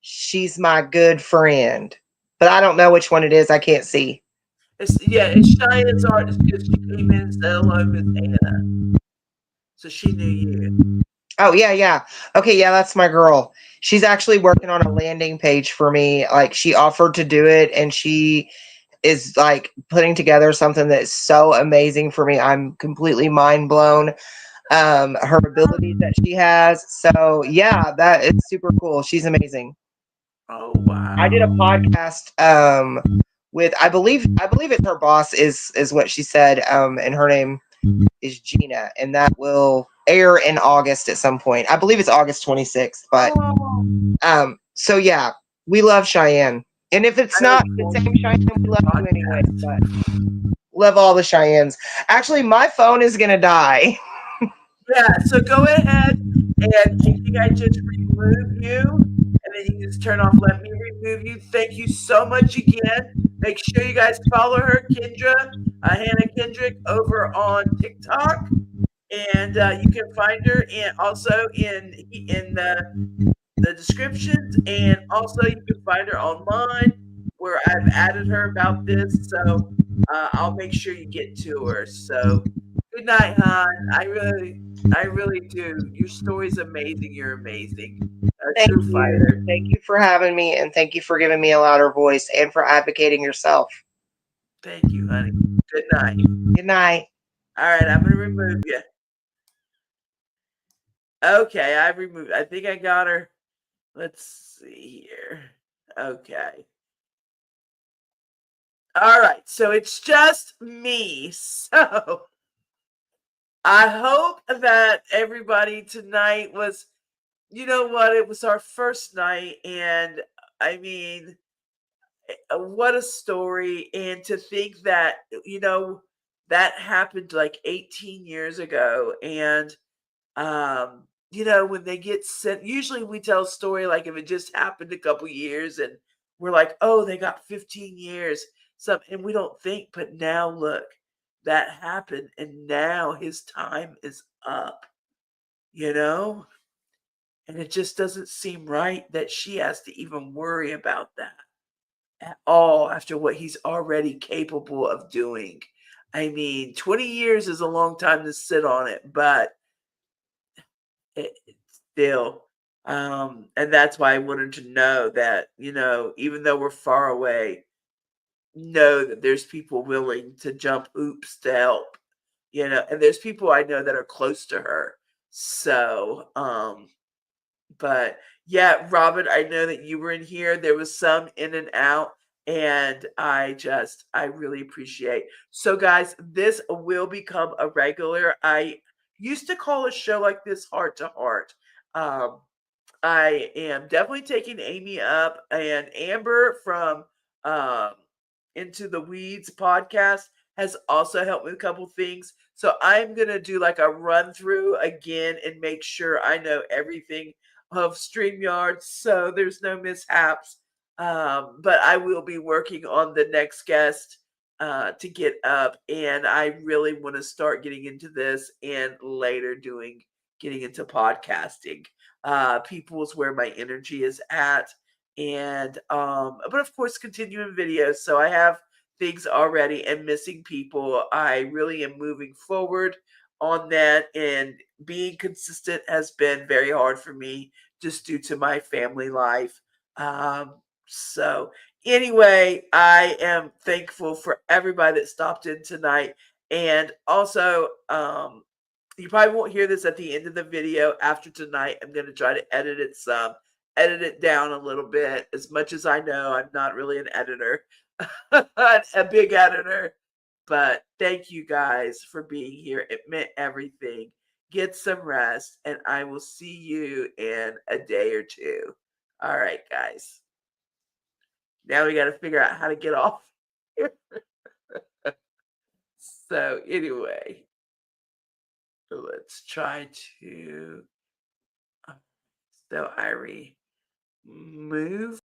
she's my good friend, but I don't know which one it is. I can't see. It's Cheyenne's art is because she came in and said hello, Miss Hannah. So she knew you. Oh, yeah. Okay, yeah, that's my girl. She's actually working on a landing page for me. Like, she offered to do it, and she is, like, putting together something that is so amazing for me. I'm completely mind blown. Her abilities that she has. So, yeah, that is super cool. She's amazing. Oh, wow. I did a podcast with, I believe it's her boss is what she said, and her name is Gina, and that will air in August at some point. I believe it's August 26th, but so yeah, we love Cheyenne. And if it's not the same Cheyenne, we love you anyway, but love all the Cheyennes. Actually, my phone is gonna die. Yeah, so go ahead and I think I just remove you, and then you just turn off let me remove you. Thank you so much again. Make sure you guys follow her, Hannah Kendrick, over on TikTok, and you can find her also in the descriptions, and also you can find her online where I've added her about this. So I'll make sure you get to her. So Good night, hon. I really do. Your story's amazing. You're amazing. A Thank true you. fighter. Thank you for having me, and thank you for giving me a louder voice and for advocating yourself. Thank you, honey. Good night. Good night. All right, I'm gonna remove you. Okay, I removed. I think I got her. Let's see here. Okay. All right, so it's just me. So I hope that everybody tonight was, you know what, it was our first night, and I mean, what a story. And to think that, that happened like 18 years ago. And when they get sent, usually we tell a story like if it just happened a couple years and we're like, oh, they got 15 years. And we don't think, but now look, that happened and now his time is up, you know? And it just doesn't seem right that she has to even worry about that at all after what he's already capable of doing. I mean, 20 years is a long time to sit on it, but it's still, and that's why I wanted to know that, even though we're far away, know that there's people willing to jump hoops to help, and there's people I know that are close to her. So, but yeah, Robin, I know that you were in here. There was some in and out, and I really appreciate. So, guys, this will become a regular. I used to call a show like this Heart to Heart. Um, I am definitely taking Amy up, and Amber from um, Into the Weeds podcast has also helped with a couple things. So I'm gonna do like a run through again and make sure I know everything of StreamYard, so there's no mishaps. But I will be working on the next guest to get up, and I really want to start getting into this and later getting into podcasting. People is where my energy is at, and but of course continuing videos. So I have things already, and missing people, I really am moving forward on that, and being consistent has been very hard for me just due to my family life. So anyway, I am thankful for everybody that stopped in tonight, and also you probably won't hear this at the end of the video after tonight. I'm going to try to edit it down a little bit. As much as I know, I'm not really an editor, a big editor. But thank you guys for being here. It meant everything. Get some rest, and I will see you in a day or two. All right, guys. Now we got to figure out how to get off here. So, anyway, let's try to. So I remove